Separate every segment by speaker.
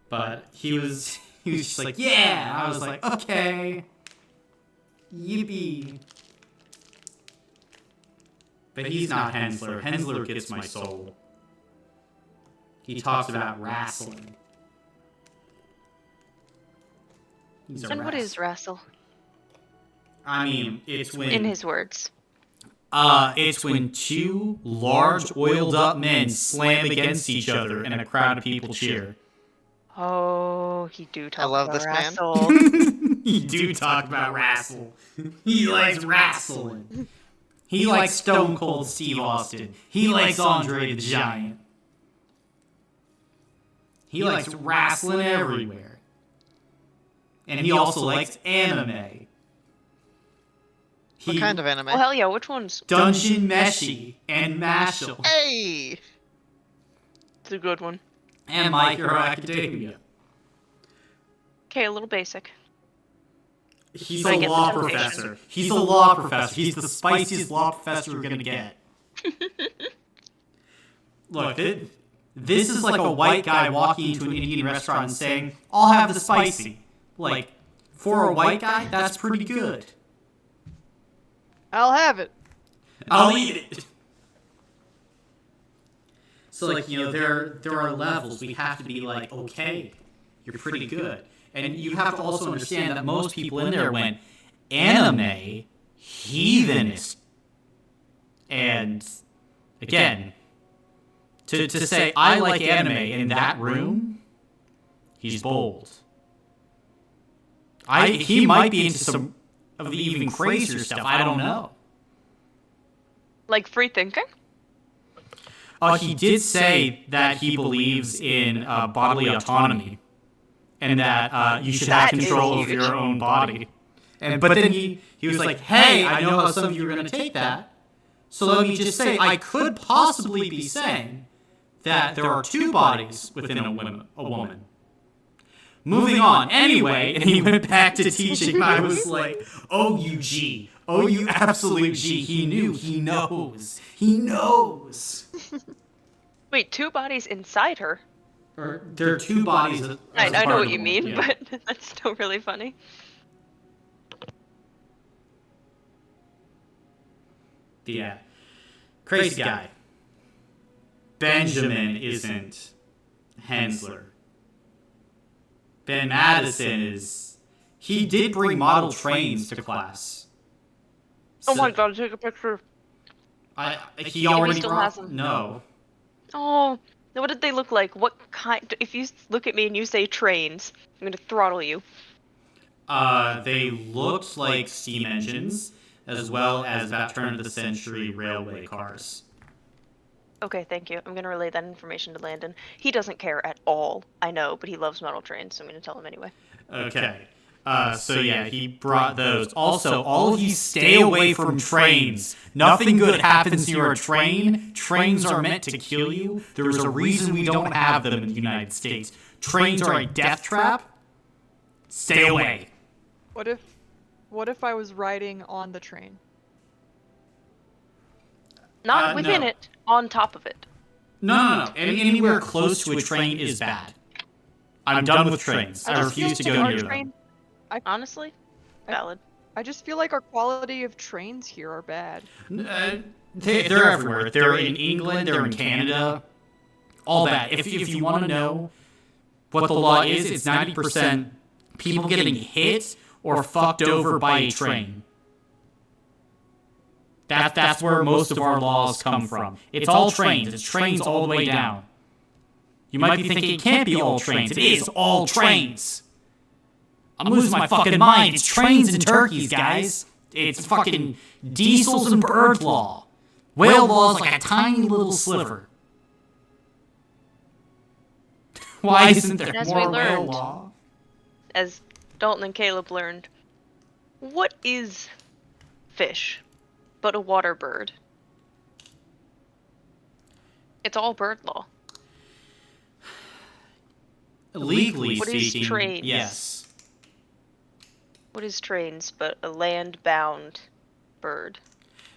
Speaker 1: But he was just like, yeah. I was like, okay, yippee. But he's not Hensler. Hensler gets my soul. He talks about wrestling.
Speaker 2: And what is wrestle?
Speaker 1: I mean, it's when...
Speaker 2: In his words.
Speaker 1: It's when two large, oiled-up men slam against each other and a crowd of people cheer.
Speaker 2: Oh, he do talk
Speaker 3: I love
Speaker 2: about
Speaker 3: this
Speaker 2: wrestle.
Speaker 3: man.
Speaker 1: He do talk about wrestle. He likes wrestling. He likes Stone Cold Steve Austin. He likes Andre the Giant. He likes wrestling everywhere. And he also likes anime.
Speaker 3: What kind of anime?
Speaker 2: Oh, hell yeah, which ones?
Speaker 1: Dungeon Meshi and Mashal.
Speaker 3: Hey!
Speaker 2: It's a good one.
Speaker 1: And My Hero Academia.
Speaker 2: Okay, a little basic.
Speaker 1: He's a law professor. He's a law professor. He's the spiciest law professor you're gonna get. Look, this is like a white guy walking into an Indian restaurant and saying, I'll have the spicy. Like, for a white guy, that's pretty good.
Speaker 4: I'll have it.
Speaker 1: I'll eat it. So, like, you know, there are levels. We have to be like, okay, you're pretty good. And you have to also understand that most people in there went, anime, heathenist. And, again, to say, I like anime in that room, he's bold. He might be into some of the even crazier stuff. I don't know.
Speaker 2: Like free thinking?
Speaker 1: He did say that he believes in bodily autonomy, and that you should have control over your own body. But then he was like, hey, I know how some of you are going to take that, so let me just say, I could possibly be saying that there are two bodies within a woman. Moving on. Anyway, and he went back to teaching. I was like, oh, you G. Oh, you absolute G. He knew. He knows. He knows.
Speaker 2: Wait, two bodies inside her?
Speaker 1: Or there are two bodies.
Speaker 2: I know what you mean, but that's still really funny.
Speaker 1: Yeah. Crazy guy. Benjamin isn't Hensler. Ben Madison is... He did bring model trains to class.
Speaker 2: Oh my god, take a picture.
Speaker 1: He already
Speaker 2: still
Speaker 1: brought...
Speaker 2: has them.
Speaker 1: No.
Speaker 2: Oh, what did they look like? What kind? If you look at me and you say trains, I'm gonna throttle you.
Speaker 1: They looked like steam engines, as well as about turn of the century railway cars.
Speaker 2: Okay, thank you. I'm gonna relay that information to Landon. He doesn't care at all, I know, but he loves metal trains, so I'm gonna tell him anyway.
Speaker 1: Okay. So yeah, he brought those. Also, all of you stay away from trains. Nothing good happens near a train. Trains are meant to kill you. There's a reason we don't have them in the United States. Trains are a death trap. Stay away.
Speaker 4: What if I was riding on the train?
Speaker 2: Not within
Speaker 1: no.
Speaker 2: it, on top of it.
Speaker 1: No. Anywhere close to a train is bad. I'm done with trains. I refuse to go near them.
Speaker 2: Honestly, valid.
Speaker 4: I just feel like our quality of trains here are bad.
Speaker 1: They're everywhere. They're in England. They're in Canada. All bad. If you want to know what the law is, it's 90% people getting hit or fucked over by a train. That's where most of our laws come from. It's all trains. It's trains all the way down. You might be thinking it can't be all trains. It is all trains. I'm losing my fucking mind. It's trains and turkeys, guys. It's fucking diesels and bird law. Whale law is like a tiny little sliver. Why isn't there more whale law?
Speaker 2: As Dalton and Caleb learned, what is fish but a water bird? It's all bird law.
Speaker 1: Legally
Speaker 2: What is
Speaker 1: speaking,
Speaker 2: trains?
Speaker 1: yes.
Speaker 2: What is trains but a land-bound bird?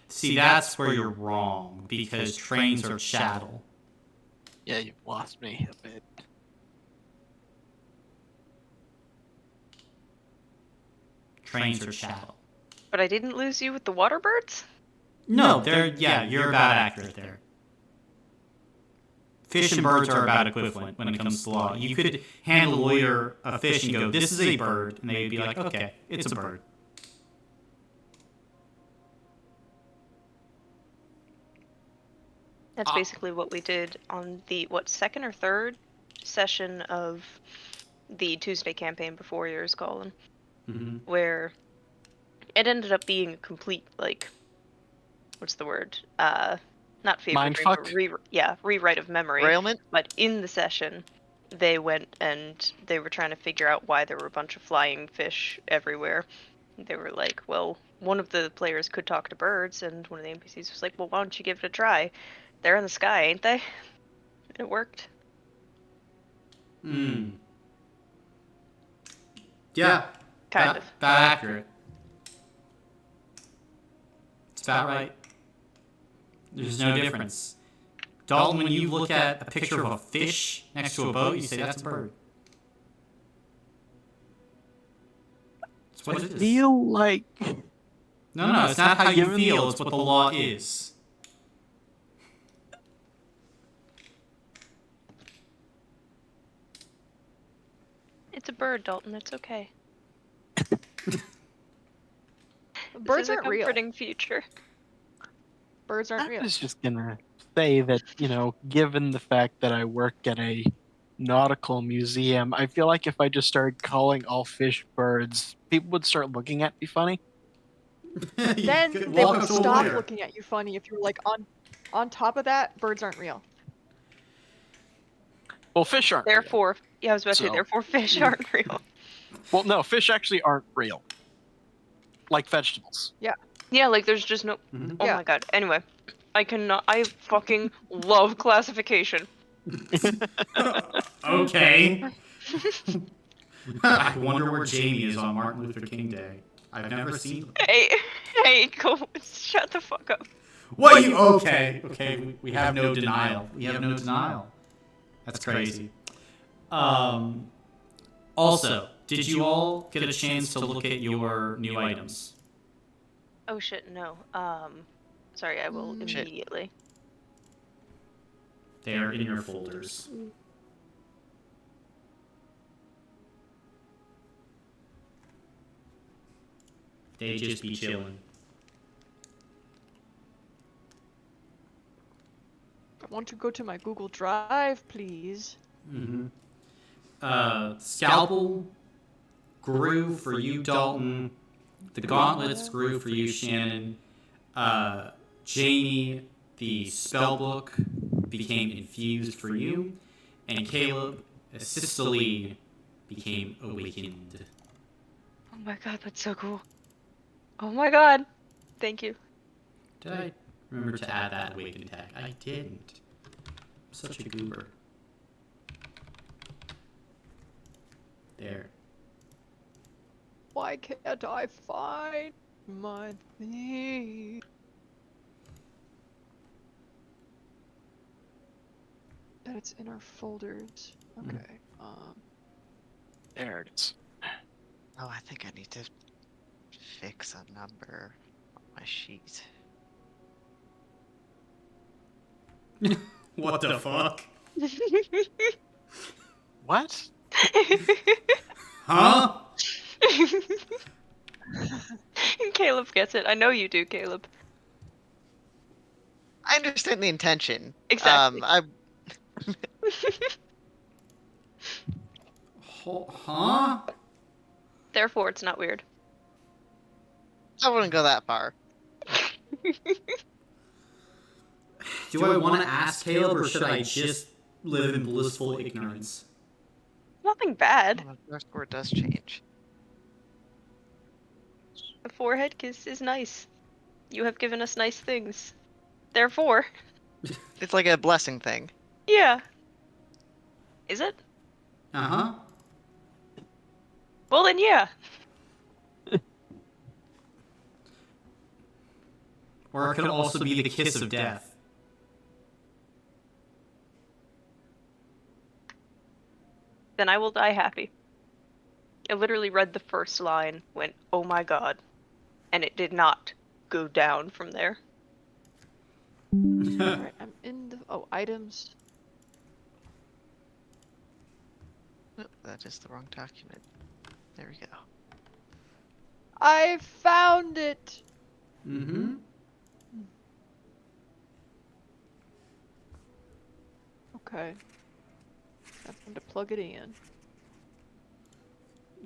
Speaker 1: See, that's where you're wrong, because trains are chattel.
Speaker 3: Yeah, you've lost me a bit.
Speaker 1: trains are shallow.
Speaker 2: But I didn't lose you with the water birds?
Speaker 1: No, you're about accurate there. Fish and birds are about equivalent when it comes to law. You could hand a lawyer a fish and go, "This is a bird," and they'd be like, "Okay, it's a bird."
Speaker 2: That's basically what we did on the, second or third session of the Tuesday campaign before yours, Colin.
Speaker 1: Mm-hmm.
Speaker 2: Where it ended up being a complete, like, what's the word? Not fever dream, but rewrite of memory.
Speaker 3: Railment?
Speaker 2: But in the session, they went and they were trying to figure out why there were a bunch of flying fish everywhere. They were like, well, one of the players could talk to birds, and one of the NPCs was like, well, why don't you give it a try? They're in the sky, ain't they? It worked.
Speaker 1: Hmm. Yeah.
Speaker 2: Kind of.
Speaker 1: About accurate. It's about right. There's no difference. Dalton, when you look at a picture of a fish next to a boat, you say that's a bird. That's what it is.
Speaker 5: Feel like
Speaker 1: No, it's not how you feel, it's what the law is.
Speaker 2: It's a bird, Dalton. It's okay.
Speaker 4: Birds
Speaker 2: this is
Speaker 4: aren't
Speaker 2: a
Speaker 4: real.
Speaker 2: comforting future.
Speaker 4: Birds aren't
Speaker 5: I
Speaker 4: real.
Speaker 5: was just gonna say that, given the fact that I work at a nautical museum, I feel like if I just started calling all fish birds, people would start looking at me funny.
Speaker 4: Then they would stop looking at you funny if you were like, on top of that, birds aren't real.
Speaker 5: Well, fish aren't real.
Speaker 2: Therefore, I was about to say, therefore fish aren't real.
Speaker 5: Well, no, fish actually aren't real. Like vegetables.
Speaker 4: Yeah.
Speaker 2: Yeah, like there's just no.
Speaker 1: Mhm.
Speaker 2: Oh my god. Anyway, I fucking love classification.
Speaker 1: Okay. I wonder where Jamie is on Martin Luther King Day. I've never seen him.
Speaker 2: Hey, go shut the fuck up.
Speaker 1: What you? Okay, we have no denial. We have no denial. That's crazy. Also, did you all get a chance to look at your new items?
Speaker 2: Oh shit, no. Sorry, I will immediately.
Speaker 1: They are in your folders. They just be chilling.
Speaker 4: I want to go to my Google Drive, please.
Speaker 1: Mm-hmm. Scalpel grew for you, Dalton. The gauntlets grew for you, Shannon. Jamie, the spellbook became infused for you. And Caleb, Sicily, became awakened.
Speaker 2: Oh my god, that's so cool. Oh my god. Thank you.
Speaker 1: Did I remember to add that awaken tag? I didn't. I'm such a goober. There.
Speaker 4: Why can't I find my thing? That it's in our folders. Okay.
Speaker 5: There it is.
Speaker 3: Oh, I think I need to fix a number on my sheet.
Speaker 1: What the fuck?
Speaker 5: What?
Speaker 1: Huh?
Speaker 2: Caleb gets it. I know you do, Caleb.
Speaker 3: I understand the intention.
Speaker 2: Exactly.
Speaker 1: Huh?
Speaker 2: Therefore, it's not weird.
Speaker 3: I wouldn't go that far.
Speaker 1: Do I want to ask Caleb, or should I just live in blissful ignorance?
Speaker 2: Nothing bad.
Speaker 3: Oh, the score does change.
Speaker 2: A forehead kiss is nice. You have given us nice things. Therefore,
Speaker 3: It's like a blessing thing.
Speaker 2: yeah. Is it?
Speaker 1: Uh-huh.
Speaker 2: Well then, yeah.
Speaker 1: Or it could also be the kiss of death.
Speaker 2: Then I will die happy. I literally read the first line, went, "Oh my god," and it did not go down from there.
Speaker 4: Alright, I'm in the items.
Speaker 3: Oh, that is the wrong document. There we go.
Speaker 4: I found it.
Speaker 1: Mm-hmm.
Speaker 4: Okay. Time to plug it in.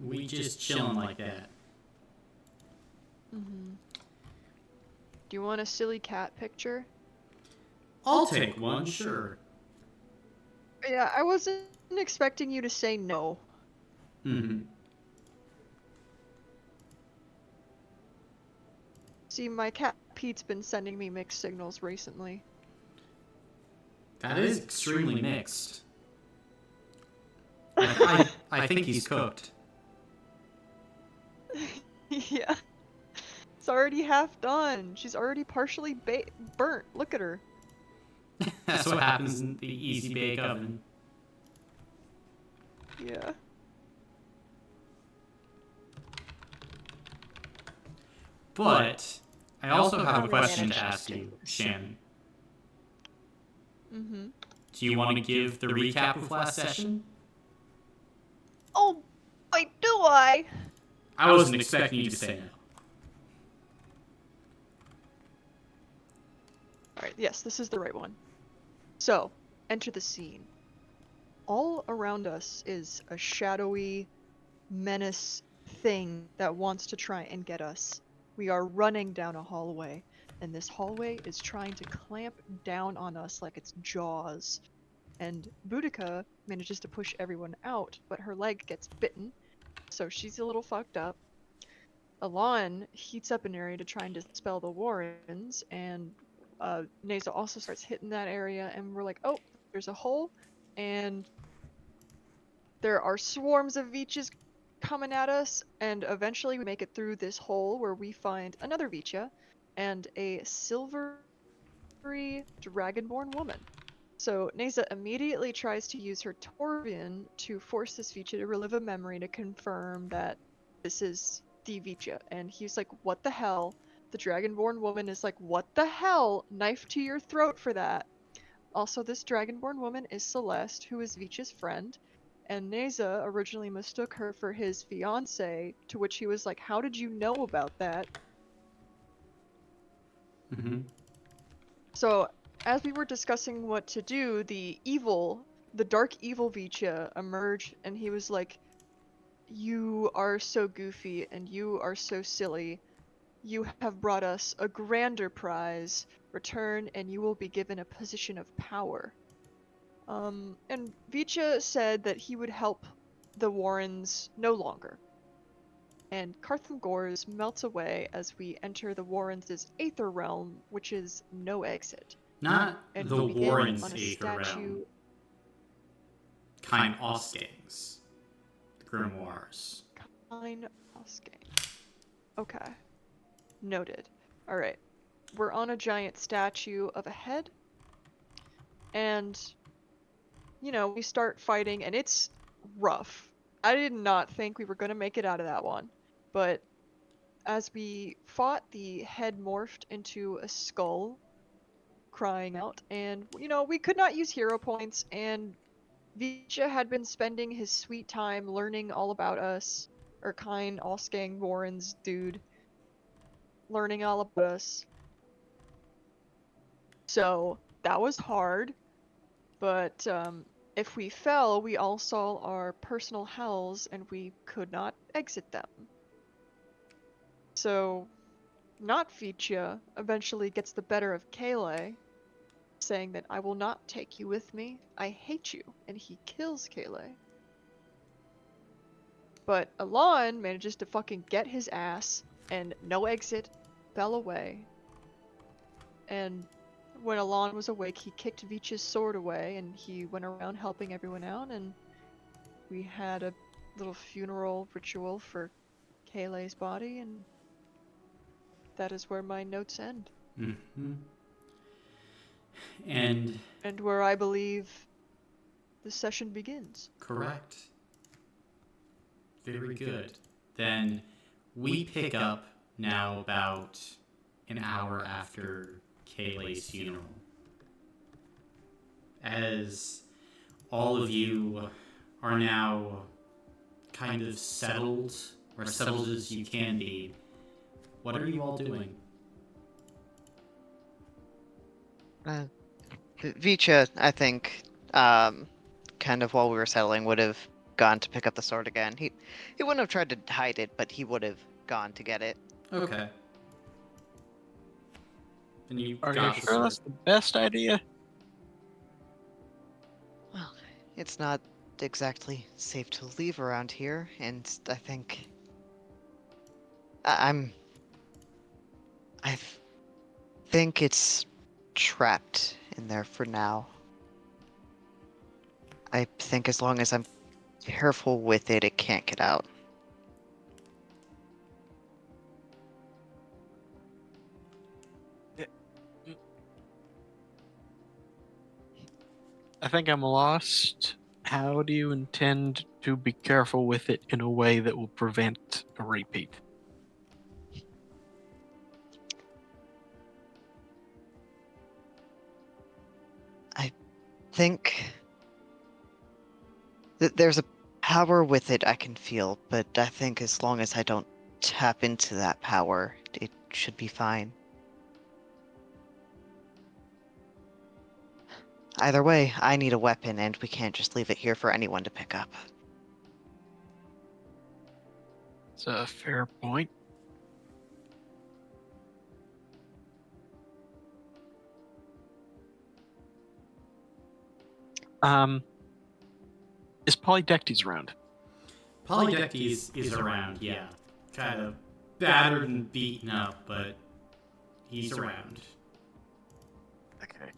Speaker 1: We just chilling like that.
Speaker 4: Mm-hmm. Do you want a silly cat picture?
Speaker 1: I'll take one, sure.
Speaker 4: Yeah, I wasn't expecting you to say no.
Speaker 1: Mm-hmm.
Speaker 4: See, my cat Pete's been sending me mixed signals recently.
Speaker 1: That is extremely mixed. I think he's cooked.
Speaker 4: Yeah. It's already half done. She's already partially burnt. Look at her.
Speaker 1: That's what happens in the easy bake oven.
Speaker 4: Yeah.
Speaker 1: But I also have a question to ask you, Shannon.
Speaker 4: Mm-hmm.
Speaker 1: Do you want to give the recap of last session?
Speaker 4: Oh, wait, do I?
Speaker 1: I wasn't expecting you to say no.
Speaker 4: Alright, yes, this is the right one. So, enter the scene. All around us is a shadowy menace thing that wants to try and get us. We are running down a hallway, and this hallway is trying to clamp down on us like its jaws. And Boudica manages to push everyone out, but her leg gets bitten, so she's a little fucked up. Alon heats up an area to try and dispel the Warrens, and Neza also starts hitting that area, and we're like, oh, there's a hole, and there are swarms of Veeches coming at us, and eventually we make it through this hole where we find another Veecha and a silvery dragonborn woman. So Neza immediately tries to use her Torvin to force this Veecha to relive a memory to confirm that this is the Veecha. And he's like, what the hell? The Dragonborn woman is like, what the hell? Knife to your throat for that. Also, this Dragonborn woman is Celeste, who is Veecha's friend. And Neza originally mistook her for his fiance, to which he was like, how did you know about that?
Speaker 1: Mm-hmm.
Speaker 4: So, as we were discussing what to do, the dark evil Vicha emerged, and he was like, you are so goofy and you are so silly. You have brought us a grander prize. Return and you will be given a position of power. And Vicha said that he would help the Warrens no longer. And Cartham Gores melts away as we enter the Warrens' Aether Realm, which is no exit.
Speaker 1: Not
Speaker 4: And
Speaker 1: the
Speaker 4: we begin
Speaker 1: Warrens'
Speaker 4: on a
Speaker 1: Aether
Speaker 4: statue.
Speaker 1: Realm. Kind Oskings. The Grimoires.
Speaker 4: Fine, Oskang. Okay. Noted. Alright. We're on a giant statue of a head. And, we start fighting, and it's rough. I did not think we were going to make it out of that one. But as we fought, the head morphed into a skull, crying out. And, we could not use hero points, and Vicha had been spending his sweet time learning all about us. Erkine, Oskang, Warren's dude. Learning all about us. So, that was hard. But, if we fell, we all saw our personal hells, and we could not exit them. So, not Vicha eventually gets the better of Kale, saying that I will not take you with me, I hate you, and he kills Kale. But Alon manages to fucking get his ass, and no exit, fell away. And when Alon was awake, he kicked Vicha's sword away, and he went around helping everyone out, and we had a little funeral ritual for Kale's body, and that is where my notes end.
Speaker 1: Mm-hmm. And
Speaker 4: where I believe the session begins.
Speaker 1: correct. Very good. Then we pick up now about an hour after Kayleigh's funeral. As all of you are now kind of settled, or settled as you can be, what are you all doing?
Speaker 3: Vicha, I think, kind of while we were settling, would have gone to pick up the sword again. He wouldn't have tried to hide it, but he would have gone to get it.
Speaker 1: Okay. And you
Speaker 5: Are you
Speaker 1: got the
Speaker 5: sure
Speaker 1: sword.
Speaker 5: that's the best idea?
Speaker 3: Well, it's not exactly safe to leave around here, and I think I think it's trapped in there for now. I think as long as I'm careful with it, it can't get out.
Speaker 5: I think I'm lost. How do you intend to be careful with it in a way that will prevent a repeat?
Speaker 3: I think that there's a power with it I can feel, but I think as long as I don't tap into that power, it should be fine. Either way, I need a weapon, and we can't just leave it here for anyone to pick up.
Speaker 5: It's a fair point. Is Polydectes around?
Speaker 1: Polydectes is around, yeah. Kind of battered and beaten up, but he's around.
Speaker 5: Okay.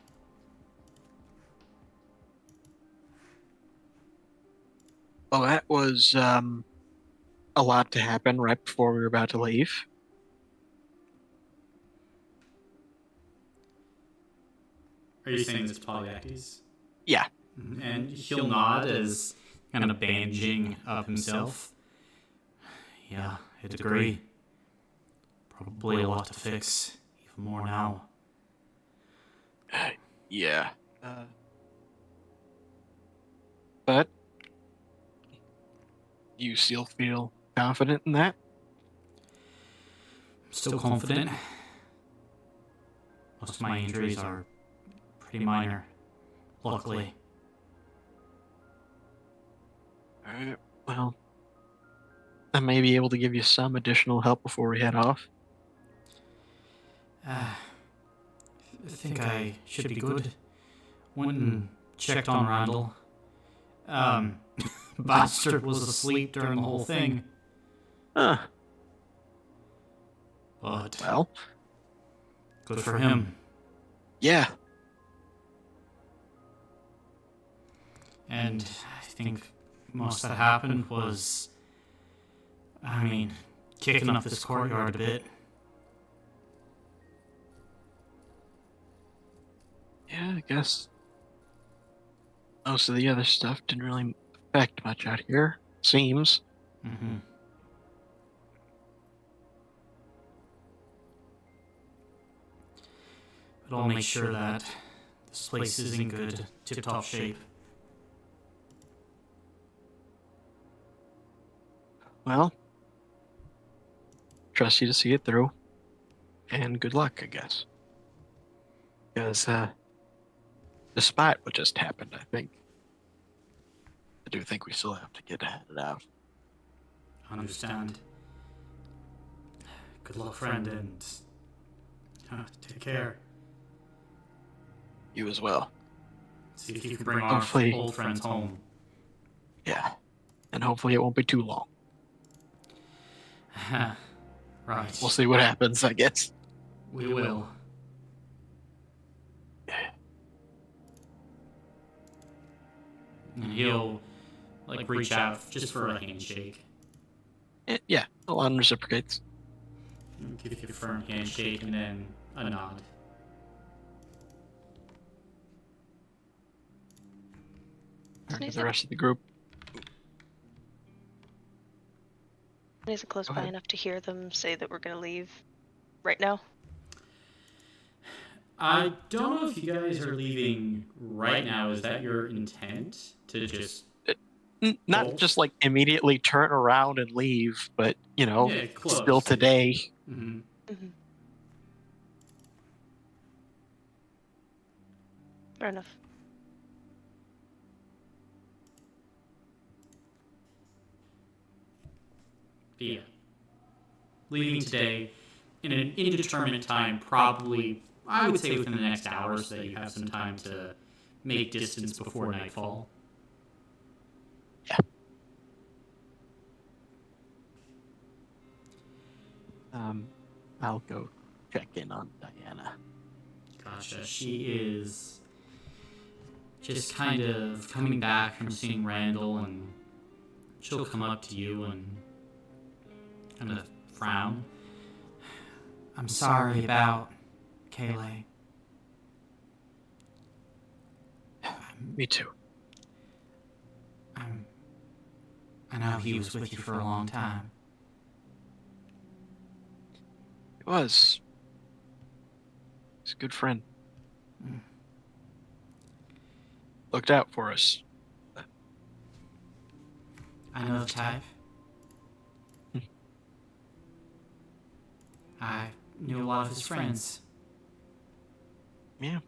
Speaker 5: Well, that was a lot to happen right before we were about to leave.
Speaker 1: Are you saying this to Polydectes?
Speaker 5: Yeah.
Speaker 1: And he'll nod as kind of bandaging up himself. Yeah, I'd agree. Probably a lot to fix, even more now.
Speaker 5: Yeah. But you still feel confident in that?
Speaker 1: Still confident. Most of my injuries are pretty minor, luckily.
Speaker 5: Alright, well, I may be able to give you some additional help before we head off.
Speaker 1: I think I should be good. Went and checked on Randall. Bastard was asleep during the whole thing.
Speaker 5: Huh.
Speaker 1: But
Speaker 5: Well,
Speaker 1: good for him.
Speaker 5: yeah.
Speaker 1: And I think most that happened was, kicking up this courtyard a bit.
Speaker 5: Yeah, I guess most of the other stuff didn't really affect much out here, seems.
Speaker 1: Mm-hmm. But I'll make sure that this place is in good, tip-top shape.
Speaker 5: Well, trust you to see it through. And good luck, I guess. Because, despite what just happened, I do think we still have to get it out.
Speaker 1: Understand. Good luck, friend, and take care.
Speaker 5: You as well.
Speaker 1: See if you can bring our
Speaker 5: Hopefully.
Speaker 1: old friends home.
Speaker 5: Yeah. And hopefully it won't be too long.
Speaker 1: Right.
Speaker 5: We'll see what happens, I guess.
Speaker 1: We will. And he'll, reach out just for a handshake.
Speaker 5: Yeah, Alon reciprocates.
Speaker 1: Give you a firm handshake and then a nod.
Speaker 5: Turn to the rest of the group.
Speaker 2: Is it close
Speaker 5: Go
Speaker 2: by
Speaker 5: ahead.
Speaker 2: enough to hear them say that we're gonna leave right now?
Speaker 1: I don't know if you guys are leaving right now. Is that your intent to just
Speaker 5: Not
Speaker 1: bolt?
Speaker 5: just like immediately turn around and leave, but
Speaker 1: Yeah,
Speaker 5: still
Speaker 1: close.
Speaker 5: today.
Speaker 1: Mm-hmm.
Speaker 2: Mm-hmm. Fair enough.
Speaker 1: Yeah. Leaving today in an indeterminate time, probably, I would say within the next hour, so that you have some time to make distance before nightfall.
Speaker 5: I'll go check in on Diana.
Speaker 1: Gotcha. She is just kind of coming back from seeing Randall, and she'll come up to you and kind of frown. I'm sorry about Kayleigh.
Speaker 5: Me too.
Speaker 1: I know he was with you for a long time.
Speaker 5: It was. He's a good friend. Looked out for us.
Speaker 1: I know the type. I knew a lot of his friends.
Speaker 5: Yeah.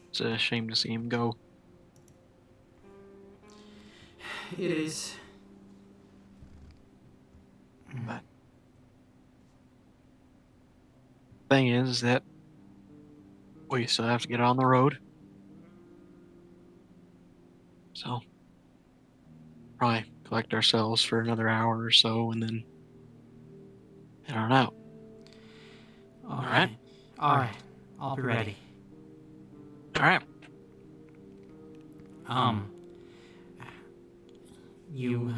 Speaker 5: It's a shame to see him go.
Speaker 1: It is.
Speaker 5: But thing is that we still have to get on the road. So probably collect ourselves for another hour or so and then head on out.
Speaker 1: All
Speaker 5: right.
Speaker 1: All right. I'll be ready.
Speaker 5: All right.
Speaker 1: You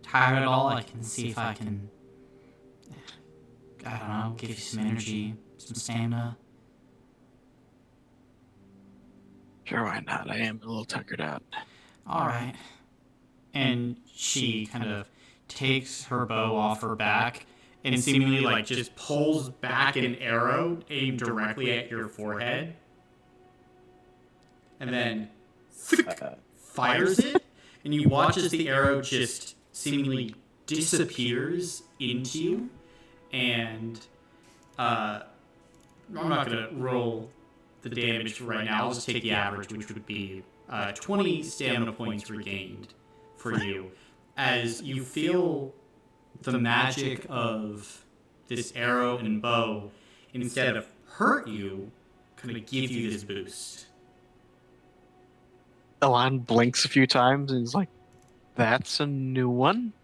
Speaker 1: tired at all? I can see if I can, I don't know, give you some energy, some stamina.
Speaker 5: Sure, why not? I am a little tuckered out.
Speaker 1: All right. And she kind of takes her bow off her back and seemingly like just pulls back an arrow aimed directly at your forehead. And then fires it, and you watch as the arrow just seemingly disappears into you. And I'm not going to roll the damage right now. I'll just take the average, which would be 20 stamina points regained for you. As you feel the magic of this arrow and bow, instead of hurt you, kind of give you this boost.
Speaker 5: Elan blinks a few times and is like, that's a new one?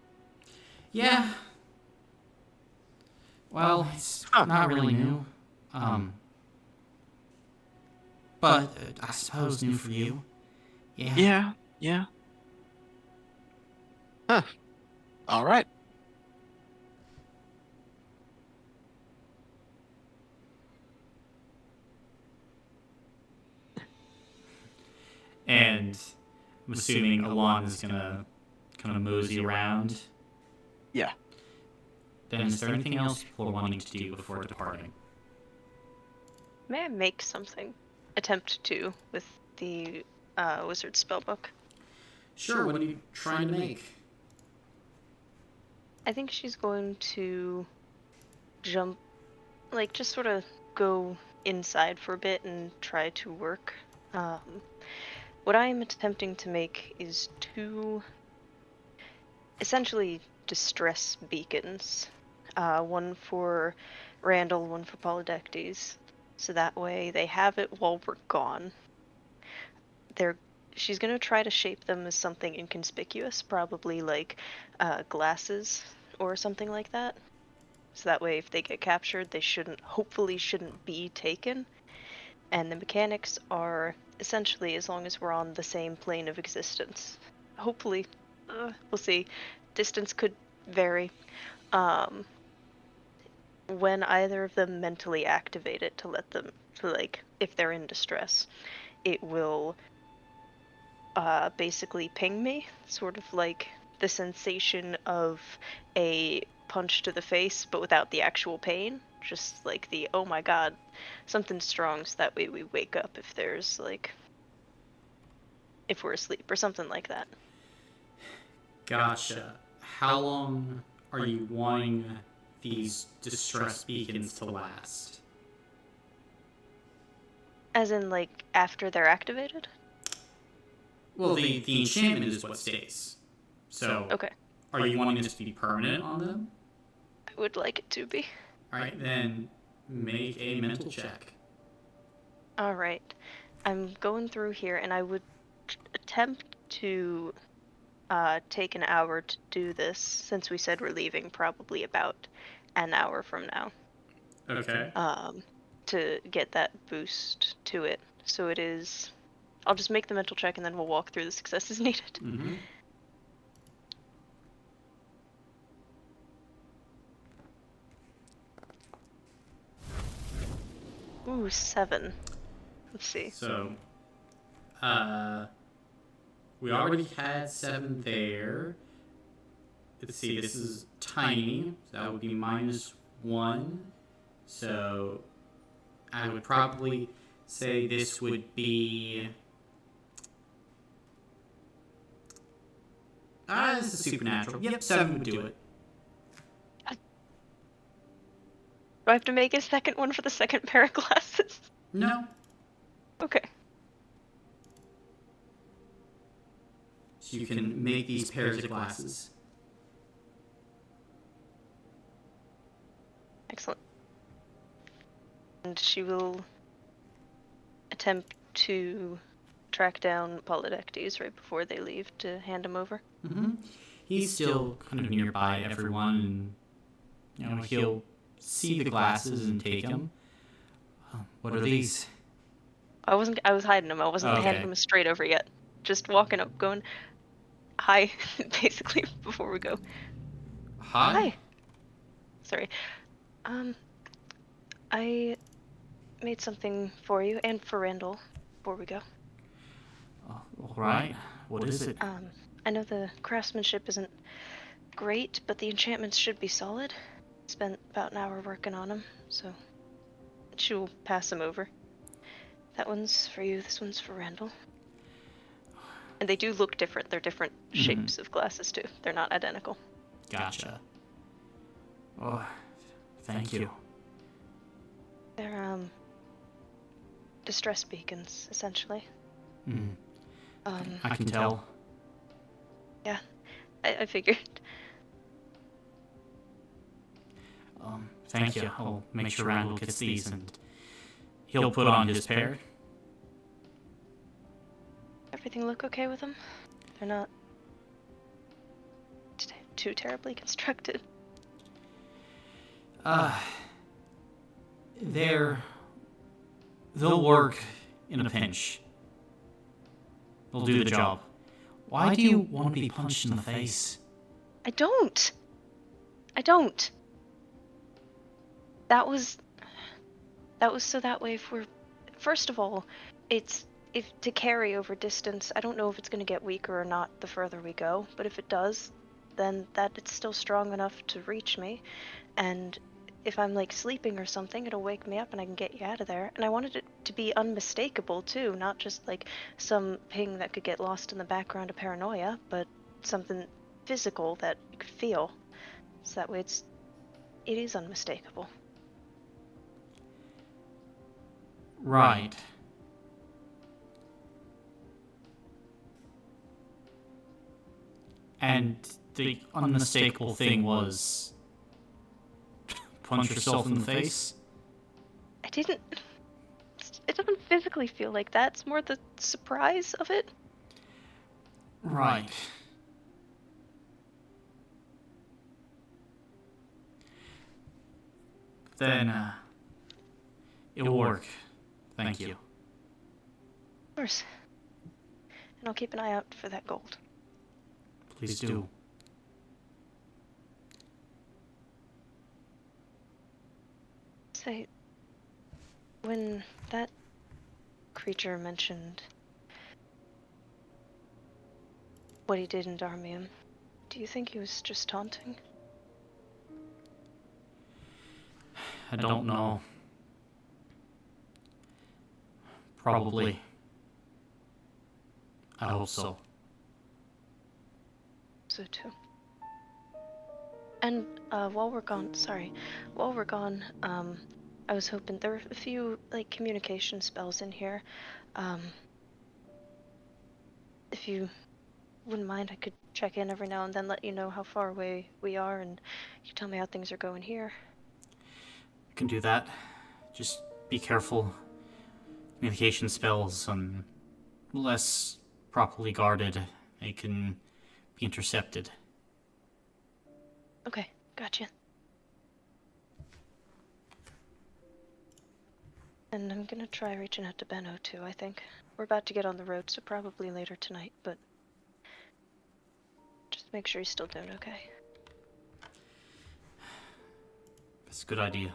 Speaker 1: Yeah. Well, it's not really new. But I suppose new for you. Yeah.
Speaker 5: Yeah. Huh. All right.
Speaker 1: And I'm assuming Alon is gonna kind of mosey around.
Speaker 5: Yeah.
Speaker 1: Then is there anything else people are wanting to do before departing?
Speaker 2: May I make something? Attempt to with the wizard spellbook.
Speaker 1: Sure, what are you trying to make?
Speaker 2: I think she's going to jump, like just sort of go inside for a bit and try to work. What I am attempting to make is two essentially distress beacons. One for Randall, one for Polydectes. So that way they have it while we're gone. She's going to try to shape them as something inconspicuous, probably like glasses or something like that. So that way if they get captured, they hopefully shouldn't be taken. And the mechanics are essentially as long as we're on the same plane of existence. Hopefully, we'll see. Distance could vary. When either of them mentally activate it to let them, if they're in distress, it will basically ping me, sort of like the sensation of a punch to the face, but without the actual pain. Just like the, oh my god, something strong, so that way we wake up if there's like, if we're asleep or something like that.
Speaker 1: Gotcha. How long are you wanting these distress beacons to last?
Speaker 2: As in, like, after they're activated?
Speaker 1: Well, the enchantment is what stays. So,
Speaker 2: Okay.
Speaker 1: are you wanting this to be permanent on them?
Speaker 2: I would like it to be.
Speaker 1: Alright, then make a mental check.
Speaker 2: Alright. I'm going through here, and I would attempt to take an hour to do this, since we said we're leaving probably about an hour from now.
Speaker 1: Okay.
Speaker 2: To get that boost to it. So it is... I'll just make the mental check, and then we'll walk through the successes needed.
Speaker 1: Mm-hmm.
Speaker 2: Ooh, 7. Let's see.
Speaker 1: So, we already had 7 there. Let's see, this is tiny, so that would be -1. So, I would probably say this would be... this is supernatural. Yep, 7 would do it.
Speaker 2: Do I have to make a second one for the second pair of glasses?
Speaker 1: No.
Speaker 2: Okay.
Speaker 1: So you can make these pairs of glasses.
Speaker 2: Excellent. And she will attempt to track down Polydectes right before they leave to hand him over.
Speaker 1: Mm-hmm. He's still kind of nearby everyone, and he'll see the glasses and take them. What are these?
Speaker 2: I was hiding them. I wasn't
Speaker 1: Okay.
Speaker 2: handing them straight over yet. Just walking up, going, hi, basically, before we go. Hi. Sorry. I made something for you and for Randall before we go.
Speaker 1: All right. What is it?
Speaker 2: I know the craftsmanship isn't great, but the enchantments should be solid. Spent about an hour working on them, so she will pass them over. That one's for you, this one's for Randall. And they do look different. They're different shapes of glasses, too. They're not identical.
Speaker 1: Gotcha. Oh, thank you.
Speaker 2: They're, distress beacons, essentially.
Speaker 1: I can tell.
Speaker 2: Yeah, I figured.
Speaker 1: Thank you. I'll make sure Randall gets these, and he'll put on his pair.
Speaker 2: Everything look okay with them? They're not too terribly constructed.
Speaker 1: They'll work in a pinch. They'll do the job. Why do you want to be punched in the face?
Speaker 2: I don't. That was so that way if we're... First of all, it's... If to carry over distance, I don't know if it's going to get weaker or not the further we go, but if it does, then that it's still strong enough to reach me. And if I'm like sleeping or something, it'll wake me up and I can get you out of there. And I wanted it to be unmistakable too, not just like some ping that could get lost in the background of paranoia, but something physical that you could feel. So that way it is unmistakable.
Speaker 1: Right. And the unmistakable thing was punch yourself in the face?
Speaker 2: I didn't... It doesn't physically feel like that. It's more the surprise of it.
Speaker 1: Right. Then, it'll work. Thank you.
Speaker 2: Of course. And I'll keep an eye out for that gold.
Speaker 1: Please do.
Speaker 2: Say, when that creature mentioned what he did in Darmium. Do you think he was just taunting?
Speaker 1: I don't know. Probably. I hope so.
Speaker 2: So too. And while we're gone, I was hoping there were a few like communication spells in here. If you wouldn't mind, I could check in every now and then, let you know how far away we are, and you tell me how things are going here.
Speaker 1: I can do that. Just be careful. Communication spells, less properly guarded, they can be intercepted.
Speaker 2: Okay, gotcha. And I'm gonna try reaching out to Benno too, I think. We're about to get on the road, so probably later tonight, but just make sure he's still doing okay.
Speaker 1: That's a good idea.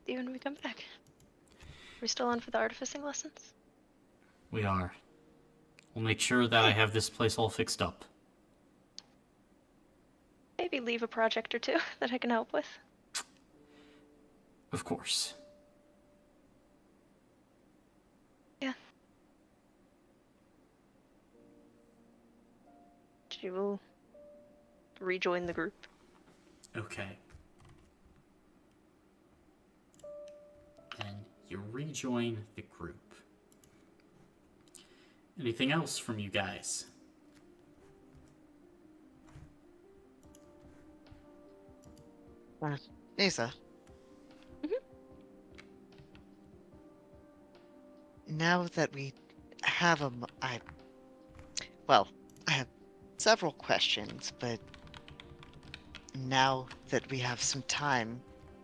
Speaker 2: See you when we come back. We're still on for the artificing lessons?
Speaker 1: We are. We'll make sure that I have this place all fixed up.
Speaker 2: Maybe leave a project or two that I can help with.
Speaker 1: Of course.
Speaker 2: Yeah. She will rejoin the group.
Speaker 1: Okay. And you rejoin the group. Anything else from you guys?
Speaker 3: Nisa.
Speaker 2: Mhm.
Speaker 3: Now that we have I have several questions, but now that we have some time,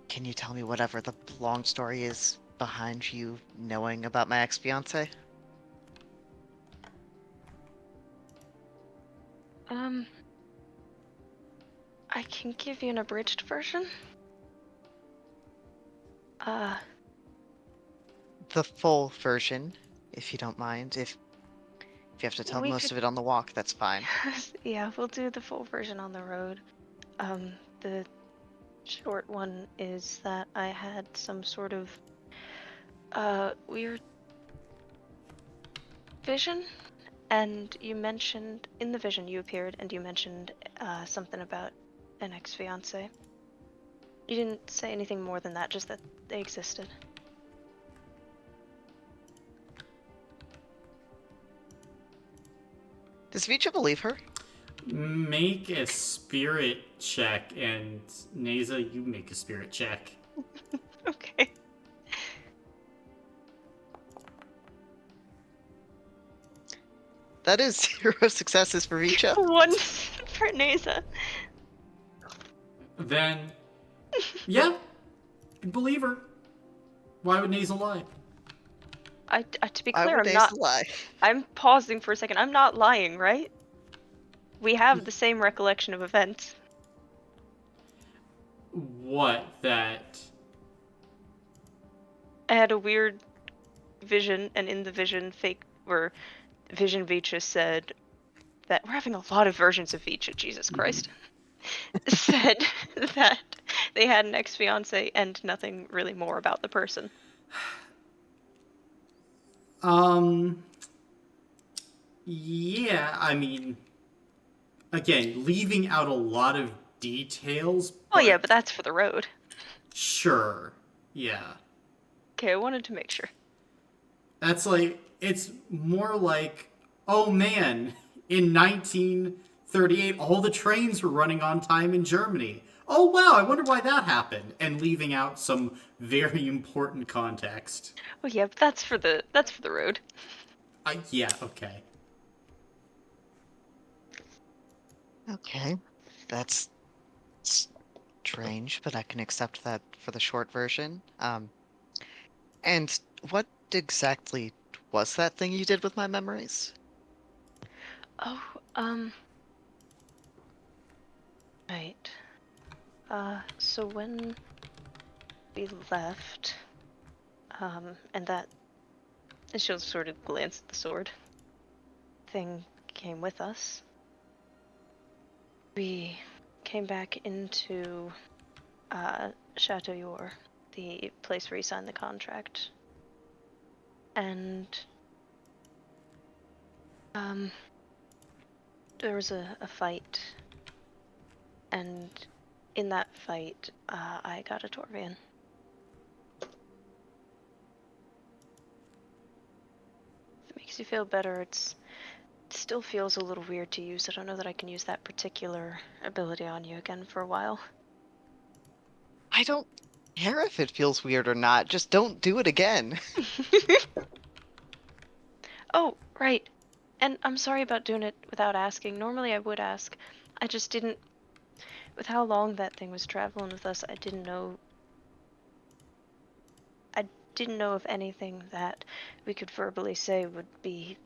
Speaker 3: can you tell me whatever the long story is behind you knowing about my ex-fiance?
Speaker 2: I can give you an abridged version.
Speaker 3: The full version, if you don't mind. If you have to tell
Speaker 2: We
Speaker 3: most
Speaker 2: could-
Speaker 3: of it on the walk, that's fine.
Speaker 2: Yeah, we'll do the full version on the road. The short one is that I had some sort of weird vision, and you mentioned in the vision you appeared and you mentioned something about an ex-fiance. You didn't say anything more than that, just that they existed.
Speaker 3: Does Vicha believe her?
Speaker 1: Make a spirit check, and Neza, you make a spirit check.
Speaker 2: Okay.
Speaker 3: That is 0 successes for Vicha.
Speaker 2: One for Neza.
Speaker 1: Then, yeah, believe her. Why would Neza lie?
Speaker 2: To be
Speaker 3: Why
Speaker 2: clear,
Speaker 3: would
Speaker 2: I'm not.
Speaker 3: Nisa lie?
Speaker 2: I'm pausing for a second. I'm not lying, right? We have the same recollection of events.
Speaker 1: What, that...
Speaker 2: I had a weird vision, and in the vision, Vision Vicha said that we're having a lot of versions of Vicha. Jesus Christ. Said that they had an ex-fiance and nothing really more about the person.
Speaker 1: Yeah, I mean, again, leaving out a lot of details.
Speaker 2: Oh yeah, but that's for the road.
Speaker 1: Sure, yeah.
Speaker 2: Okay, I wanted to make sure.
Speaker 1: That's like, it's more like, oh man, in 1938, all the trains were running on time in Germany. Oh wow, I wonder why that happened. And leaving out some very important context.
Speaker 2: Oh yeah, but that's for the road.
Speaker 1: Yeah, okay.
Speaker 3: Okay. That's strange, but I can accept that for the short version. And what exactly was that thing you did with my memories?
Speaker 2: Oh, right. So when we left, and that, and she'll sort of glance at the sword, thing came with us, we came back into Chateau Yor, the place where you signed the contract, and there was a fight, and in that fight, I got a Torvian. If it makes you feel better, it still feels a little weird to use. I don't know that I can use that particular ability on you again for a while.
Speaker 3: I don't care if it feels weird or not. Just don't do it again.
Speaker 2: Oh, right. And I'm sorry about doing it without asking. Normally I would ask. I just didn't. With how long that thing was traveling with us, I didn't know. I didn't know if anything that we could verbally say would be,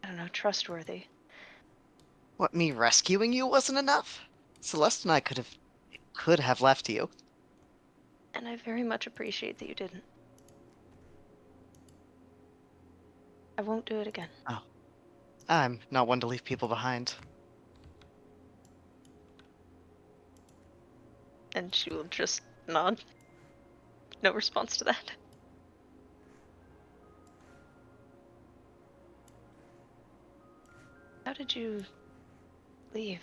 Speaker 2: I don't know, trustworthy.
Speaker 3: What, me rescuing you wasn't enough? Celeste and I could have left you.
Speaker 2: And I very much appreciate that you didn't. I won't do it again.
Speaker 3: Oh. I'm not one to leave people behind.
Speaker 2: And she will just nod. No response to that. How did you leave?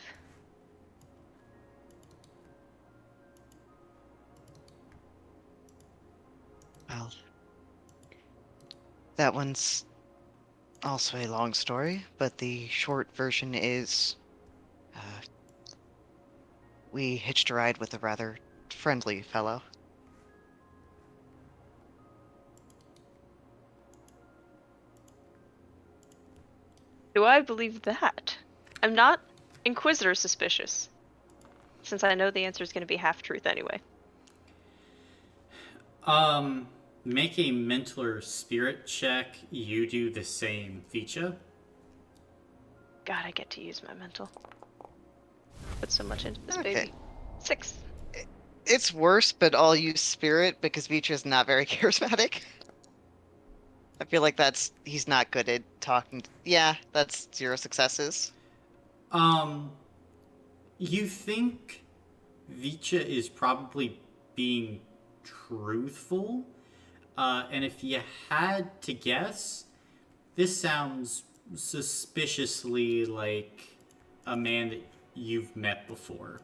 Speaker 3: Well, that one's also a long story, but the short version is we hitched a ride with a rather friendly fellow.
Speaker 2: Do I believe that? I'm not Inquisitor suspicious, since I know the answer is going to be half-truth anyway.
Speaker 1: Make a mental or spirit check. You do the same, Vicha.
Speaker 2: God, I get to use my mental. Put so much into this
Speaker 3: Okay.
Speaker 2: baby. 6.
Speaker 3: It's worse, but I'll use spirit because Vitra's not very charismatic. I feel like he's not good at talking. Yeah, that's 0 successes.
Speaker 1: You think Vicha is probably being truthful, and if you had to guess, this sounds suspiciously like a man that you've met before.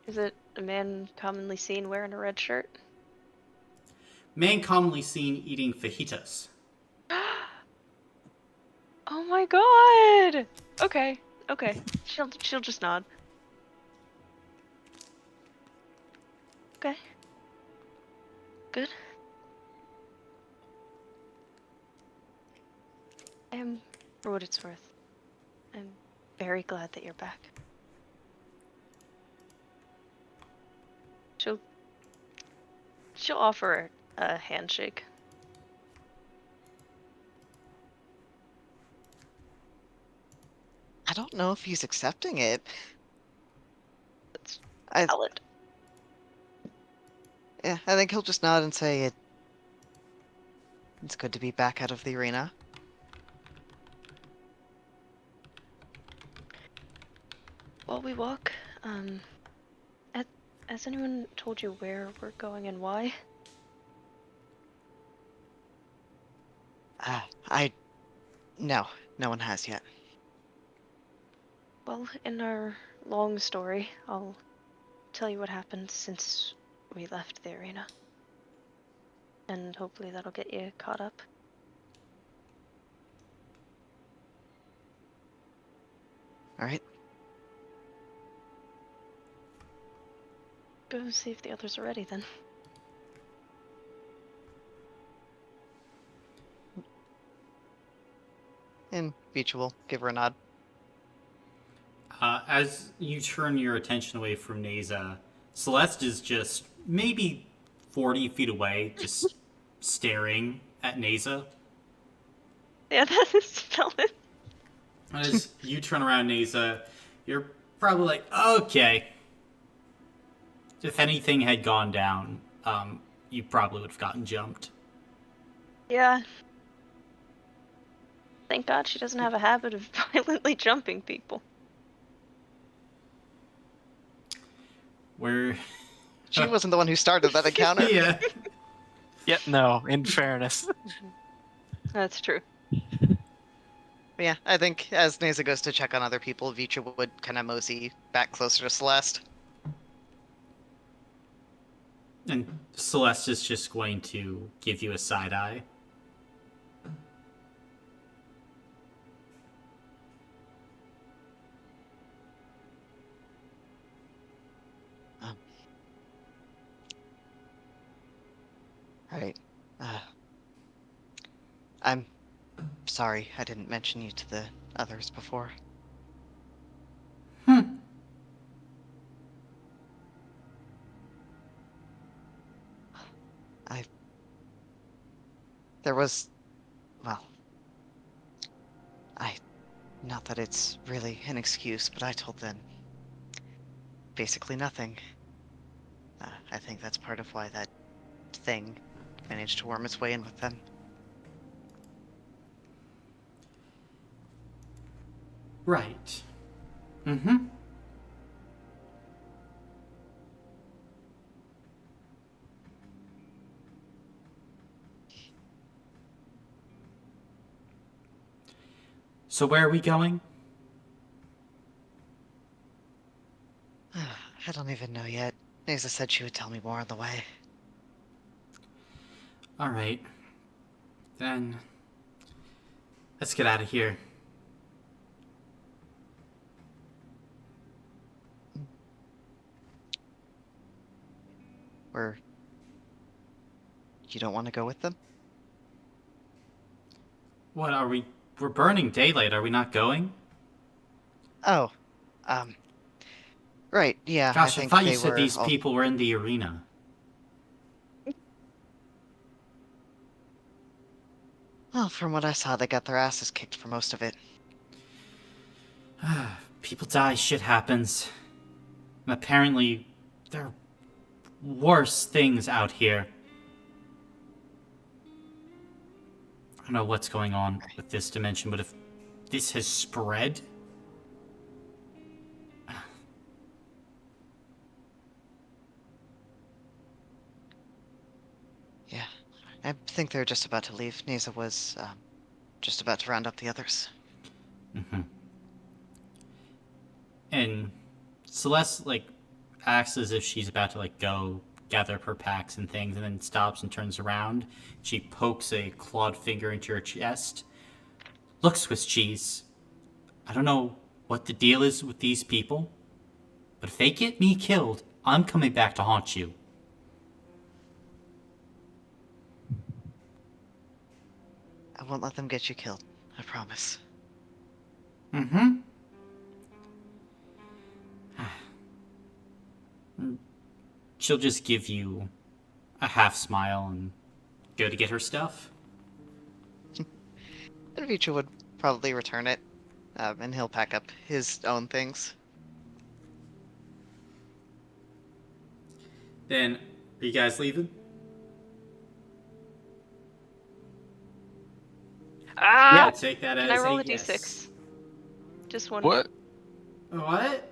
Speaker 2: Is it a man commonly seen wearing a red shirt?
Speaker 1: Man commonly seen eating fajitas.
Speaker 2: Oh my god! Okay, okay. She'll just nod. Okay. Good. I am, for what it's worth, I'm very glad that you're back. She'll offer a handshake.
Speaker 3: I don't know if he's accepting it.
Speaker 2: That's
Speaker 3: I
Speaker 2: valid.
Speaker 3: Yeah, I think he'll just nod and say it's good to be back out of the arena.
Speaker 2: While we walk, has anyone told you where we're going and why?
Speaker 3: No, no one has yet.
Speaker 2: Well, in our long story, I'll tell you what happened since we left the arena. And hopefully that'll get you caught up.
Speaker 3: All right.
Speaker 2: Go see if the others are ready then.
Speaker 3: And Beach will give her a nod.
Speaker 1: As you turn your attention away from Neza, Celeste is just maybe 40 feet away, just staring at Neza.
Speaker 2: Yeah, that is valid.
Speaker 1: As you turn around, Neza, you're probably like, okay. if anything had gone down, you probably would have gotten jumped.
Speaker 2: Yeah. Thank God she doesn't have a habit of violently jumping people.
Speaker 1: Where?
Speaker 3: She wasn't the one who started that encounter.
Speaker 1: Yeah.
Speaker 5: Yeah, no, in fairness.
Speaker 2: That's true.
Speaker 3: But yeah, I think as Neza goes to check on other people, Vicha would kind of mosey back closer to Celeste.
Speaker 1: And Celeste is just going to give you a side eye.
Speaker 3: Right. I'm sorry I didn't mention you to the others before. There was... well... not that it's really an excuse, but I told them basically nothing. I think that's part of why that thing managed to worm its way in with them.
Speaker 1: Right. Mm-hmm. So where are we going?
Speaker 3: I don't even know yet. Neza said she would tell me more on the way.
Speaker 1: All right. Then let's get out of here.
Speaker 3: You don't want to go with them?
Speaker 1: What are we? We're burning daylight. Are we not going?
Speaker 3: Oh, right, yeah,
Speaker 1: Gosh, I
Speaker 3: think
Speaker 1: thought you
Speaker 3: they
Speaker 1: said
Speaker 3: were
Speaker 1: these
Speaker 3: all...
Speaker 1: people were in the arena.
Speaker 3: Well, from what I saw, they got their asses kicked for most of it.
Speaker 1: People die, shit happens. And apparently, there are worse things out here. I don't know what's going on with this dimension, but if this has spread...
Speaker 3: Yeah, I think they're just about to leave. Neza was, just about to round up the others.
Speaker 1: Mm-hmm. And Celeste, acts as if she's about to, go gather up her packs and things, and then stops and turns around. She pokes a clawed finger into her chest. Look, Swiss cheese. I don't know what the deal is with these people, but if they get me killed, I'm coming back to haunt you.
Speaker 3: I won't let them get you killed. I promise.
Speaker 1: Mm-hmm. She'll just give you a half smile and go to get her stuff.
Speaker 3: And Vicha would probably return it, and he'll pack up his own things.
Speaker 1: Then, are you guys leaving?
Speaker 2: Ah!
Speaker 1: Yeah, take that as
Speaker 2: Can I roll a
Speaker 1: yes.
Speaker 2: d6? Just one.
Speaker 5: What?
Speaker 1: What?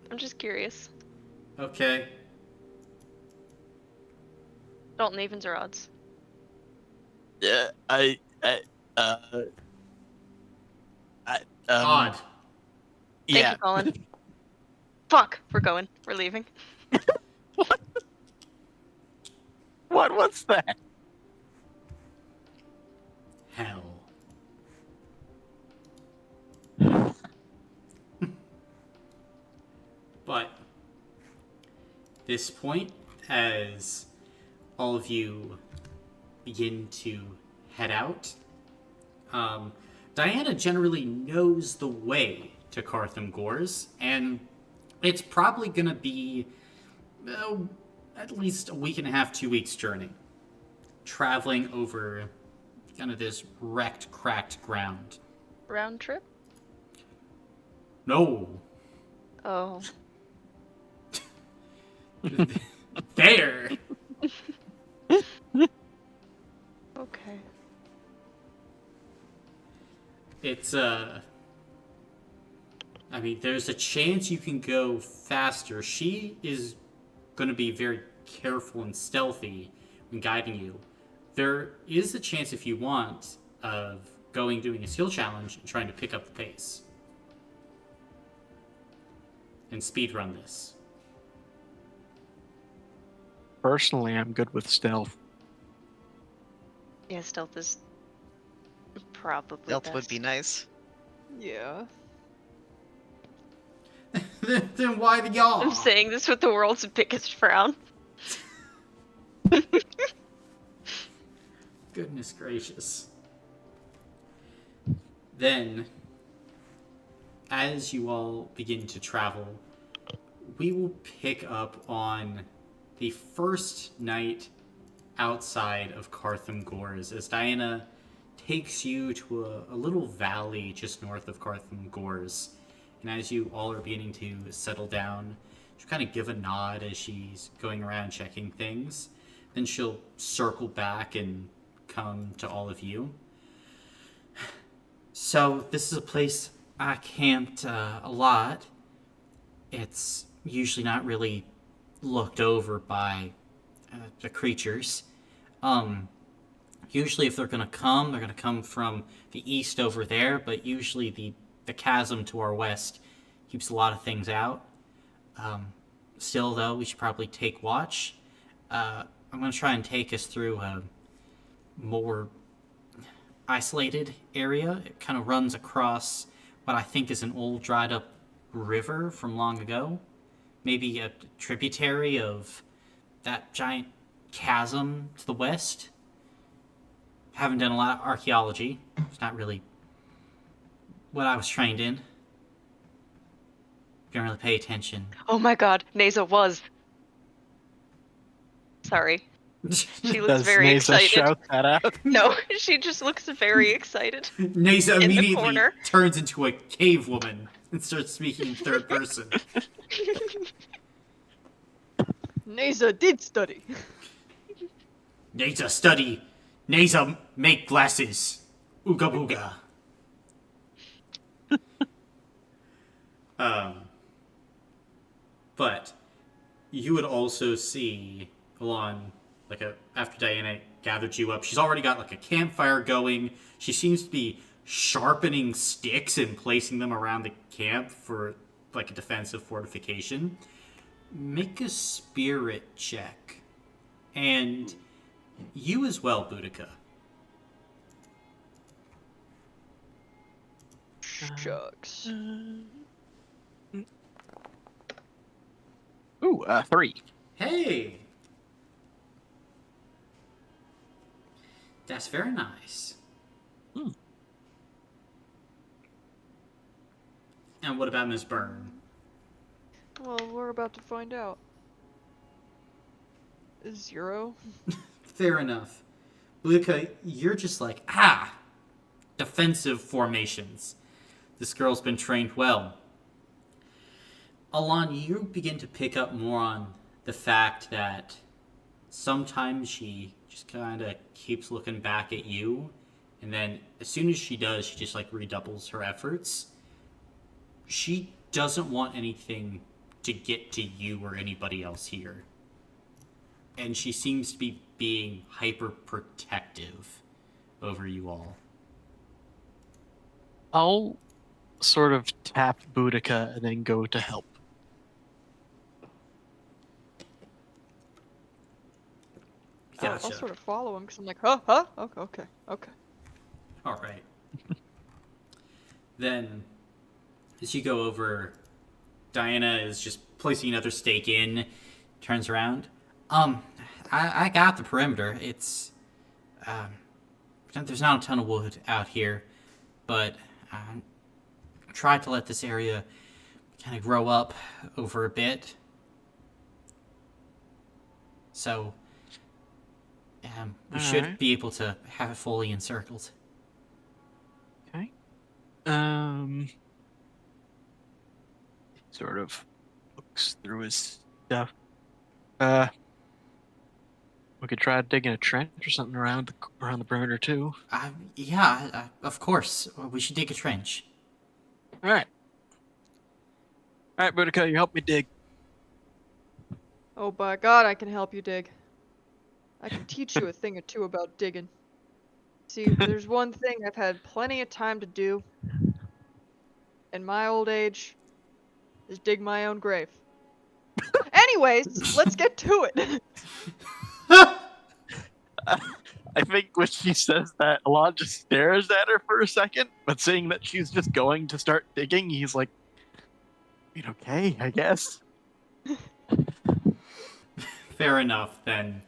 Speaker 2: I'm just curious.
Speaker 1: Okay.
Speaker 2: Dalton, evens or odds?
Speaker 5: Yeah,
Speaker 1: Odd.
Speaker 2: Thank
Speaker 5: yeah.
Speaker 2: you, Colin. Fuck! We're going. We're leaving.
Speaker 5: What was that?
Speaker 1: Hell. But this point, as all of you begin to head out, Diana generally knows the way to Cartham Gores, and it's probably going to be at least a week and a half, 2 weeks journey, traveling over kind of this wrecked, cracked ground.
Speaker 2: Round trip?
Speaker 1: No.
Speaker 2: Oh.
Speaker 1: There.
Speaker 2: Okay.
Speaker 1: It's I mean, there's a chance you can go faster. She is going to be very careful and stealthy when guiding you. There is a chance, if you want, of doing a skill challenge and trying to pick up the pace and speedrun this.
Speaker 5: Personally, I'm good with stealth.
Speaker 2: Yeah, stealth is probably
Speaker 3: Stealth
Speaker 2: best.
Speaker 3: would be nice.
Speaker 4: Yeah.
Speaker 1: Then why the yaw?
Speaker 2: I'm saying this with the world's biggest frown.
Speaker 1: Goodness gracious. Then, as you all begin to travel, we will pick up on the first night outside of Cartham Gores as Diana takes you to a little valley just north of Cartham Gores. And as you all are beginning to settle down, she'll kind of give a nod as she's going around checking things. Then she'll circle back and come to all of you. So, this is a place I camped a lot. It's usually not really looked over by the creatures. Usually if they're going to come from the east over there, but usually the chasm to our west keeps a lot of things out. Still, though, we should probably take watch. I'm going to try and take us through a more isolated area. It kind of runs across what I think is an old dried up river from long ago. Maybe a tributary of that giant chasm to the west. Haven't done a lot of archaeology. It's not really what I was trained in. Didn't really pay attention.
Speaker 2: Oh my god, Neza was. Sorry. She looks
Speaker 5: Does
Speaker 2: very
Speaker 5: Neza
Speaker 2: excited.
Speaker 5: shout that out?
Speaker 2: No, she just looks very excited.
Speaker 1: Neza
Speaker 2: In the
Speaker 1: immediately
Speaker 2: corner.
Speaker 1: turns into a cave woman and starts speaking in third person.
Speaker 4: Neza did study.
Speaker 1: Neza study. Neza make glasses. Ooga booga. But you would also see along after Diana gathered you up, she's already got like a campfire going. She seems to be sharpening sticks and placing them around the camp for like a defensive fortification. Make a spirit check. And you as well, Boudica.
Speaker 4: Shucks.
Speaker 5: Ooh, 3.
Speaker 1: Hey! That's very nice. And what about Miss Byrne?
Speaker 4: Well, we're about to find out. 0.
Speaker 1: Fair enough. Boudica, you're just like, defensive formations. This girl's been trained well. Alon, you begin to pick up more on the fact that sometimes she just kind of keeps looking back at you, and then as soon as she does, she just like redoubles her efforts. She doesn't want anything to get to you or anybody else here. And she seems to be being hyper protective over you all.
Speaker 5: I'll sort of tap Boudica and then go to help.
Speaker 1: Gotcha.
Speaker 4: I'll sort of follow him because I'm like, huh? Okay.
Speaker 1: All right. Then, as you go over, Diana is just placing another stake in, turns around. I got the perimeter. It's, there's not a ton of wood out here, but tried to let this area kind of grow up over a bit. So, we should be able to have it fully encircled.
Speaker 5: Okay. Sort of looks through his stuff. Uh, we could try digging a trench or something around the perimeter too.
Speaker 1: Yeah, of course. We should dig a trench.
Speaker 5: All right. All right, Boudica, you help me dig.
Speaker 4: Oh, by God, I can help you dig. I can teach you a thing or two about digging. See, there's one thing I've had plenty of time to do in my old age is dig my own grave. Anyways, let's get to it.
Speaker 5: I think when she says that, Alon just stares at her for a second, but seeing that she's just going to start digging, he's like, okay, I guess.
Speaker 1: Fair enough, then.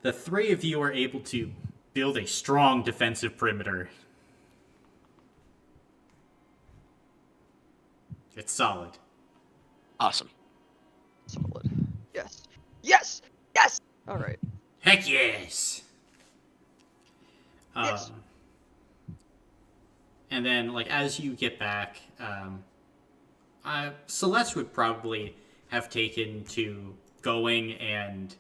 Speaker 1: The three of you are able to build a strong defensive perimeter. It's solid.
Speaker 5: Awesome.
Speaker 4: Solid. Yes. Yes! Yes! Alright.
Speaker 1: Heck yes!
Speaker 4: Yes.
Speaker 1: And then, like, as you get back, Celeste would probably have taken to going and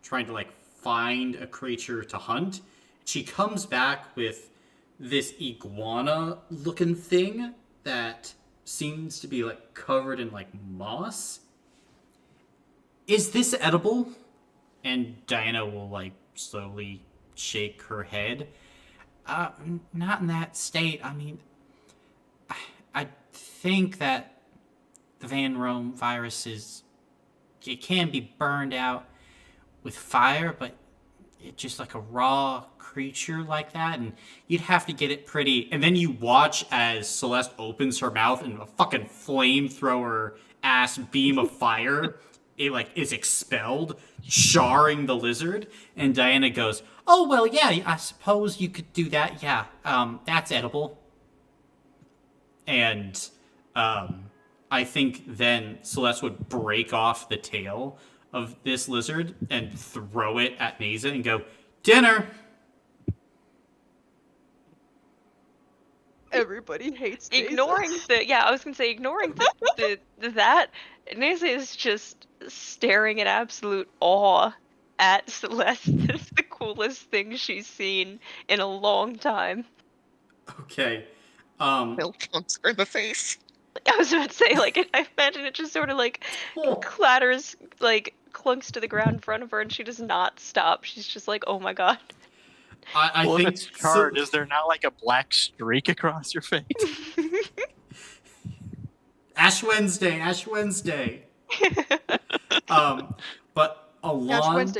Speaker 1: trying to, like, find a creature to hunt. She comes back with this iguana-looking thing that seems to be, like, covered in, like, moss. Is this edible? And Diana will, like, slowly shake her head. Not in that state. I mean, I think that the Van Rome virus it can be burned out with fire, but it's just like a raw creature like that, and you'd have to get it pretty. And then you watch as Celeste opens her mouth and a fucking flamethrower ass beam of fire it like is expelled, jarring the lizard. And Diana goes, "Oh well, yeah, I suppose you could do that. Yeah, that's edible." And I think then Celeste would break off the tail of this lizard and throw it at Neza and go, "Dinner."
Speaker 4: Everybody hates Neza.
Speaker 2: Ignoring that, Neza is just staring in absolute awe at Celeste. It's the coolest thing she's seen in a long time.
Speaker 1: Okay.
Speaker 3: Bill plunks her in the face.
Speaker 2: I was about to say, like, I imagine it just sort of like clatters, like clunks to the ground in front of her, and she does not stop. She's just like, "Oh my god."
Speaker 1: I
Speaker 5: Well,
Speaker 1: think
Speaker 5: if it's charred, is there not like a black streak across your face?
Speaker 1: Ash Wednesday. But
Speaker 4: Ash Wednesday,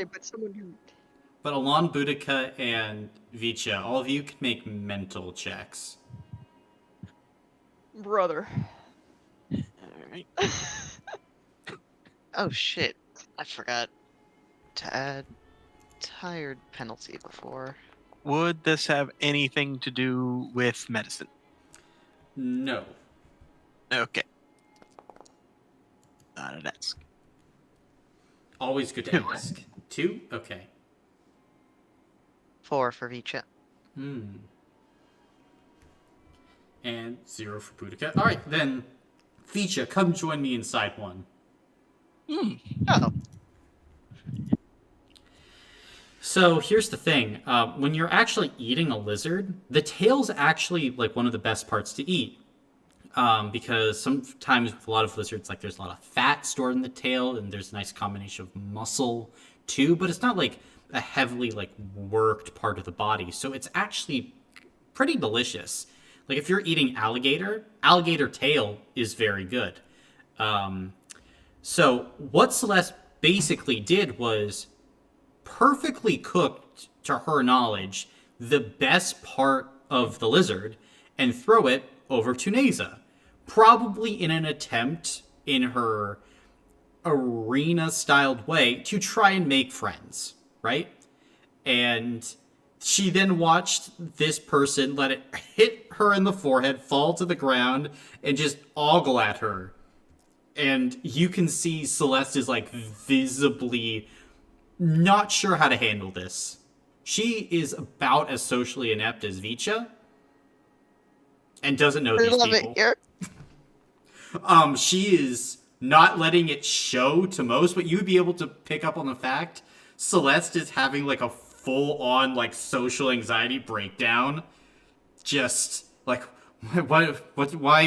Speaker 4: but someone who...
Speaker 1: But Alon, Boudica, and Vicha, all of you can make mental checks.
Speaker 4: Brother.
Speaker 5: Alright.
Speaker 3: Oh shit. I forgot to add tired penalty before.
Speaker 5: Would this have anything to do with medicine?
Speaker 1: No.
Speaker 5: Okay. Not an ask.
Speaker 1: Always good to
Speaker 5: 2.
Speaker 1: ask. 2? Okay.
Speaker 3: 4 for Vicha.
Speaker 1: And 0 for Boudica. Alright, then, Vicha, come join me inside 1.
Speaker 3: Oh.
Speaker 1: So here's the thing. When you're actually eating a lizard, the tail's actually like one of the best parts to eat. Because sometimes with a lot of lizards, like there's a lot of fat stored in the tail, and there's a nice combination of muscle too, but it's not like a heavily like worked part of the body. So it's actually pretty delicious. Like if you're eating alligator tail is very good. So what Celeste basically did was perfectly cooked, to her knowledge, the best part of the lizard and throw it over to Neza. Probably in an attempt, in her arena-styled way, to try and make friends, right? And she then watched this person let it hit her in the forehead, fall to the ground, and just ogle at her. And you can see Celeste is, like, visibly not sure how to handle this. She is about as socially inept as Vicha, and doesn't know these people.
Speaker 3: It here.
Speaker 1: She is not letting it show to most, but you'd be able to pick up on the fact Celeste is having like a full on like social anxiety breakdown. Just like why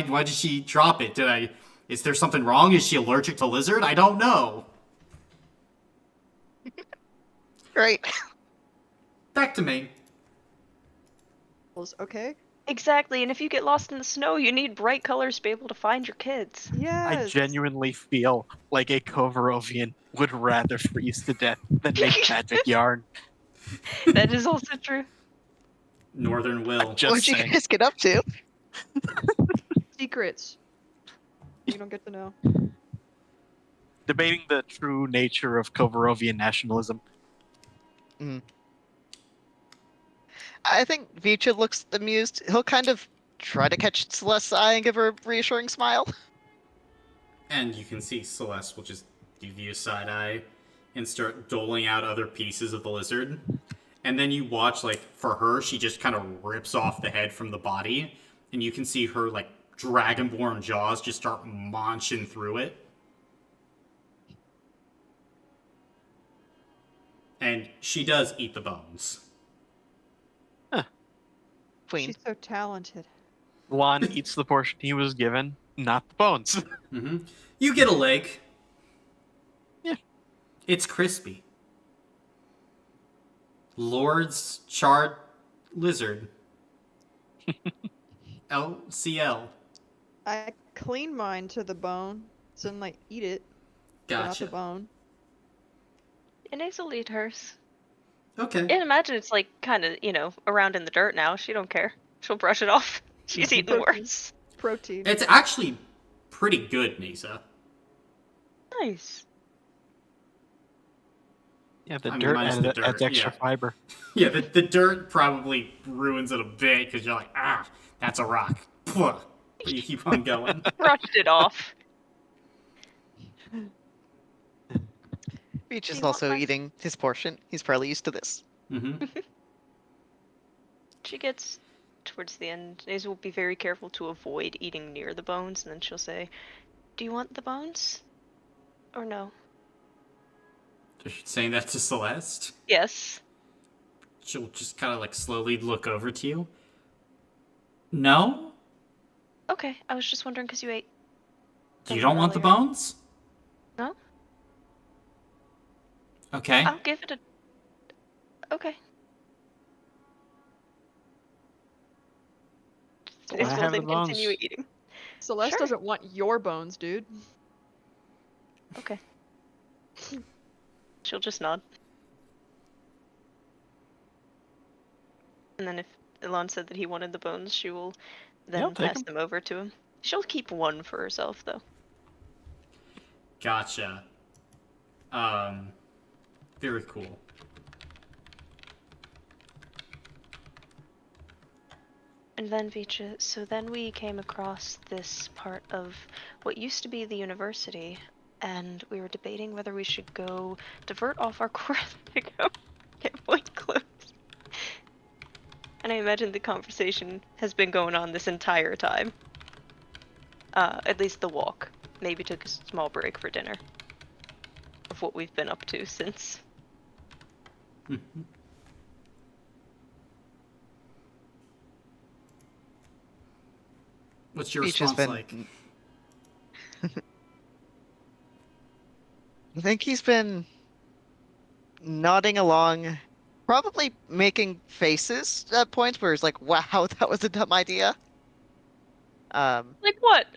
Speaker 1: did she drop it? Is there something wrong? Is she allergic to lizard? I don't know.
Speaker 3: Great.
Speaker 1: Back to me.
Speaker 4: Okay.
Speaker 2: Exactly, and if you get lost in the snow, you need bright colors to be able to find your kids.
Speaker 5: I
Speaker 4: Yes.
Speaker 5: genuinely feel like a Kovarovian would rather freeze to death than make magic yarn.
Speaker 2: That is also true.
Speaker 1: Northern Will.
Speaker 5: Just
Speaker 3: What'd you
Speaker 5: saying.
Speaker 3: guys get up to?
Speaker 4: Secrets. You don't get to know.
Speaker 5: Debating the true nature of Kovarovian nationalism.
Speaker 3: I think Vicha looks amused. He'll kind of try to catch Celeste's eye and give her a reassuring smile.
Speaker 1: And you can see Celeste will just give you a side eye and start doling out other pieces of the lizard. And then you watch, like, for her, she just kind of rips off the head from the body. And you can see her, like, dragonborn jaws just start munching through it. And she does eat the bones.
Speaker 3: Queen.
Speaker 4: She's so talented.
Speaker 5: Lon eats the portion he was given, not the bones.
Speaker 1: You get a leg.
Speaker 5: Yeah.
Speaker 1: It's crispy. Lord's charred lizard. LCL.
Speaker 4: I clean mine to the bone, so then I eat it, but not the
Speaker 1: Gotcha.
Speaker 4: bone.
Speaker 2: And Azel eat hers.
Speaker 1: Okay.
Speaker 2: And imagine it's like kind of, around in the dirt now. She don't care. She'll brush it off. She's eaten
Speaker 4: Protein.
Speaker 2: worse.
Speaker 4: Protein.
Speaker 1: It's actually pretty good, Nisa.
Speaker 2: Nice.
Speaker 5: Yeah, the
Speaker 1: I mean,
Speaker 5: dirt
Speaker 1: minus
Speaker 5: adds
Speaker 1: the dirt,
Speaker 5: extra
Speaker 1: yeah.
Speaker 5: fiber.
Speaker 1: Yeah, the dirt probably ruins it a bit because you're like, that's a rock. But you keep on going.
Speaker 2: Brushed it off.
Speaker 3: Vicha's
Speaker 2: you want
Speaker 3: also
Speaker 2: my-
Speaker 3: eating his portion. He's probably used to this.
Speaker 2: She gets towards the end. Azel will be very careful to avoid eating near the bones, and then she'll say, "Do you want the bones? Or no?"
Speaker 1: Is she saying that to Celeste?
Speaker 2: Yes.
Speaker 1: She'll just kind of like slowly look over to you. No?
Speaker 2: Okay, I was just wondering because you ate.
Speaker 1: You
Speaker 2: them
Speaker 1: don't want the
Speaker 2: earlier.
Speaker 1: bones?
Speaker 2: No?
Speaker 1: Okay.
Speaker 2: I'll give it a. Okay.
Speaker 5: I
Speaker 2: Azel
Speaker 5: have
Speaker 2: then
Speaker 5: the bones.
Speaker 2: continue eating.
Speaker 4: Celeste
Speaker 2: Sure.
Speaker 4: doesn't want your bones, dude.
Speaker 2: Okay. She'll just nod. And then if Elon said that he wanted the bones, she will then
Speaker 5: Yeah, I'll take
Speaker 2: pass
Speaker 5: 'em.
Speaker 2: them over to him. She'll keep one for herself, though.
Speaker 1: Gotcha. Very cool.
Speaker 2: And then Vicha, so then we came across this part of what used to be the university, and we were debating whether we should go divert off our course to go get point clothes. And I imagine the conversation has been going on this entire time. At least the walk. Maybe took a small break for dinner. Of what we've been up to since.
Speaker 1: What's your
Speaker 3: Vicha's
Speaker 1: response
Speaker 3: been.
Speaker 1: like?
Speaker 3: I think he's been nodding along, probably making faces at points where he's like, "Wow, that was a dumb idea."
Speaker 2: Like what?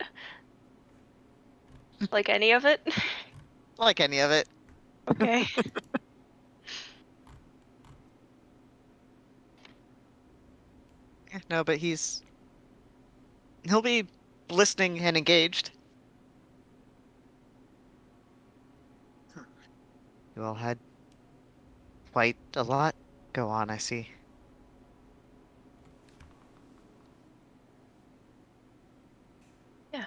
Speaker 2: Like any of it?
Speaker 3: Like any of it.
Speaker 2: Okay.
Speaker 3: No, but he'll be listening and engaged. You all had quite a lot go on, I see.
Speaker 2: Yeah.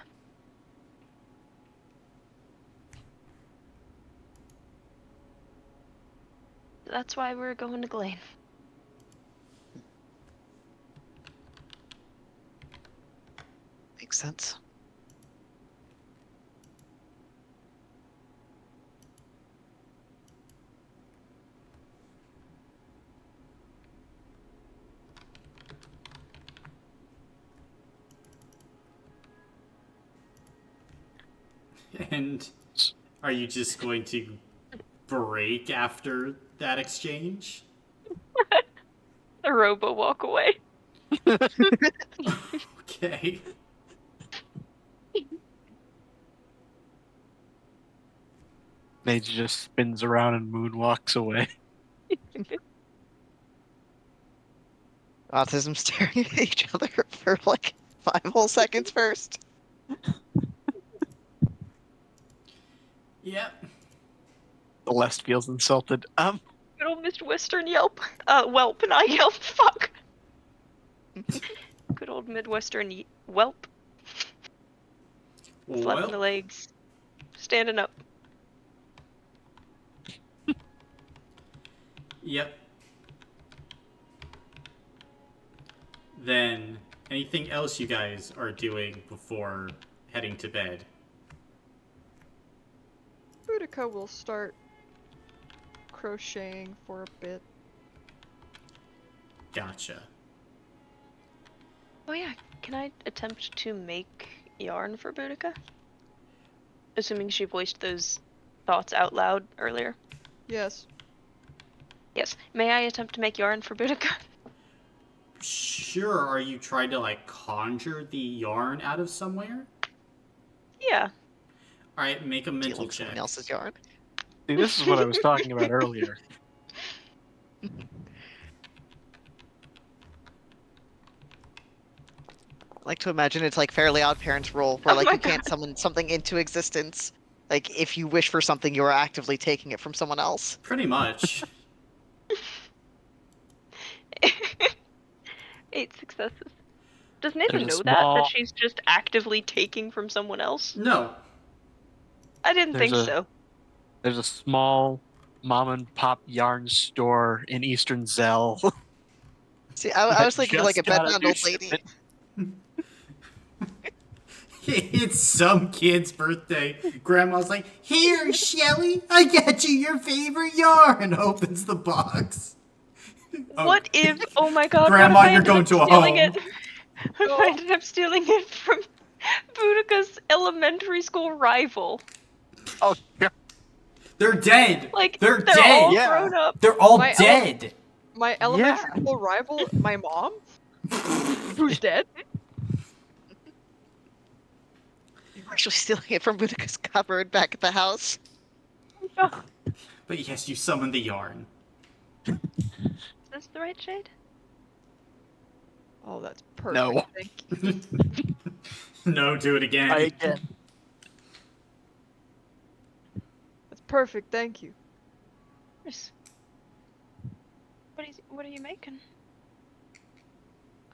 Speaker 2: That's why we're going to Glane.
Speaker 3: Makes sense.
Speaker 1: And are you just going to break after that exchange?
Speaker 2: The robo walk away.
Speaker 1: Okay.
Speaker 5: Mage just spins around and moonwalks away.
Speaker 3: Autism staring at each other for like 5 whole seconds first.
Speaker 1: Yep.
Speaker 5: Celeste feels insulted.
Speaker 2: Good old Mr. Western Yelp. Whelp, not Yelp. Fuck. Good old Midwestern whelp. Flapping the
Speaker 1: Well,
Speaker 2: legs. Standing up.
Speaker 1: yep. Then, anything else you guys are doing before heading to bed?
Speaker 4: Boudica will start crocheting for a bit.
Speaker 1: Gotcha.
Speaker 2: Oh yeah, can I attempt to make yarn for Boudica? Assuming she voiced those thoughts out loud earlier.
Speaker 4: Yes.
Speaker 2: Yes. May I attempt to make yarn for Boudica?
Speaker 1: Sure, are you trying to, like, conjure the yarn out of somewhere?
Speaker 2: Yeah.
Speaker 1: Alright, make a mental
Speaker 3: Stealing
Speaker 1: check.
Speaker 3: someone else's yarn.
Speaker 5: See, this is what I was talking about earlier.
Speaker 3: I like to imagine it's like Fairly Odd Parents rule, where
Speaker 2: Oh
Speaker 3: like
Speaker 2: my
Speaker 3: you can't summon something into existence. Like if you wish for something, you are actively taking it from someone else.
Speaker 1: Pretty much.
Speaker 2: 8 successes. Does Nathan
Speaker 5: There's a
Speaker 2: know that
Speaker 5: small-
Speaker 2: she's just actively taking from someone else?
Speaker 1: No.
Speaker 2: I didn't think so.
Speaker 5: There's a small mom and pop yarn store in Eastern Zell.
Speaker 3: See, I
Speaker 5: that
Speaker 3: was thinking like a
Speaker 5: just got
Speaker 3: bedbound
Speaker 5: new
Speaker 3: old lady.
Speaker 5: shipment.
Speaker 1: It's some kid's birthday. Grandma's like, "Here, Shelly, I got you your favorite yarn." Opens the box. Oh,
Speaker 2: What if? Oh my God!
Speaker 1: Grandma,
Speaker 2: what if I
Speaker 1: you're
Speaker 2: ended
Speaker 1: going
Speaker 2: up
Speaker 1: to a
Speaker 2: stealing
Speaker 1: home.
Speaker 2: it? What if I ended up stealing it from Boudica's elementary school rival?
Speaker 5: Oh, yeah.
Speaker 1: They're dead.
Speaker 2: Like
Speaker 1: They're
Speaker 2: they're
Speaker 1: dead.
Speaker 2: all
Speaker 5: Yeah.
Speaker 2: grown up.
Speaker 1: They're all
Speaker 4: My
Speaker 1: dead.
Speaker 4: My elementary school rival, my mom, who's dead.
Speaker 3: You're actually stealing it from Boudica's cupboard back at the house.
Speaker 1: But yes, you summoned the yarn.
Speaker 2: Is this the right shade?
Speaker 4: Oh, that's perfect.
Speaker 5: No.
Speaker 4: Thank you.
Speaker 1: No, do it again.
Speaker 5: Try again.
Speaker 4: That's perfect. Thank you.
Speaker 2: Yes. What are you making?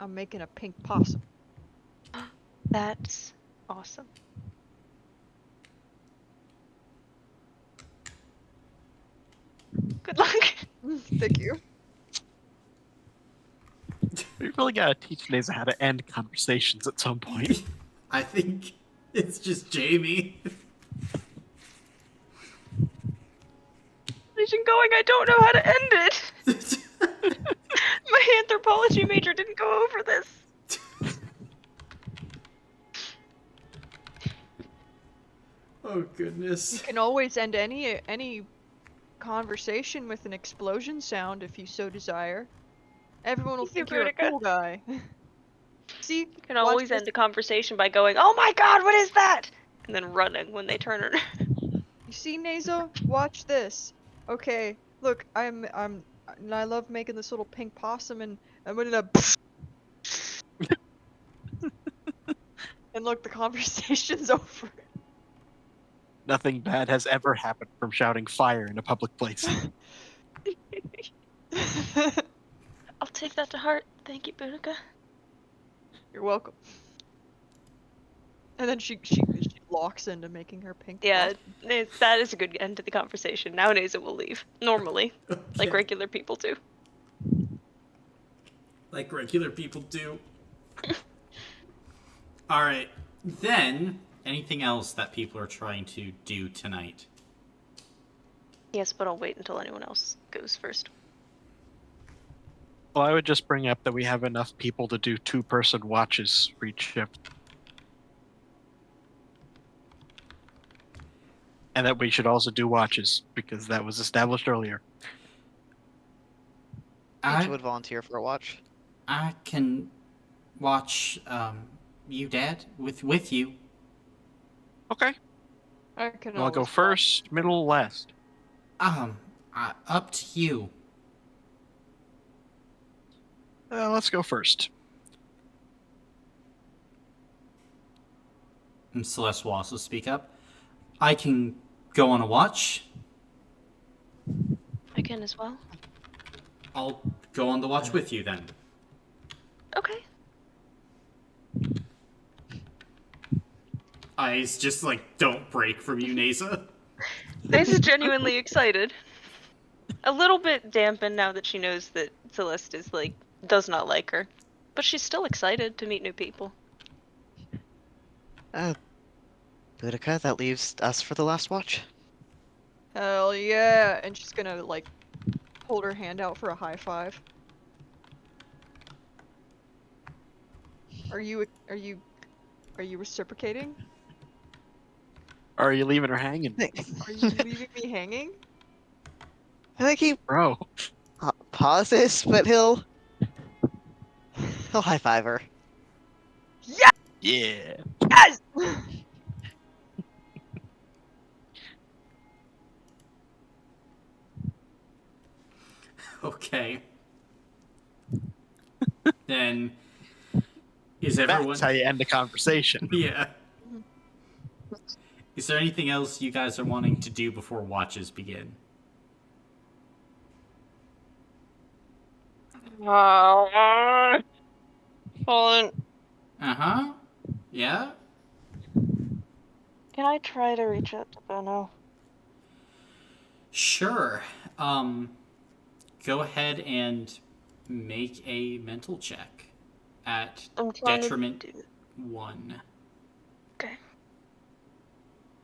Speaker 4: I'm making a pink possum.
Speaker 2: That's awesome. Good luck.
Speaker 4: Thank you.
Speaker 5: We really gotta teach Neza how to end conversations at some point.
Speaker 1: I think it's just Jamie.
Speaker 2: Conversation going. I don't know how to end it. My anthropology major didn't go over this.
Speaker 1: Oh
Speaker 4: You
Speaker 1: goodness.
Speaker 4: can always end any conversation with an explosion sound if you so desire. Everyone will
Speaker 2: Thank
Speaker 4: think
Speaker 2: you,
Speaker 4: you're a
Speaker 2: Boudica.
Speaker 4: cool guy. See,
Speaker 2: You can
Speaker 4: watch
Speaker 2: always
Speaker 4: this.
Speaker 2: end a conversation by going, "Oh my God, what is that?" and then running when they turn it.
Speaker 4: You see, Nazo? Watch this. Okay, look, I love making this little pink possum, and I'm gonna. And look, the conversation's over.
Speaker 5: Nothing bad has ever happened from shouting fire in a public place.
Speaker 2: I'll take that to heart. Thank you, Boudica.
Speaker 4: You're welcome. And then she locks into making her pink
Speaker 2: Yeah,
Speaker 4: possum.
Speaker 2: that is a good end to the conversation. Nowadays it will leave. Normally. Like
Speaker 1: Okay.
Speaker 2: regular people do.
Speaker 1: Like regular people do. Alright. Then, anything else that people are trying to do tonight?
Speaker 2: Yes, but I'll wait until anyone else goes first.
Speaker 5: Well, I would just bring up that we have enough people to do 2-person watches for each shift. And that we should also do watches, because that was established earlier.
Speaker 3: Rachel
Speaker 1: I
Speaker 3: would volunteer for a watch.
Speaker 1: I can watch you, Dad, with you.
Speaker 5: Okay.
Speaker 4: I can
Speaker 5: You want to go
Speaker 4: always
Speaker 5: first, middle, last?
Speaker 1: Up to you.
Speaker 5: Let's go first.
Speaker 1: And Celeste will also speak up. I can go on a watch.
Speaker 2: I can as well.
Speaker 1: I'll go on the watch with you then.
Speaker 2: Okay.
Speaker 1: Eyes just like don't break from you, Nasa.
Speaker 2: This is genuinely excited. A little bit dampened now that she knows that Celeste is like does not like her, but she's still excited to meet new people.
Speaker 3: Boudica, that leaves us for the last watch.
Speaker 4: Hell yeah! And she's gonna like hold her hand out for a high five. Are you reciprocating?
Speaker 5: Or are you leaving her hanging?
Speaker 4: Are you leaving me hanging?
Speaker 3: I think he
Speaker 5: Bro.
Speaker 3: pauses, but he'll high five her.
Speaker 4: Yes!
Speaker 5: Yeah.
Speaker 4: Yes!
Speaker 1: Okay. Then is everyone?
Speaker 5: That's how you end a conversation.
Speaker 1: Yeah. Is there anything else you guys are wanting to do before watches begin?
Speaker 2: Hold on.
Speaker 1: Uh-huh. Yeah?
Speaker 2: Can I try to reach out to Benno?
Speaker 1: Sure. Go ahead and make a mental check at
Speaker 2: I'm trying
Speaker 1: detriment
Speaker 2: to do
Speaker 1: 1.
Speaker 2: Okay.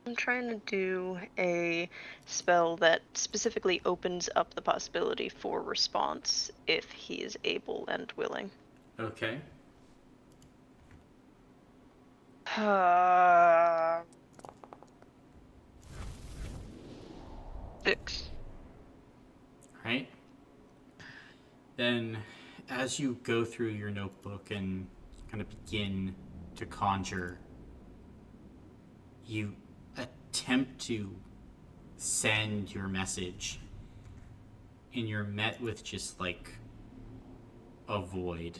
Speaker 2: I'm trying to do a spell that specifically opens up the possibility for response if he is able and willing.
Speaker 1: Okay.
Speaker 2: Six.
Speaker 1: Right. Then, as you go through your notebook and kind of begin to conjure, you attempt to send your message, and you're met with just like a void.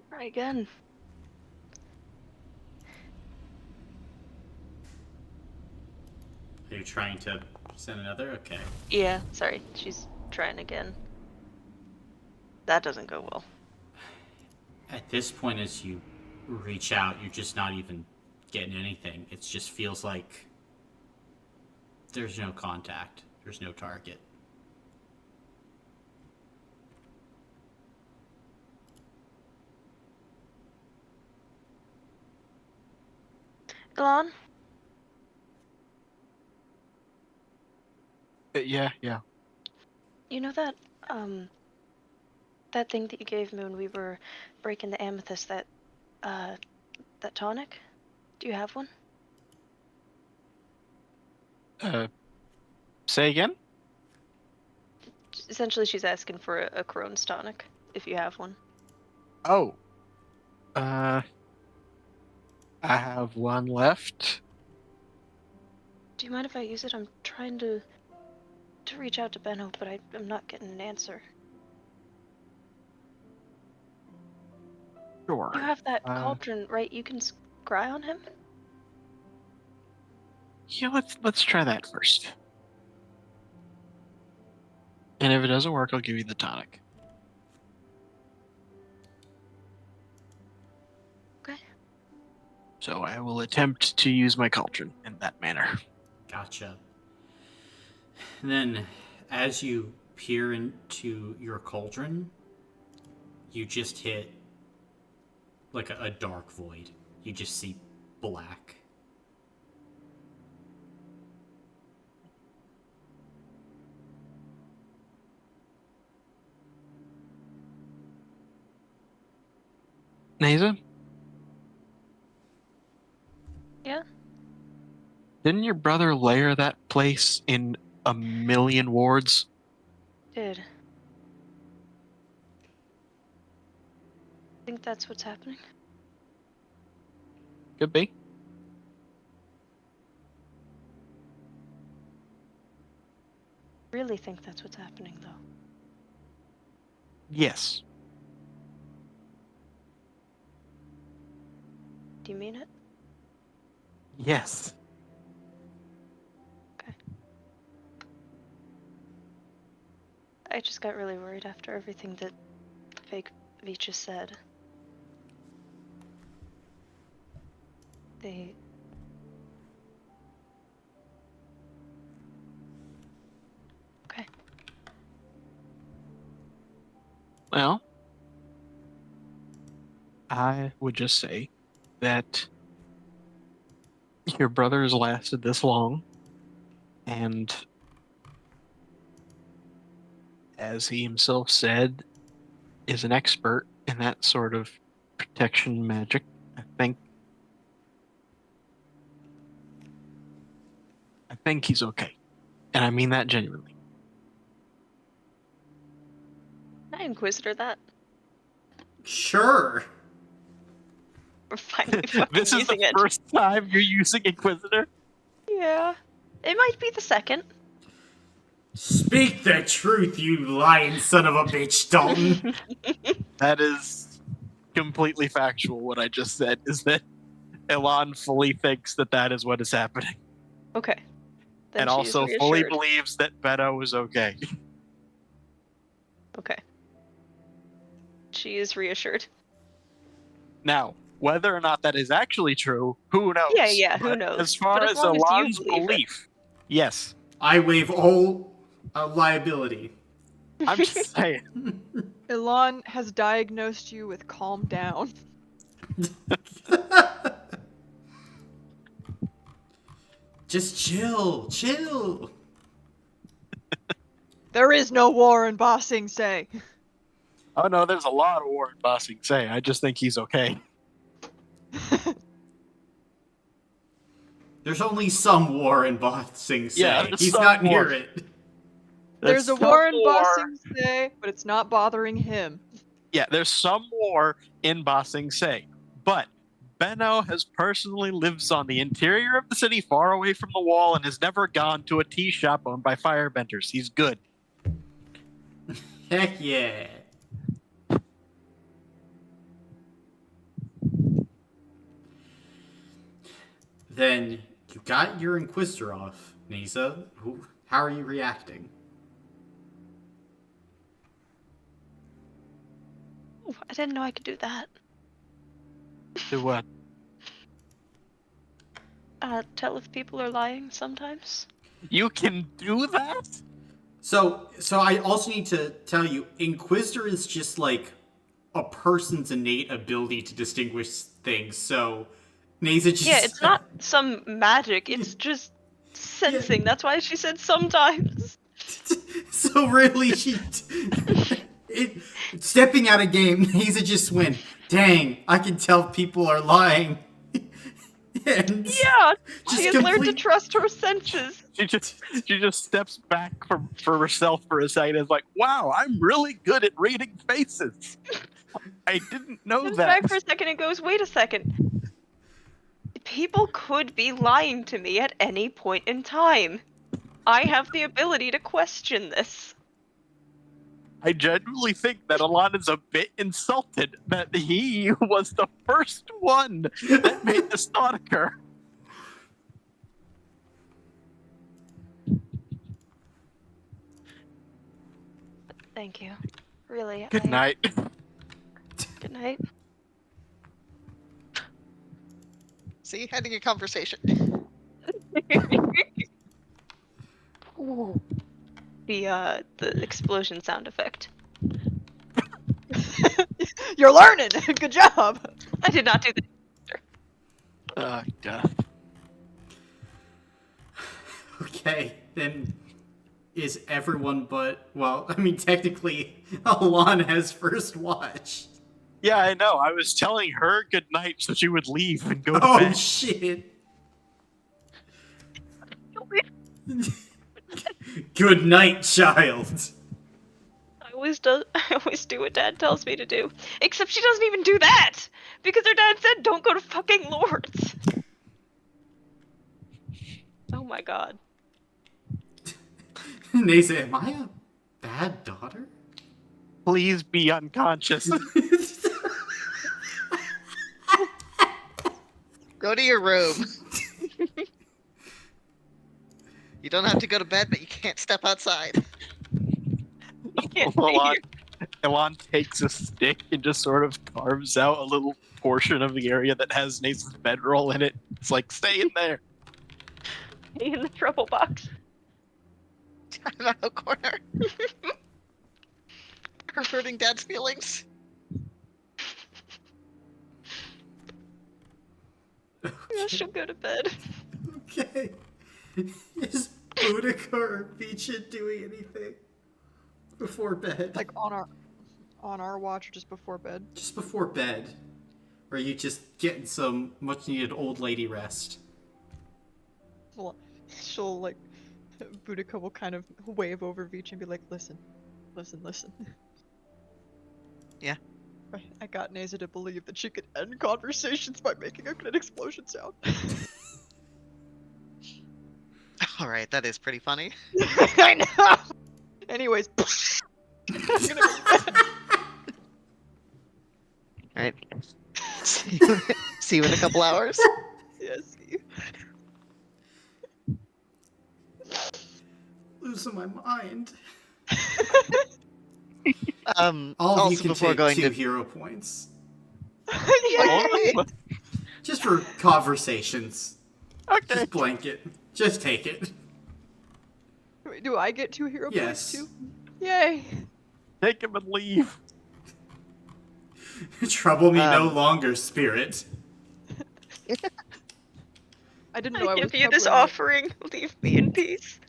Speaker 2: Try again.
Speaker 1: Are you trying to send another? Okay.
Speaker 2: Yeah, sorry. She's trying again. That doesn't go well.
Speaker 1: At this point, as you reach out, you're just not even getting anything. It just feels like there's no contact, there's no target.
Speaker 2: Glane?
Speaker 5: Yeah.
Speaker 2: You know that, that thing that you gave me when we were breaking the amethyst, that tonic? Do you have one?
Speaker 5: Say again?
Speaker 2: Essentially, she's asking for a Crohn's tonic, if you have one.
Speaker 5: Oh. I have one left.
Speaker 2: Do you mind if I use it? I'm trying to reach out to Benno, but I'm not getting an answer.
Speaker 5: Sure.
Speaker 2: You have that cauldron, right? You can scry on him?
Speaker 5: Yeah, let's try that first. And if it doesn't work, I'll give you the tonic.
Speaker 2: Okay.
Speaker 5: So I will attempt to use my cauldron in that manner.
Speaker 1: Gotcha. And then, as you peer into your cauldron, you just hit like a dark void. You just see black.
Speaker 5: Nasa?
Speaker 2: Yeah.
Speaker 5: Didn't your brother layer that place in a million wards?
Speaker 2: Did. Think that's what's happening?
Speaker 5: Could be.
Speaker 2: Really think that's what's happening, though.
Speaker 5: Yes.
Speaker 2: Do you mean it?
Speaker 5: Yes.
Speaker 2: I just got really worried after everything that fake Vicha said. They... Okay.
Speaker 5: Well, I would just say that your brother has lasted this long, and as he himself said, is an expert in that sort of protection magic. I think he's okay. And I mean that genuinely.
Speaker 2: Can I Inquisitor that?
Speaker 1: Sure.
Speaker 2: We're finally fucking
Speaker 5: This is
Speaker 2: using
Speaker 5: the
Speaker 2: it.
Speaker 5: first time you're using Inquisitor?
Speaker 2: Yeah. It might be the second.
Speaker 1: Speak the truth, you lying son of a bitch, Dalton.
Speaker 5: That is completely factual. What I just said is that Elon fully thinks that that is what is happening.
Speaker 2: Okay. Then
Speaker 5: And
Speaker 2: she's
Speaker 5: also fully
Speaker 2: reassured.
Speaker 5: believes that Beto is okay.
Speaker 2: Okay. She is reassured.
Speaker 5: Now, whether or not that is actually true, who knows?
Speaker 2: Yeah, who
Speaker 5: But
Speaker 2: knows?
Speaker 5: as far
Speaker 2: But as
Speaker 5: as
Speaker 2: long as you
Speaker 5: Elon's
Speaker 2: believe it.
Speaker 5: belief, yes.
Speaker 1: I waive all liability.
Speaker 5: I'm just saying.
Speaker 4: Elon has diagnosed you with calm down.
Speaker 1: Just chill.
Speaker 4: There is no war in Ba Sing Se.
Speaker 5: Oh no, there's a lot of war in Ba Sing Se. I just think he's okay.
Speaker 1: There's only some war in Ba Sing Se.
Speaker 5: Yeah, there's
Speaker 1: He's
Speaker 5: some
Speaker 1: not
Speaker 5: war.
Speaker 1: near it.
Speaker 4: There's a
Speaker 5: some
Speaker 4: war in Ba Sing Se, but it's not bothering him.
Speaker 5: Yeah, there's some war in Ba Sing Se. But Benno has personally lives on the interior of the city, far away from the wall, and has never gone to a tea shop owned by firebenders. He's good.
Speaker 1: Heck yeah. Then you got your Inquisitor off, Nisa. How are you reacting?
Speaker 2: Ooh, I didn't know I could do that.
Speaker 5: Do what?
Speaker 2: Tell if people are lying sometimes.
Speaker 5: You can do that?
Speaker 1: So I also need to tell you, Inquisitor is just like a person's innate ability to distinguish things. So Nisa just
Speaker 2: Yeah, it's not some magic. It's just sensing. That's why she said sometimes.
Speaker 1: So really, stepping out of game, Nisa just went, dang, I can tell people are lying. And
Speaker 2: Yeah,
Speaker 1: just
Speaker 2: she has learned to
Speaker 1: complete-
Speaker 2: trust her senses.
Speaker 5: She just steps back for herself for a second and is like, wow, I'm really good at reading faces. I didn't know
Speaker 2: Steps
Speaker 5: that.
Speaker 2: back for a second and goes, wait a second. People could be lying to me at any point in time. I have the ability to question this.
Speaker 5: I genuinely think that Alon is a bit insulted that he was the first one that made this thought occur.
Speaker 2: Thank you. Really.
Speaker 5: Good night.
Speaker 2: Good night.
Speaker 3: See, ending a conversation.
Speaker 2: Ooh. The explosion sound effect.
Speaker 4: You're learning! Good job!
Speaker 2: I did not do that.
Speaker 5: Oh, God.
Speaker 1: Okay, then is everyone but, well, I mean, technically, Alon has first watch.
Speaker 5: Yeah, I know. I was telling her good night so she would leave and go to
Speaker 1: Oh,
Speaker 5: bed.
Speaker 1: shit. Good night, child.
Speaker 2: I always do what Dad tells me to do. Except she doesn't even do that! Because her dad said don't go to fucking Lords! Oh my god.
Speaker 1: And they say, am I a bad daughter?
Speaker 5: Please be unconscious.
Speaker 3: Go to your room. You don't have to go to bed, but you can't step outside.
Speaker 2: You can't be here.
Speaker 5: Elon takes a stick and just sort of carves out a little portion of the area that has Nathan's bedroll in it. It's like, stay in there.
Speaker 2: Stay in the trouble box.
Speaker 3: Time out corner. Hurting Dad's feelings.
Speaker 2: Yeah, she'll go to bed.
Speaker 1: Okay. Is Boudica or Beecha doing anything before bed?
Speaker 4: Like on our watch or just before bed.
Speaker 1: Just before bed. Or are you just getting some much needed old lady rest?
Speaker 4: Well, she'll like, Boudica will kind of wave over Veach and be like, listen.
Speaker 3: Yeah.
Speaker 4: I got Naza to believe that she could end conversations by making a good explosion sound.
Speaker 3: All right, that is pretty funny.
Speaker 4: I know. Anyways, I'm gonna go to bed.
Speaker 3: All right. See you in a couple hours.
Speaker 4: Yes.
Speaker 1: Losing my mind. All of
Speaker 3: Also,
Speaker 1: you can
Speaker 3: before
Speaker 1: take
Speaker 3: going
Speaker 1: 2
Speaker 3: to
Speaker 1: hero points.
Speaker 4: Yay!
Speaker 1: Just for conversations.
Speaker 5: Okay.
Speaker 1: Just blanket. Just take it.
Speaker 4: Wait, do I get 2 hero
Speaker 1: Yes.
Speaker 4: points too? Yay!
Speaker 5: Take him and leave.
Speaker 1: Trouble me no longer, spirit.
Speaker 4: I didn't
Speaker 2: I
Speaker 4: know I was
Speaker 2: give you this
Speaker 4: troubling
Speaker 2: offering. Leave me in peace.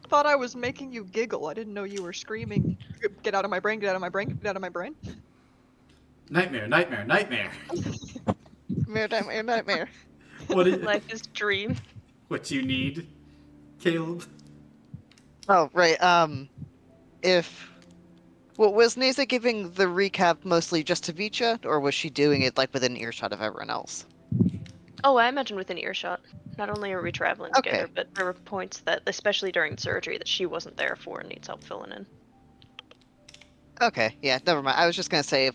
Speaker 4: Thought I was making you giggle. I didn't know you were screaming. Get out of my brain! Get out of my brain! Get out of my brain!
Speaker 1: Nightmare, nightmare, nightmare.
Speaker 3: Nightmare.
Speaker 1: What is,
Speaker 2: Life is dream.
Speaker 1: what you need, Caleb?
Speaker 3: Oh, right. Was Neza giving the recap mostly just to Vicha, or was she doing it like within earshot of everyone else?
Speaker 2: Oh, I imagine within earshot. Not only are we traveling
Speaker 3: Okay.
Speaker 2: together, but there were points that, especially during surgery, that she wasn't there for and needs help filling in.
Speaker 3: Okay, yeah, never mind. I was just gonna say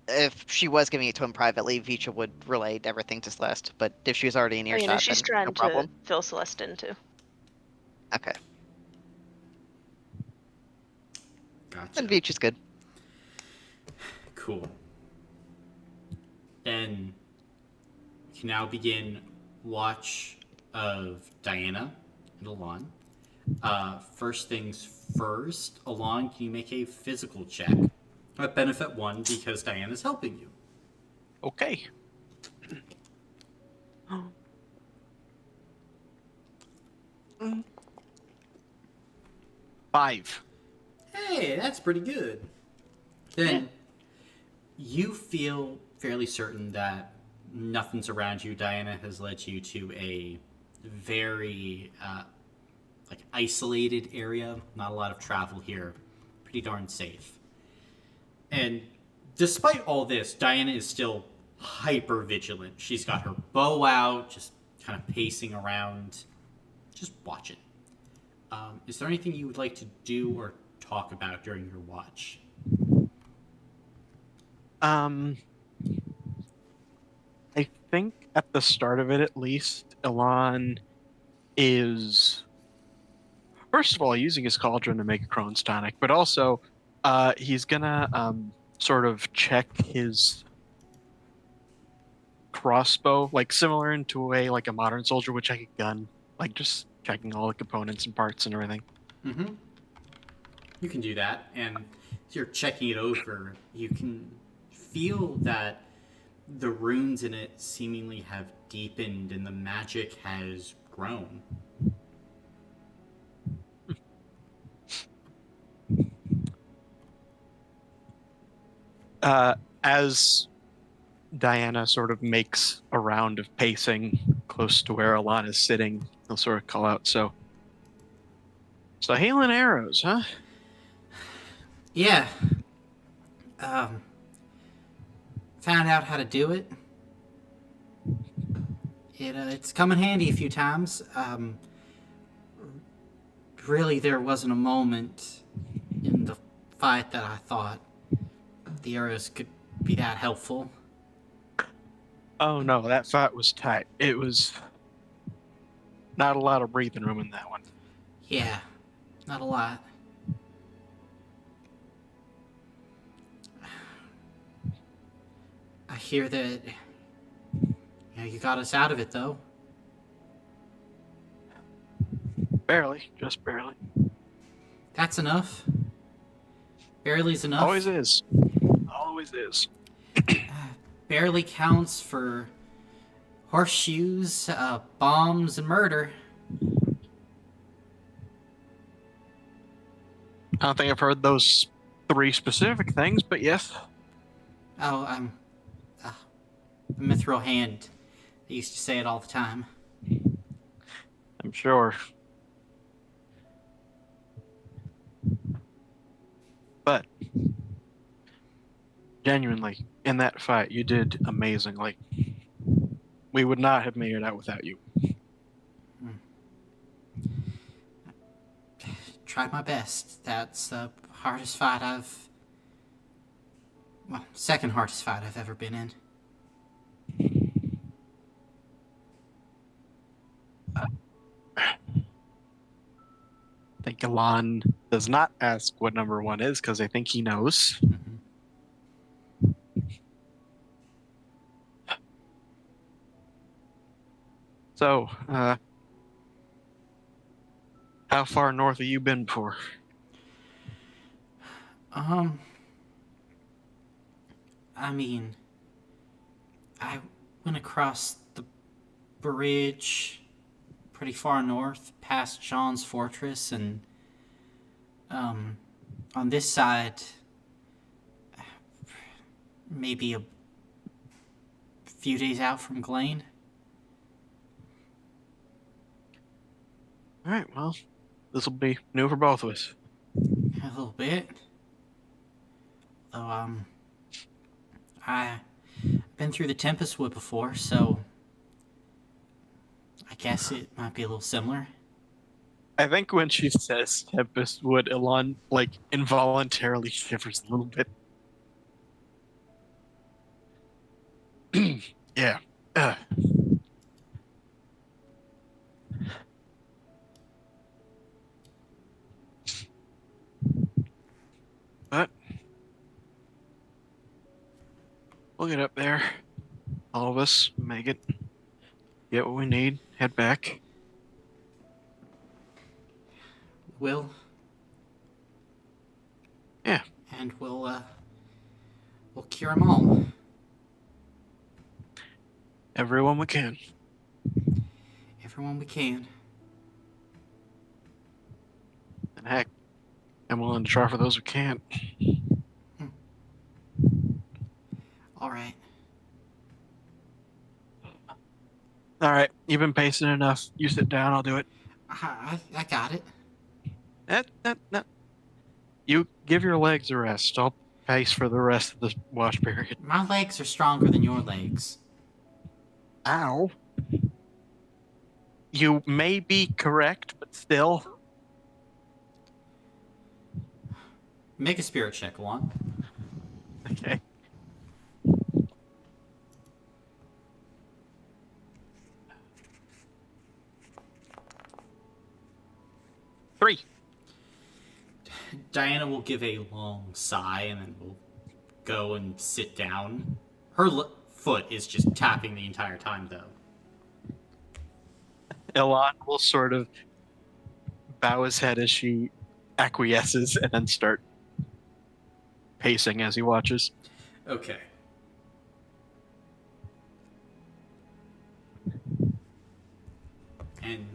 Speaker 3: if she was giving it to him privately, Vicha would relay everything to Celeste. But if she was already in
Speaker 2: Oh,
Speaker 3: earshot,
Speaker 2: you know, she's
Speaker 3: then
Speaker 2: trying
Speaker 3: no
Speaker 2: to
Speaker 3: problem.
Speaker 2: fill Celeste in too.
Speaker 3: Okay,
Speaker 1: Gotcha.
Speaker 3: then Vicha's good.
Speaker 1: Cool. Then you can now begin watch of Diana and Alon. First things first, Alon, can you make a physical check? At benefit 1 because Diana's helping you.
Speaker 5: Okay. Five.
Speaker 1: Hey, that's pretty good. Then you feel fairly certain that nothing's around you. Diana has led you to a very isolated area. Not a lot of travel here. Pretty darn safe. And despite all this, Diana is still hyper vigilant. She's got her bow out, just kind of pacing around, just watching. Is there anything you would like to do or talk about during your watch?
Speaker 5: I think at the start of it, at least, Elon is, first of all, using his cauldron to make a Crohn's tonic, but also he's gonna sort of check his crossbow, like similar into a way like a modern soldier would check a gun, like just checking all the components and parts and everything.
Speaker 1: Mm-hmm. You can do that, and as you're checking it over, you can feel that the runes in it seemingly have deepened and the magic has grown.
Speaker 5: As Diana sort of makes a round of pacing close to where Alana is sitting, he'll sort of call out, so So healing arrows, huh?
Speaker 1: Yeah. Found out how to do it. It's come in handy a few times. Really, there wasn't a moment in the fight that I thought the arrows could be that helpful.
Speaker 5: Oh no, that fight was tight. It was not a lot of breathing room in that one.
Speaker 1: Yeah, not a lot. I hear that you got us out of it, though.
Speaker 5: Barely, just barely.
Speaker 1: That's enough. Barely's enough.
Speaker 5: Always is. Always is.
Speaker 1: Barely counts for horseshoes, bombs, and murder.
Speaker 5: I don't think I've heard those 3 specific things, but yes.
Speaker 1: Oh, a mithril hand. I used to say it all the time.
Speaker 5: I'm sure. But genuinely, in that fight, you did amazing. Like, we would not have made it out without you.
Speaker 1: Tried my best. That's the hardest fight second hardest fight I've ever been in.
Speaker 5: I think Elon does not ask what number 1 is because I think he knows.
Speaker 1: Mm-hmm.
Speaker 5: So, how far north have you been before?
Speaker 1: I mean, I went across the bridge pretty far north, past John's fortress, and on this side, maybe a few days out from Glane.
Speaker 5: All right, well, this will be new for both of us.
Speaker 1: A little bit. Though, I've been through the Tempest Wood before, so I guess it might be a little similar.
Speaker 5: I think when she says Tempest Wood, Elon, like, involuntarily shivers a little bit. Yeah. But we'll get up there. All of us make it. Get what we need. Head back.
Speaker 1: Will.
Speaker 5: Yeah.
Speaker 1: And we'll cure them all.
Speaker 5: Everyone we can.
Speaker 1: Everyone we can.
Speaker 5: And heck, I'm willing to try for those who can't.
Speaker 1: All right.
Speaker 5: All right, you've been pacing enough. You sit down. I'll do it.
Speaker 1: I got it.
Speaker 5: That. You give your legs a rest. I'll pace for the rest of the wash period.
Speaker 1: My legs are stronger than your legs.
Speaker 5: Ow. You may be correct, but still.
Speaker 1: Make a spirit check, Juan.
Speaker 5: Okay. Three.
Speaker 1: Diana will give a long sigh and then will go and sit down. Her foot is just tapping the entire time, though.
Speaker 5: Elon will sort of bow his head as she acquiesces and then start pacing as he watches.
Speaker 1: Okay. And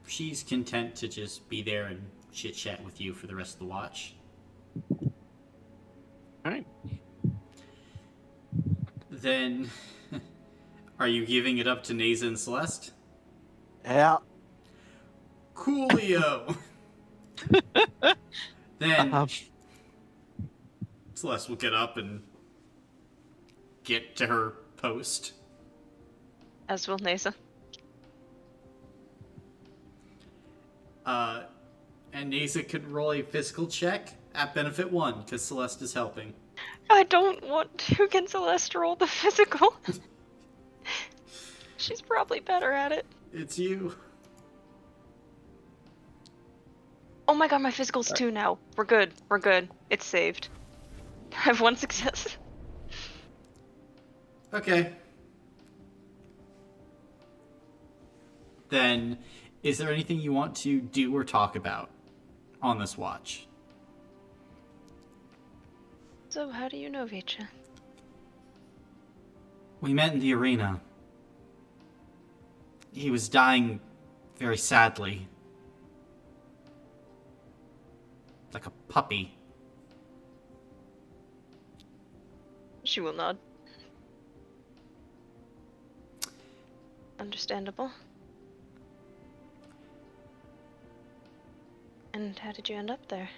Speaker 1: she's content to just be there and chit-chat with you for the rest of the watch.
Speaker 5: All right.
Speaker 1: Then, are you giving it up to Naza and Celeste?
Speaker 5: Yeah.
Speaker 1: Coolio! Then
Speaker 5: Um,
Speaker 1: Celeste will get up and get to her post.
Speaker 2: As will Nasa.
Speaker 1: And Nasa could roll a physical check at benefit 1 because Celeste is helping.
Speaker 2: I don't want to get Celeste to roll the physical. She's probably better at it.
Speaker 1: It's you.
Speaker 2: Oh my god, my physical's 2 now. We're good. We're good. It's saved. I have 1 success.
Speaker 1: Okay. Then, is there anything you want to do or talk about on this watch?
Speaker 2: So, how do you know Vicha?
Speaker 1: We met in the arena. He was dying very sadly. Like a puppy.
Speaker 2: She will nod. Understandable. And how did you end up there?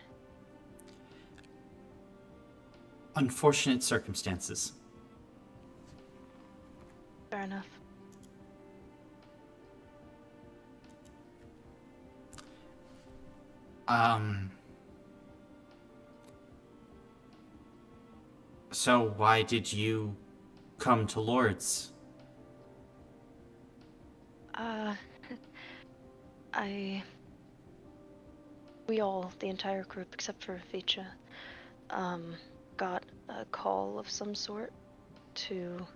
Speaker 1: Unfortunate circumstances.
Speaker 2: Fair enough.
Speaker 1: So why did you come to Lord's?
Speaker 2: We all, the entire group except for Vicha, got a call of some sort to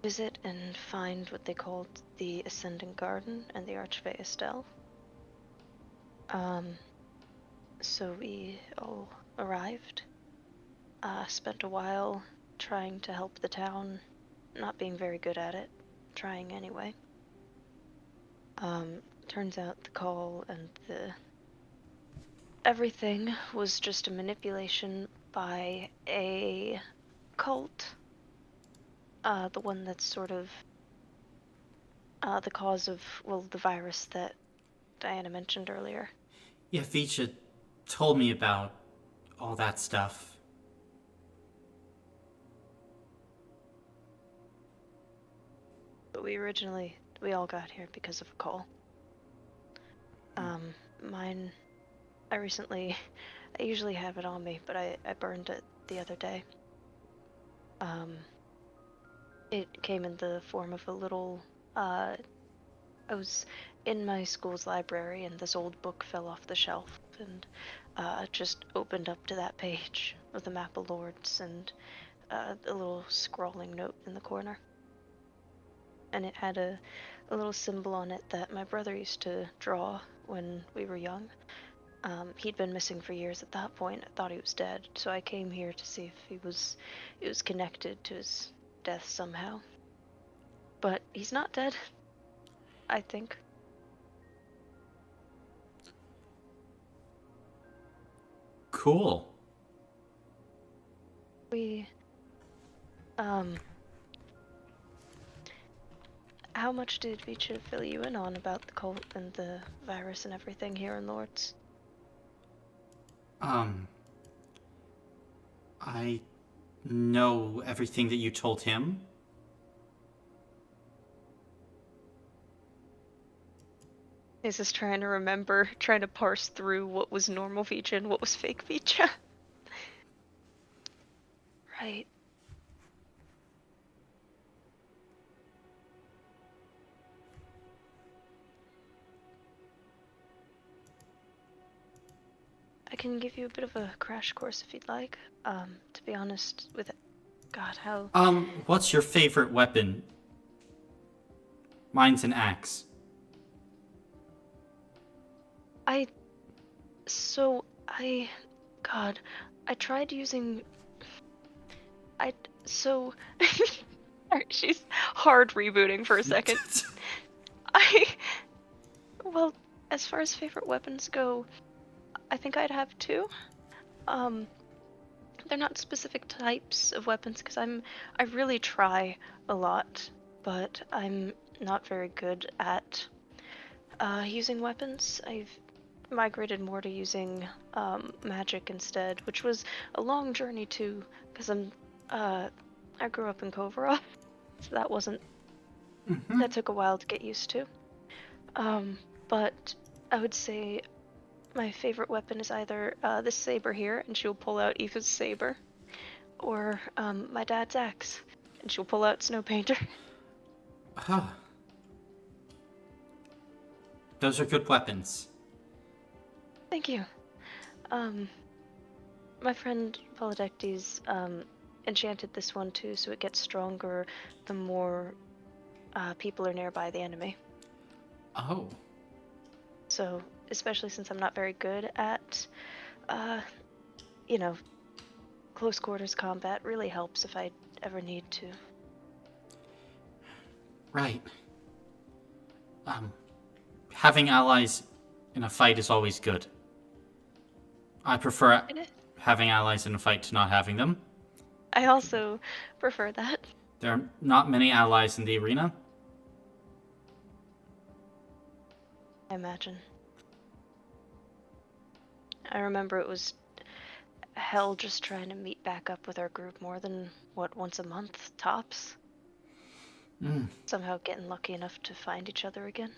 Speaker 2: visit and find what they called the Ascendant Garden and the Archfey Estelle. So we all arrived, spent a while trying to help the town, not being very good at it, trying anyway. Turns out the call and everything was just a manipulation by a cult. The one that's sort of the cause of, well, the virus that Diana mentioned earlier.
Speaker 1: Yeah, Vicha told me about all that stuff.
Speaker 2: But we all got here because of a call. Mine, I usually have it on me, but I burned it the other day. It came in the form of a little, I was in my school's library and this old book fell off the shelf and just opened up to that page of the map of Lords and a little scrawling note in the corner. And it had a little symbol on it that my brother used to draw when we were young. He'd been missing for years at that point. I thought he was dead, so I came here to see if it was connected to his death somehow. But he's not dead, I think.
Speaker 1: Cool.
Speaker 2: We, how much did Vicha fill you in on about the cult and the virus and everything here in Lords?
Speaker 1: I know everything that you told him.
Speaker 2: Is this trying to remember, trying to parse through what was normal Vicha and what was fake Vicha? Right. I can give you a bit of a crash course if you'd like. To be honest with it. God, how...
Speaker 1: What's your favorite weapon? Mine's an axe.
Speaker 2: God, I tried using... She's hard rebooting for a second. Well, as far as favorite weapons go, I think I'd have 2. They're not specific types of weapons because I really try a lot, but I'm not very good at using weapons. migrated more to using magic instead, which was a long journey too, because I grew up in Kovarov, so that wasn't that took a while to get used to. But I would say my favorite weapon is either this saber here, and she'll pull out Aoife's saber, or my dad's axe, and she'll pull out Snow Painter.
Speaker 1: Huh. Those are good weapons.
Speaker 2: Thank you. My friend Polydectes enchanted this one too, so it gets stronger the more people are nearby the enemy.
Speaker 1: Oh.
Speaker 2: So, especially since I'm not very good at, close quarters combat, really helps if I ever need to.
Speaker 1: Right. Having allies in a fight is always good. I prefer having allies in a fight to not having them.
Speaker 2: I also prefer that.
Speaker 1: There are not many allies in the arena.
Speaker 2: I imagine. I remember it was hell just trying to meet back up with our group more than, once a month, tops? Somehow getting lucky enough to find each other again.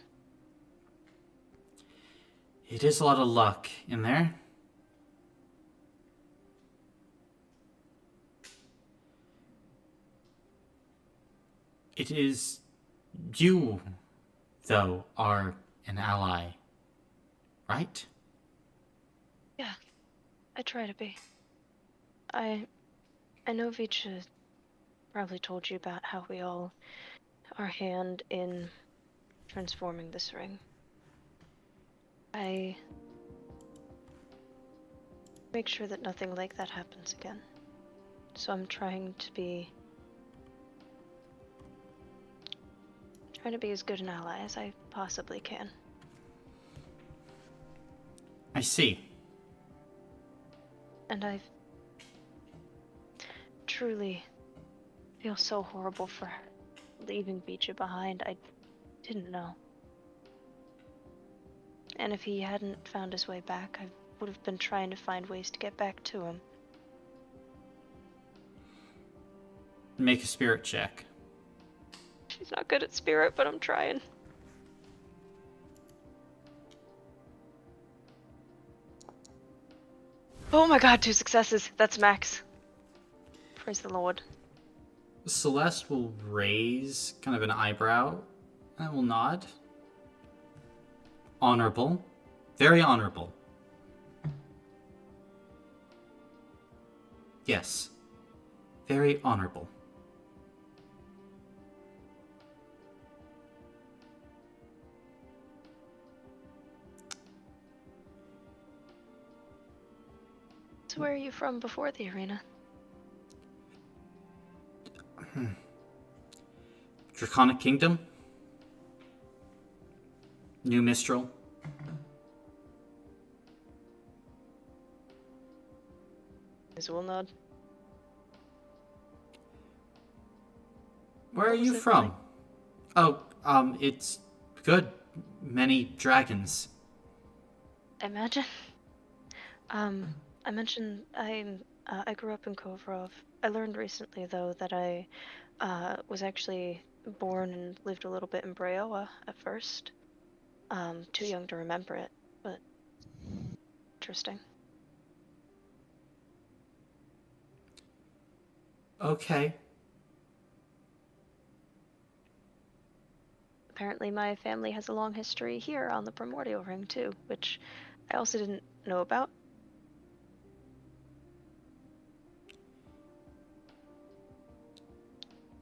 Speaker 1: It is a lot of luck in there. It is... You, though, are an ally, right?
Speaker 2: Yeah, I try to be. I know Vicha probably told you about how we all are hand in transforming this ring. I make sure that nothing like that happens again. So I'm trying to be as good an ally as I possibly can.
Speaker 1: I see.
Speaker 2: And I truly feel so horrible for leaving Vicha behind. I didn't know. And if he hadn't found his way back, I would have been trying to find ways to get back to him.
Speaker 1: Make a spirit check.
Speaker 2: She's not good at spirit, but I'm trying. Oh my god, 2 successes. That's max. Praise the Lord.
Speaker 1: Celeste will raise kind of an eyebrow. I will nod. Honorable. Very honorable. Yes. Very honorable.
Speaker 2: So where are you from before the arena?
Speaker 1: Draconic Kingdom. New Mistral.
Speaker 2: Is will nod.
Speaker 1: Where are
Speaker 2: What was
Speaker 1: you
Speaker 2: it
Speaker 1: from?
Speaker 2: like?
Speaker 1: Oh, it's good. Many dragons.
Speaker 2: Imagine. I mentioned I grew up in Kovrov. I learned recently though that I was actually born and lived a little bit in Breoa at first. Too young to remember it, but interesting.
Speaker 1: Okay.
Speaker 2: Apparently my family has a long history here on the Primordial Ring too, which I also didn't know about.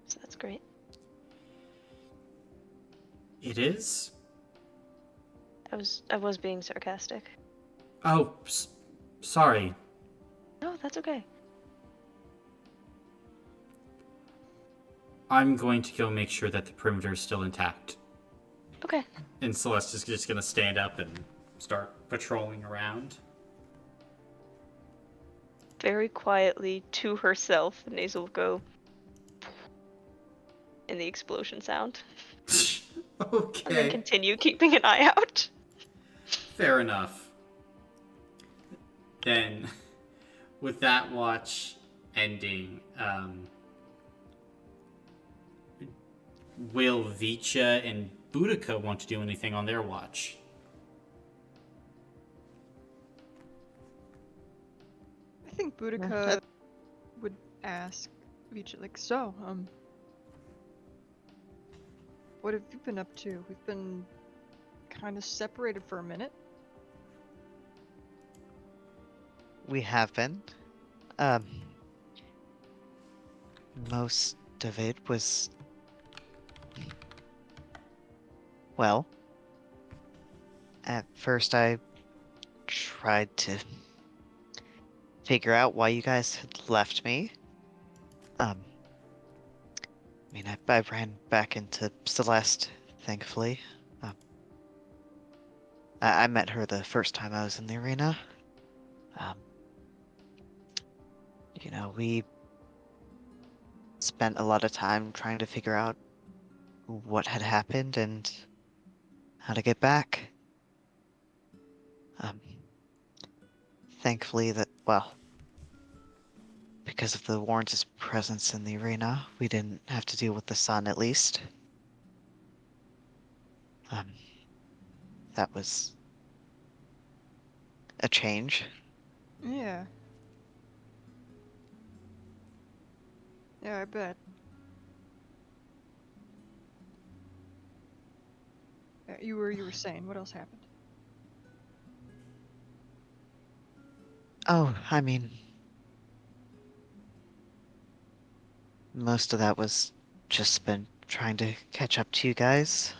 Speaker 2: So that's great.
Speaker 1: It is?
Speaker 2: I was being sarcastic.
Speaker 1: Oh, sorry.
Speaker 2: No, that's okay.
Speaker 1: I'm going to go make sure that the perimeter is still intact.
Speaker 2: Okay.
Speaker 1: And Celeste is just going to stand up and start patrolling around.
Speaker 2: Very quietly to herself, Nasal will go in the explosion sound. And then
Speaker 1: Okay.
Speaker 2: continue keeping an eye out.
Speaker 1: Fair enough. then with that watch ending, will Vicha and Boudica want to do anything on their watch?
Speaker 4: I think Boudica would ask Vijay, like, so, what have you been up to? We've been kind of separated for a minute.
Speaker 3: We have been. Um, most of it was, well, at first I tried to figure out why you guys had left me. I mean, I ran back into Celeste, thankfully. Um, I met her the first time I was in the arena. Um, we spent a lot of time trying to figure out what had happened and how to get back. Um, thankfully well, because of the Warrens' presence in the arena, we didn't have to deal with the sun at least. That was a change.
Speaker 4: Yeah. Yeah, I bet. You were saying, what else happened?
Speaker 3: Oh, I mean, most of that was just been trying to catch up to you guys.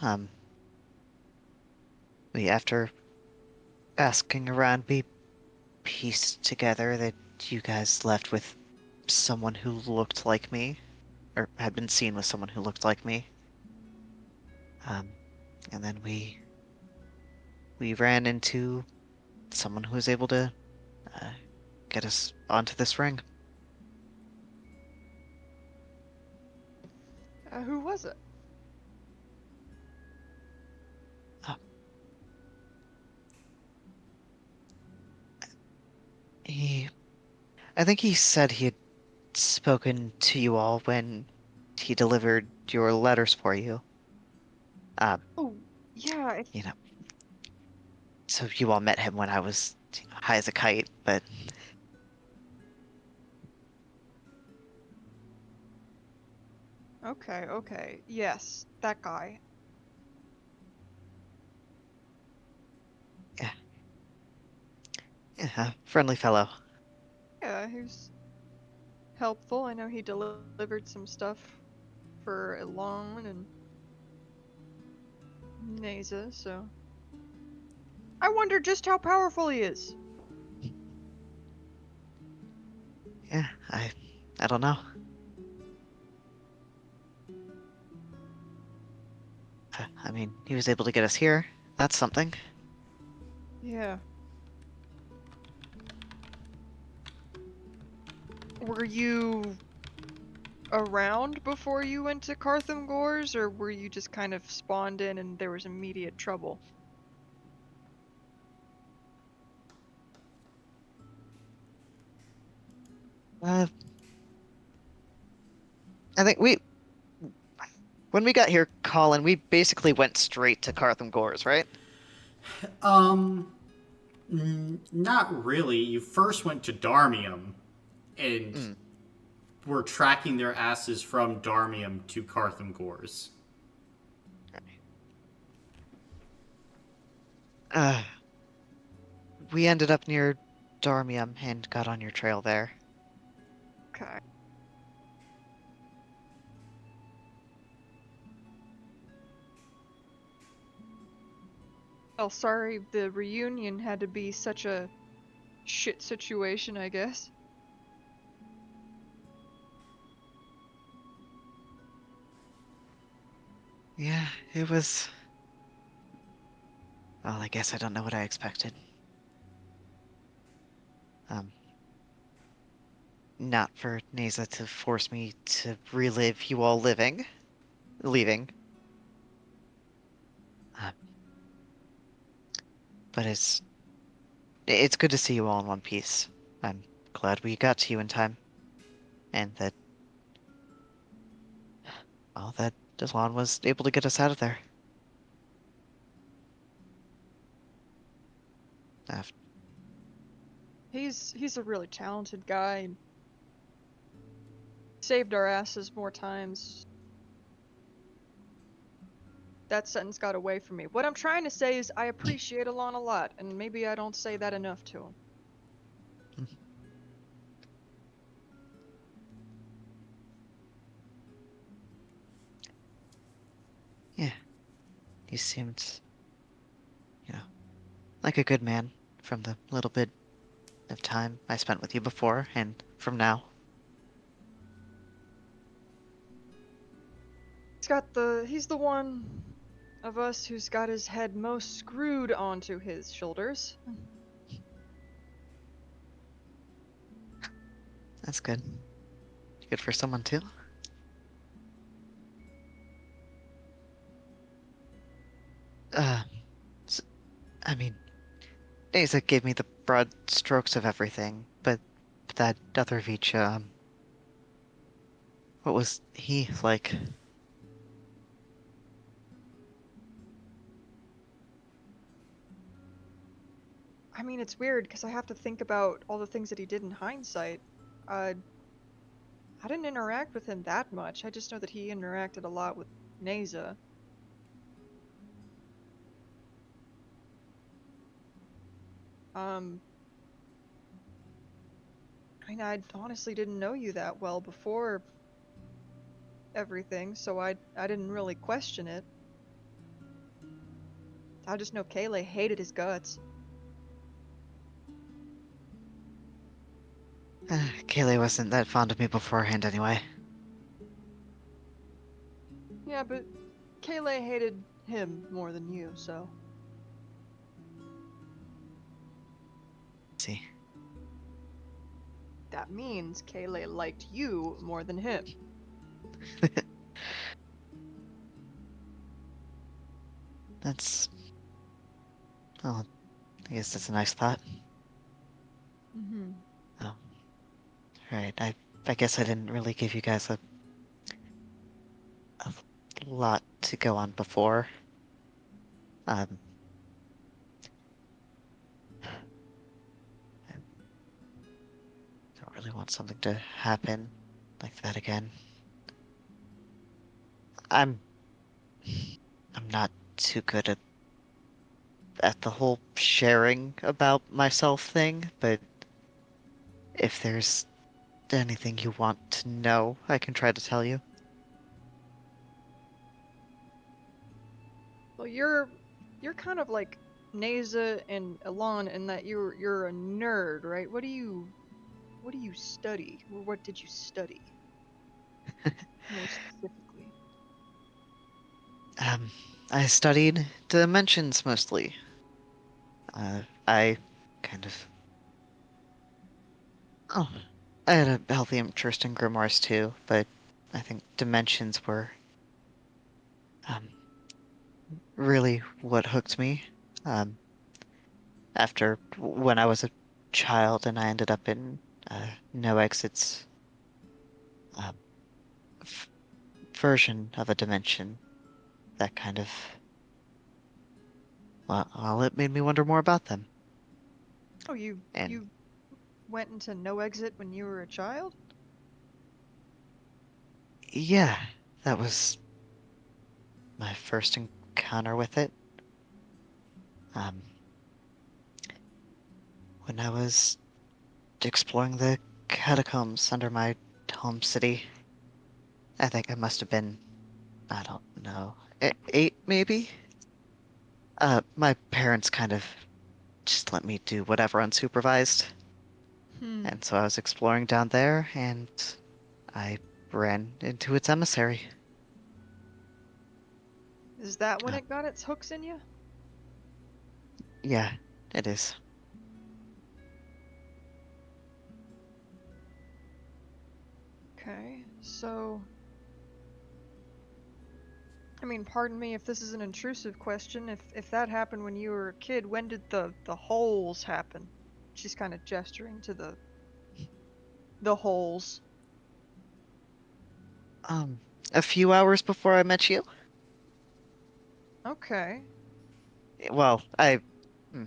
Speaker 3: After asking around, we pieced together that you guys left with someone who looked like me, or had been seen with someone who looked like me. And then we ran into someone who was able to uh, get us onto this ring.
Speaker 4: Who was it?
Speaker 3: Uh, he, I think he said he had spoken to you all when he delivered your letters for you. Um,
Speaker 4: Oh, yeah,
Speaker 3: you know, so you all met him when I was high as a kite, but
Speaker 4: okay. Yes, that guy.
Speaker 3: yeah, yeah, friendly fellow.
Speaker 4: Yeah, he was helpful. I know he delivered some stuff for Elon and Neza, so. I wonder just how powerful he is.
Speaker 3: Yeah, I don't know. I mean, he was able to get us here. That's something.
Speaker 4: Yeah. Were you around before you went to Cartham Gores, or were you just kind of spawned in and there was immediate trouble?
Speaker 3: Uh, I think when we got here, Colin, we basically went straight to Cartham Gores, right?
Speaker 1: Um, not really. You first went to Darmium and
Speaker 3: Mm.
Speaker 1: were tracking their asses from Darmium to Cartham Gores.
Speaker 3: Uh, we ended up near Darmium and got on your trail there.
Speaker 4: Okay. Well, sorry the reunion had to be such a shit situation, I guess.
Speaker 3: Yeah, it was. Well, I guess I don't know what I expected. Um, Not for Neza to force me to relive you all leaving. Um, but it's It's good to see you all in one piece. I'm glad we got to you in time, and that, well, that Deslan was able to get us out of there. Uh,
Speaker 4: He's a really talented guy and saved our asses more times. That sentence got away from me. What I'm trying to say is I appreciate Alon a lot, and maybe I don't say that enough to him.
Speaker 3: yeah, he seemed, you know, like a good man from the little bit of time I spent with you before, and from now.
Speaker 4: He's the one of us who's got his head most screwed onto his shoulders.
Speaker 3: That's good. Good for someone too. Uh, s I mean, Daza gave me the broad strokes of everything, but that other Vicha, what was he like?
Speaker 4: I mean, it's weird because I have to think about all the things that he did in hindsight. Uh, I didn't interact with him that much. I just know that he interacted a lot with Neza. Um, I mean, I honestly didn't know you that well before everything, so I didn't really question it. I just know Kayla hated his guts.
Speaker 3: Kaylee wasn't that fond of me beforehand anyway.
Speaker 4: Yeah, but Kayla hated him more than you, so.
Speaker 3: See.
Speaker 4: That means Kayla liked you more than him.
Speaker 3: That's, well, I guess that's a nice thought.
Speaker 4: Mm-hmm.
Speaker 3: Oh, right. I guess I didn't really give you guys a lot to go on before. Um, I don't really want something to happen like that again. I'm, I'm not too good at the whole sharing about myself thing, but if there's anything you want to know, I can try to tell you.
Speaker 4: Well, you're kind of like Neza and Alon in that you're a nerd, right? What do you study? Or what did you study? More specifically.
Speaker 3: Um, I studied dimensions mostly. I kind of. Oh, I had a healthy interest in grimoires too, but I think dimensions were um, really what hooked me. Um, after when I was a child and I ended up in No Exit's um, f version of a dimension, that kind of. Well, it made me wonder more about them.
Speaker 4: Oh,
Speaker 3: And
Speaker 4: you went into no exit when you were a child?
Speaker 3: yeah, that was my first encounter with it. Um, when I was exploring the catacombs under my home city. I think I must have been, I don't know, 8 maybe? My parents kind of just let me do whatever unsupervised.
Speaker 4: Hmm.
Speaker 3: And so I was exploring down there and I ran into its emissary.
Speaker 4: Is that when
Speaker 3: Uh,
Speaker 4: it got its hooks in you?
Speaker 3: yeah, it is.
Speaker 4: Okay, so I mean, pardon me if this is an intrusive question. If that happened when you were a kid, when did the holes happen? She's kind of gesturing to the holes.
Speaker 3: A few hours before I met you.
Speaker 4: Okay.
Speaker 3: Well, hmm,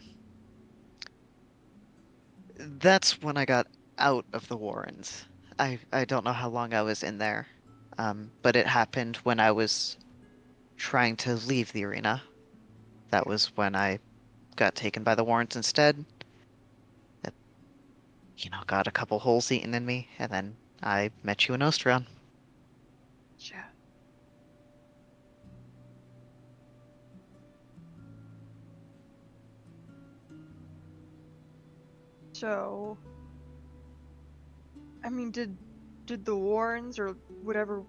Speaker 3: that's when I got out of the Warrens. I don't know how long I was in there. But it happened when I was trying to leave the arena. That was when I got taken by the Warrens instead. That, got a couple holes eaten in me, and then I met you in Ostron.
Speaker 4: Yeah. So, I mean, did the Warrens or whatever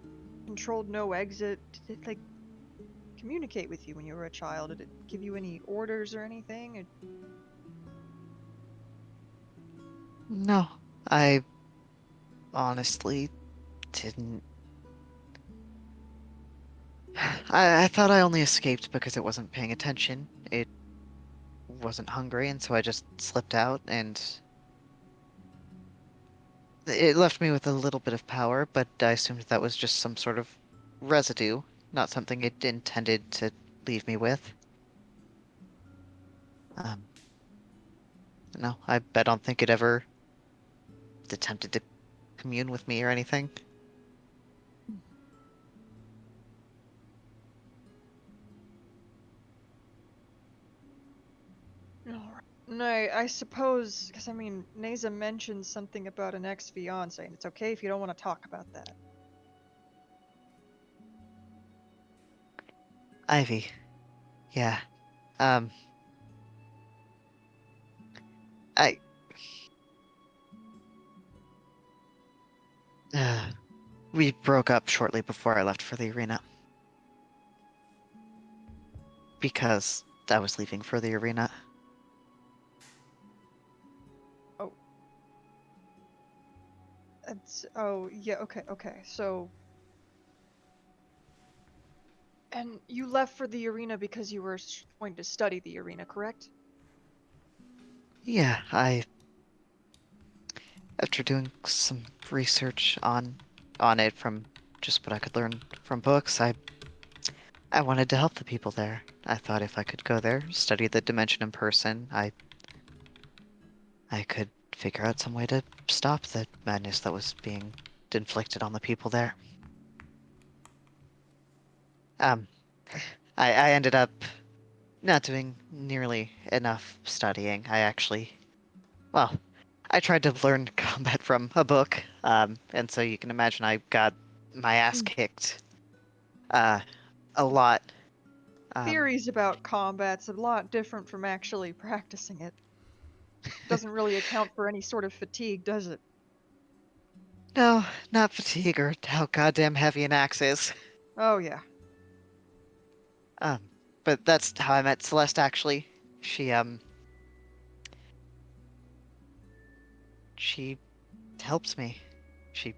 Speaker 4: controlled no exit, did it like communicate with you when you were a child? Did it give you any orders or anything?
Speaker 3: No, I honestly didn't. I thought I only escaped because it wasn't paying attention. It wasn't hungry, and so I just slipped out, and it left me with a little bit of power, but I assumed that was just some sort of residue, not something it intended to leave me with. Um, no, I don't think it ever attempted to commune with me or anything.
Speaker 4: Alright. No, I suppose, because I mean, Neza mentioned something about an ex-fiance, and it's okay if you don't want to talk about that.
Speaker 3: Ivy, yeah. Um, I, uh, we broke up shortly before I left for the arena. Because I was leaving for the arena.
Speaker 4: Oh. Oh, yeah, okay. So, and you left for the arena because you were going to study the arena, correct?
Speaker 3: Yeah, after doing some research on it from just what I could learn from books, I wanted to help the people there. I thought if I could go there, study the dimension in person, I could figure out some way to stop the madness that was being inflicted on the people there. Um, I ended up not doing nearly enough studying. Well, I tried to learn combat from a book, and so you can imagine I got my ass kicked, uh, a lot. Um,
Speaker 4: Theories about combat's a lot different from actually practicing it. Doesn't really account for any sort of fatigue, does it?
Speaker 3: no, not fatigue or how goddamn heavy an axe is.
Speaker 4: Oh, yeah.
Speaker 3: Um, but that's how I met Celeste, actually. She, um, she helps me. She,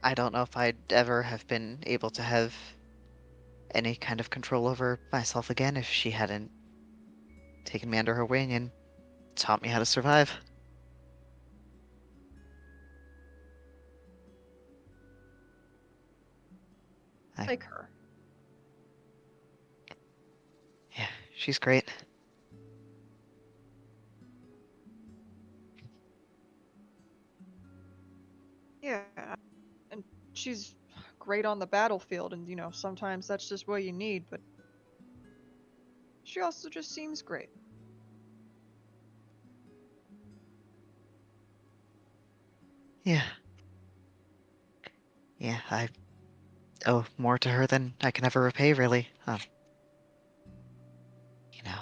Speaker 3: I don't know if I'd ever have been able to have any kind of control over myself again if she hadn't taken me under her wing and taught me how to survive. I,
Speaker 4: Like her.
Speaker 3: yeah, she's great.
Speaker 4: Yeah. And she's great on the battlefield, and sometimes that's just what you need, but she also just seems great.
Speaker 3: Yeah, yeah, I owe more to her than I can ever repay, really. You know,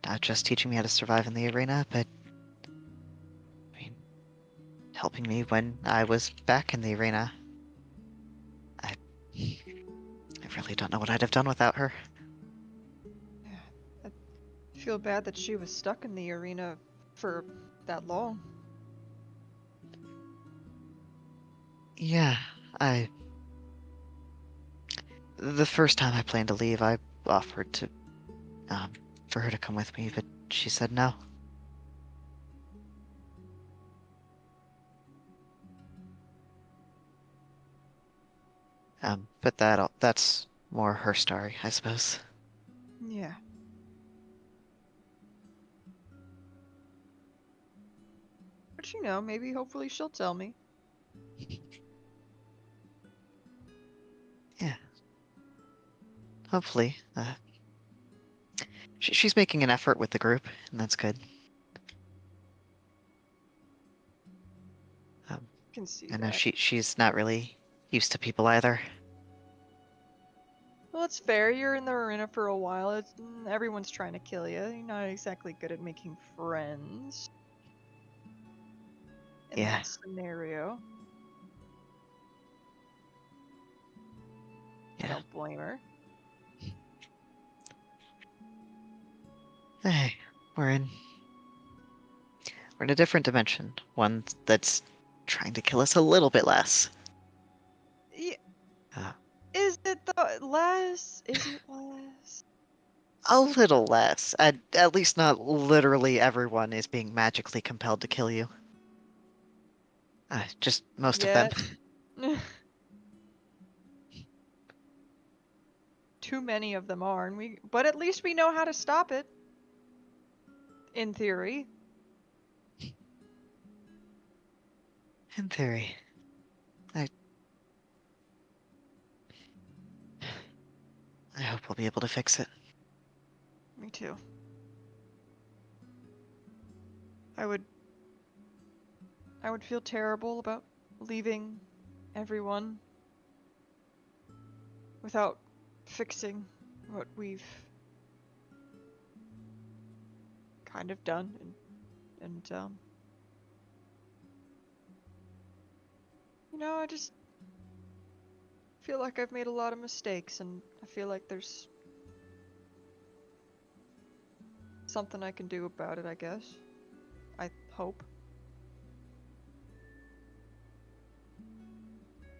Speaker 3: not just teaching me how to survive in the arena, but, I mean, helping me when I was back in the arena. I, I really don't know what I'd have done without her.
Speaker 4: Yeah. I feel bad that she was stuck in the arena for that long.
Speaker 3: Yeah, I The first time I planned to leave, I offered to, for her to come with me, but she said no. But that's more her story, I suppose.
Speaker 4: Yeah. But you know, maybe hopefully she'll tell me.
Speaker 3: Yeah. Hopefully. She's making an effort with the group, and that's good.
Speaker 4: Can see
Speaker 3: I know
Speaker 4: that.
Speaker 3: she's not really used to people either.
Speaker 4: Well, it's fair. You're in the arena for a while. Everyone's trying to kill you. You're not exactly good at making friends in
Speaker 3: Yeah.
Speaker 4: that scenario. I
Speaker 3: Yeah.
Speaker 4: don't blame her.
Speaker 3: Hey, we're in a different dimension. One that's trying to kill us a little bit less.
Speaker 4: Yeah,
Speaker 3: Uh,
Speaker 4: is it the less? Is it less?
Speaker 3: a little less. At least not literally everyone is being magically compelled to kill you. Just most of them.
Speaker 4: Yet. Too many of them are, but at least we know how to stop it. In theory.
Speaker 3: In theory. I hope we'll be able to fix it.
Speaker 4: Me too. I would feel terrible about leaving everyone without fixing what we've kind of done and you know, I just feel like I've made a lot of mistakes and I feel like there's something I can do about it, I guess. I hope.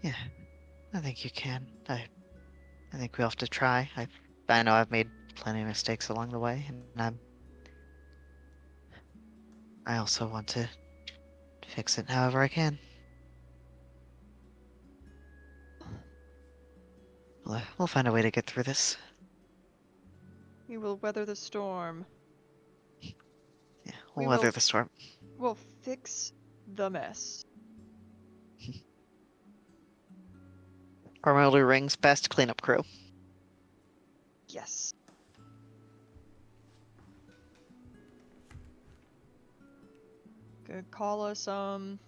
Speaker 3: Yeah, I think you can. I think we have to try. I know I've made plenty of mistakes along the way, and I also want to fix it however I can. We'll find a way to get through this.
Speaker 4: We will weather the storm.
Speaker 3: Yeah,
Speaker 4: We
Speaker 3: we'll weather
Speaker 4: will
Speaker 3: the storm.
Speaker 4: We'll fix the mess.
Speaker 3: Carmelda Ring's best cleanup crew.
Speaker 4: Yes. Could call us oh,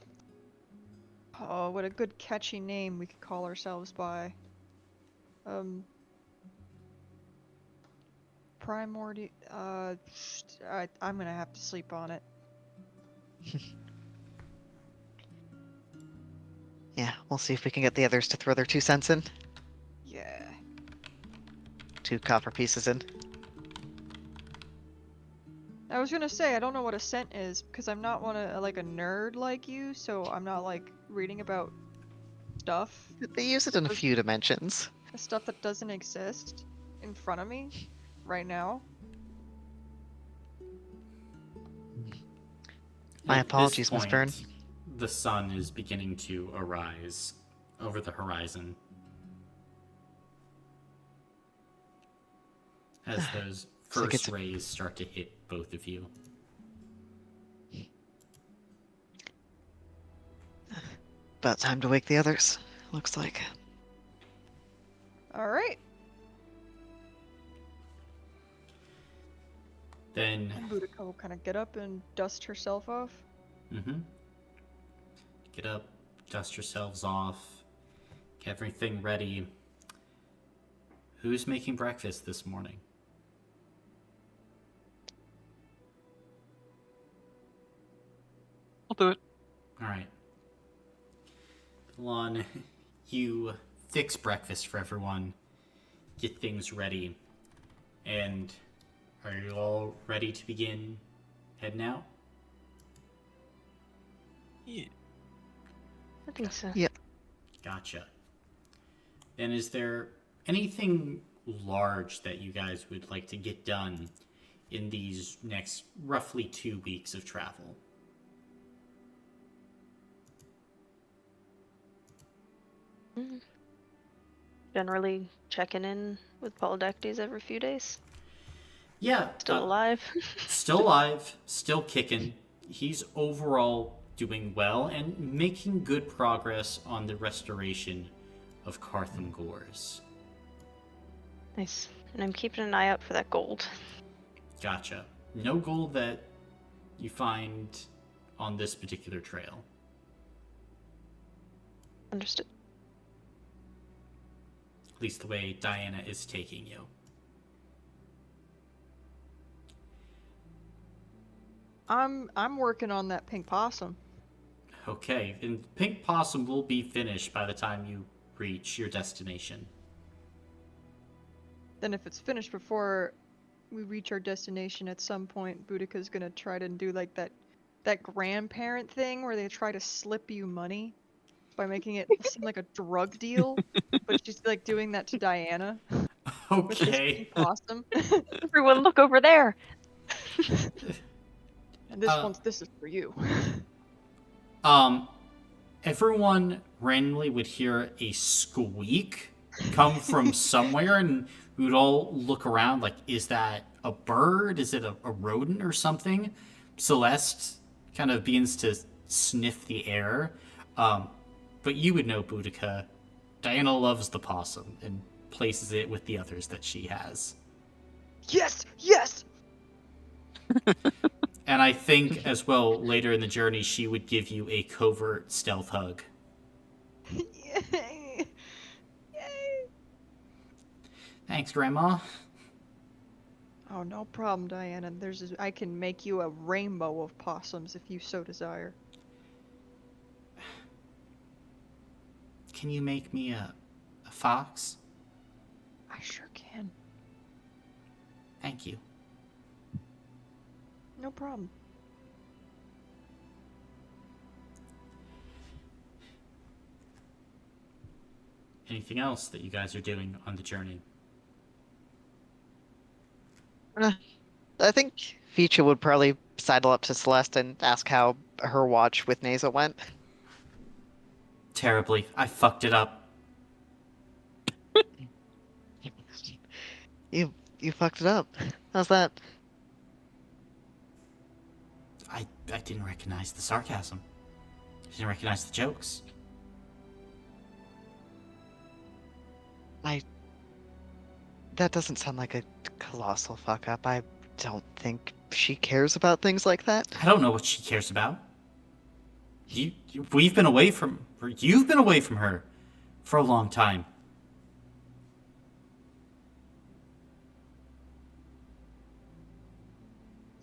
Speaker 4: what a good catchy name we could call ourselves by. Primordial. I'm gonna have to sleep on it.
Speaker 3: Yeah, we'll see if we can get the others to throw their 2 cents in.
Speaker 4: Yeah.
Speaker 3: 2 copper pieces in.
Speaker 4: I was gonna say I don't know what a cent is because I'm not like a nerd like you, so I'm not like reading about stuff,
Speaker 3: They use it in a
Speaker 4: Those-
Speaker 3: few dimensions.
Speaker 4: stuff that doesn't exist in front of me right now.
Speaker 3: My
Speaker 1: At this
Speaker 3: apologies, Miss
Speaker 1: point,
Speaker 3: Byrne.
Speaker 1: the sun is beginning to arise over the horizon as those
Speaker 3: like
Speaker 1: first
Speaker 3: it's-
Speaker 1: rays start to hit both of you.
Speaker 3: About time to wake the others, looks like.
Speaker 4: All right.
Speaker 1: Then,
Speaker 4: And Boudica will kind of get up and dust herself off.
Speaker 1: get up, dust yourselves off, get everything ready. Who's making breakfast this morning?
Speaker 5: I'll do it.
Speaker 1: All right. Lon, you fix breakfast for everyone, get things ready, and are you all ready to begin heading out?
Speaker 5: Yeah.
Speaker 2: I think so.
Speaker 3: Yeah.
Speaker 1: Gotcha. Then is there anything large that you guys would like to get done in these next roughly 2 weeks of travel?
Speaker 2: Generally checking in with Polydectes every few days.
Speaker 1: Yeah,
Speaker 2: Still alive.
Speaker 1: still alive, still kicking. He's overall doing well and making good progress on the restoration of Cartham Gores.
Speaker 2: Nice. And I'm keeping an eye out for that gold.
Speaker 1: Gotcha. No gold that you find on this particular trail.
Speaker 2: Understood.
Speaker 1: At least the way Diana is taking you.
Speaker 4: I'm working on that pink possum.
Speaker 1: Okay, and Pink Possum will be finished by the time you reach your destination.
Speaker 4: Then if it's finished before we reach our destination at some point, Boudica's gonna try to do like that grandparent thing where they try to slip you money by making it seem like a drug deal, but she's like doing that to Diana with this
Speaker 1: Okay.
Speaker 4: pink possum.
Speaker 2: Everyone look over there.
Speaker 4: And this is for you.
Speaker 1: Everyone randomly would hear a squeak come from somewhere, and we would all look around like, is that a bird? Is it a rodent or something? Celeste kind of begins to sniff the air. But you would know, Boudica. Diana loves the possum and places it with the others that she has.
Speaker 4: Yes, yes.
Speaker 1: And I think as well, later in the journey, she would give you a covert stealth hug.
Speaker 4: Yay! Yay!
Speaker 1: Thanks, Grandma.
Speaker 4: Oh, no problem, Diana. I can make you a rainbow of possums if you so desire.
Speaker 1: Can you make me a fox?
Speaker 4: I sure can.
Speaker 1: Thank you.
Speaker 4: No problem.
Speaker 1: Anything else that you guys are doing on the journey?
Speaker 3: I think Feature would probably sidle up to Celeste and ask how her watch with Nasa went.
Speaker 1: Terribly. I fucked it up.
Speaker 3: You fucked it up. How's that?
Speaker 1: I didn't recognize the sarcasm. I didn't recognize the jokes.
Speaker 3: That doesn't sound like a colossal fuck up. I don't think she cares about things like that.
Speaker 1: I don't know what she cares about. We've been away from her. You've been away from her for a long time.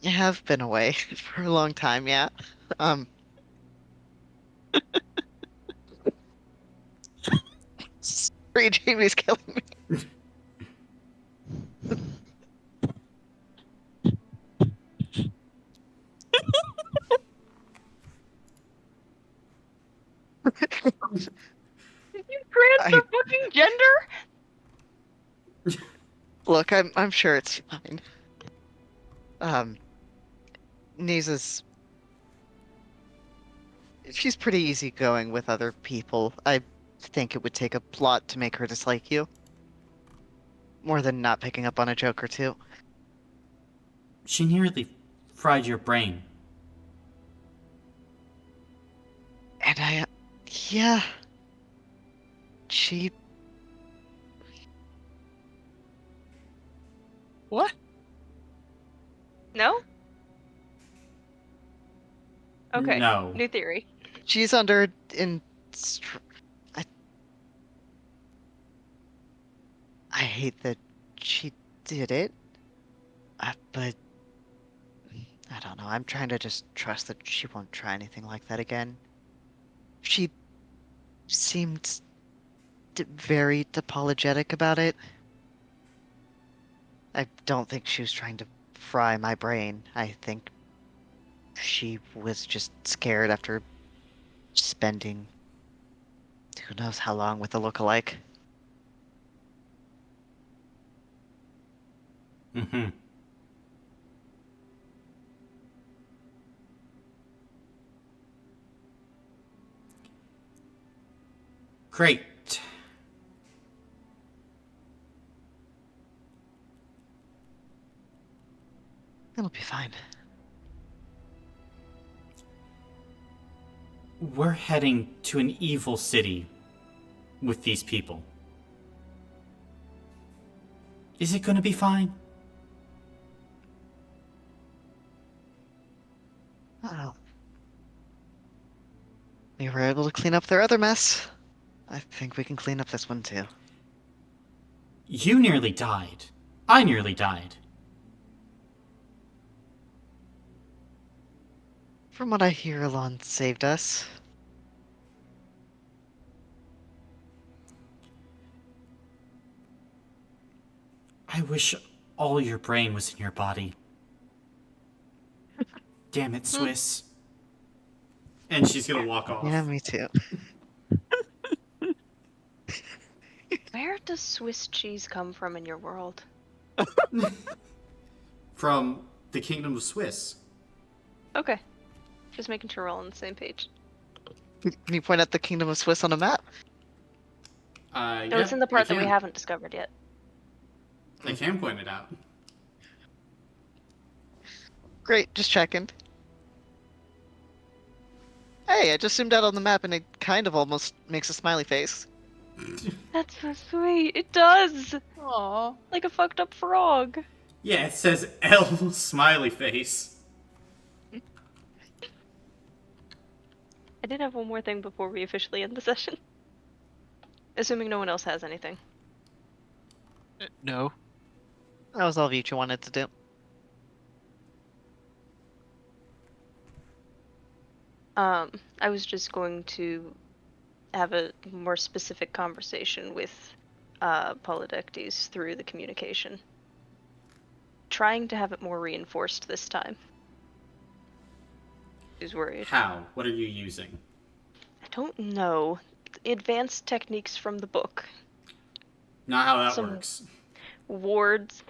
Speaker 3: You have been away for a long time, yeah. Sorry, Jamie's killing me.
Speaker 2: Did you transfer fucking gender?
Speaker 3: Look, I'm sure it's fine. Nasa's she's pretty easygoing with other people. I think it would take a lot to make her dislike you. More than not picking up on a joke or two.
Speaker 1: She nearly fried your brain.
Speaker 3: And yeah. She,
Speaker 5: What?
Speaker 2: No? Okay.
Speaker 1: No.
Speaker 2: New theory.
Speaker 3: she's under I hate that she did it, but I don't know. I'm trying to just trust that she won't try anything like that again. She seemed very apologetic about it. I don't think she was trying to fry my brain. I think she was just scared after spending who knows how long with a lookalike.
Speaker 1: Mm-hmm. Great.
Speaker 3: It'll be fine.
Speaker 1: We're heading to an evil city with these people. Is it gonna be fine?
Speaker 3: Oh. We were able to clean up their other mess. I think we can clean up this one too.
Speaker 1: You nearly died. I nearly died.
Speaker 3: From what I hear, Alon saved us.
Speaker 1: I wish all your brain was in your body. Damn it, Swiss. And she's gonna walk off.
Speaker 3: Yeah, me too.
Speaker 2: Where does Swiss cheese come from in your world?
Speaker 1: From the Kingdom of Swiss.
Speaker 2: Okay. Just making sure we're all on the same page.
Speaker 3: Can you point out the Kingdom of Swiss on a map?
Speaker 2: No, it's in the part that we haven't discovered yet.
Speaker 1: I can point it out.
Speaker 3: Great, just checking. Hey, I just zoomed out on the map and it kind of almost makes a smiley face.
Speaker 2: That's so sweet. It does.
Speaker 4: Aw.
Speaker 2: Like a fucked up frog.
Speaker 1: Yeah, it says L smiley face.
Speaker 2: I did have one more thing before we officially end the session. Assuming no one else has anything.
Speaker 5: No.
Speaker 3: That was all Vitra wanted to do.
Speaker 2: I was just going to have a more specific conversation with Polydectes through the communication. Trying to have it more reinforced this time. He's worried.
Speaker 1: How? What are you using?
Speaker 2: I don't know. Advanced techniques from the book.
Speaker 1: Not how that
Speaker 2: Some-
Speaker 1: works.
Speaker 2: Wards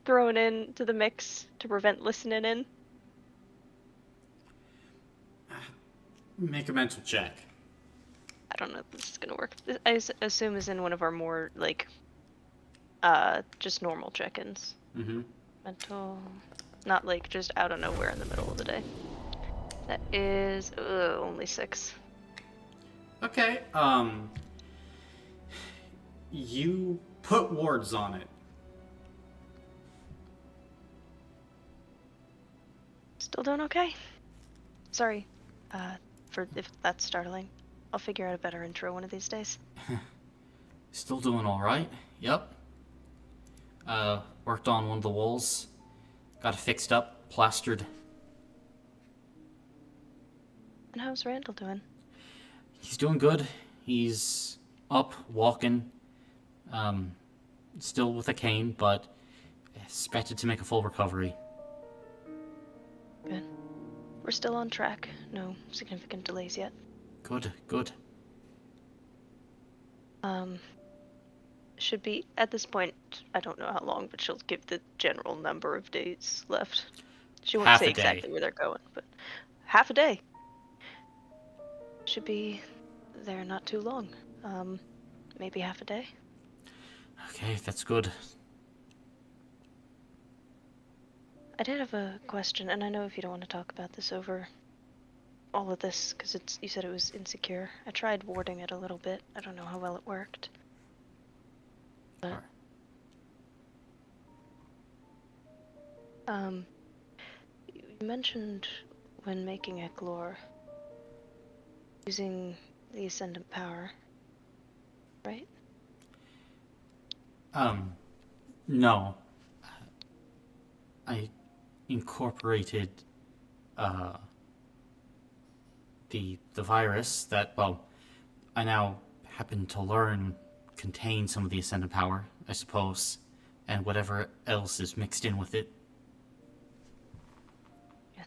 Speaker 2: thrown into the mix to prevent listening in.
Speaker 1: Make a mental check.
Speaker 2: I don't know if this is gonna work. I assume is in one of our more, like, just normal check-ins.
Speaker 1: Mm-hmm.
Speaker 2: Mental... Not, like, just out of nowhere in the middle of the day. That is... only 6.
Speaker 1: Okay, you put wards on it.
Speaker 2: Still doing okay. Sorry, for if that's startling. I'll figure out a better intro one of these days.
Speaker 1: Still doing alright. Yep. Worked on one of the walls. Got it fixed up, plastered.
Speaker 2: And how's Randall doing?
Speaker 1: He's doing good. He's up, walking. Still with a cane, but expected to make a full recovery.
Speaker 2: Good. We're still on track. No significant delays yet.
Speaker 1: Good, good.
Speaker 2: Should be, at this point, I don't know how long, but she'll give the general number of days left. She won't
Speaker 1: Half
Speaker 2: say
Speaker 1: a day.
Speaker 2: exactly where they're going, but half a day. Should be there not too long. Maybe half a day.
Speaker 1: Okay, that's good.
Speaker 2: I did have a question, and I know if you don't want to talk about this over all of this, because you said it was insecure. I tried warding it a little bit. I don't know how well it worked. But, you mentioned when making Eklor using the Ascendant power, right?
Speaker 1: No. I incorporated, the virus that, well, I now happen to learn contains some of the Ascendant power, I suppose, and whatever else is mixed in with it.
Speaker 2: Yeah.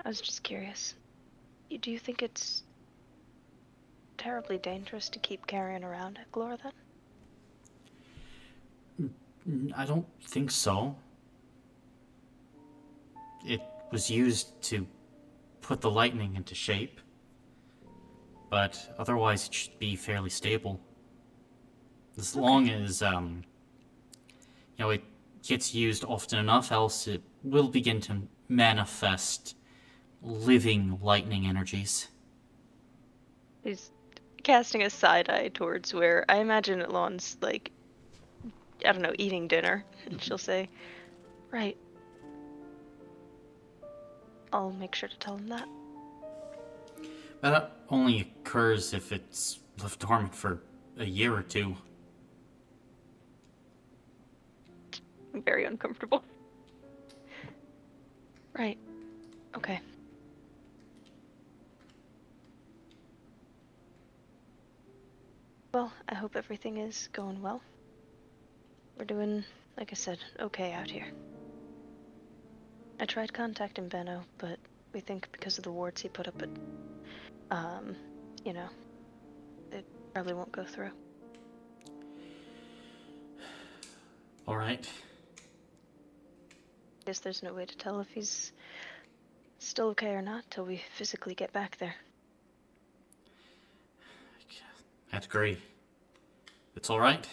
Speaker 2: I was just curious. Do you think it's terribly dangerous to keep carrying around Eklor then?
Speaker 1: I don't think so. It was used to put the lightning into shape, but otherwise it should be fairly stable. As long as, it gets used often enough, else it will begin to manifest living lightning energies.
Speaker 2: He's casting a side eye towards where I imagine Elon's like, I don't know, eating dinner, and she'll say, "Right. I'll make sure to tell him that."
Speaker 1: That only occurs if it's left dormant for a year or two.
Speaker 2: I'm very uncomfortable. Right. Okay. Well, I hope everything is going well. We're doing, like I said, okay out here. I tried contacting Benno, but we think because of the wards he put up, it probably won't go through.
Speaker 1: All right.
Speaker 2: Guess there's no way to tell if he's still okay or not till we physically get back there.
Speaker 1: I'd agree. It's all right.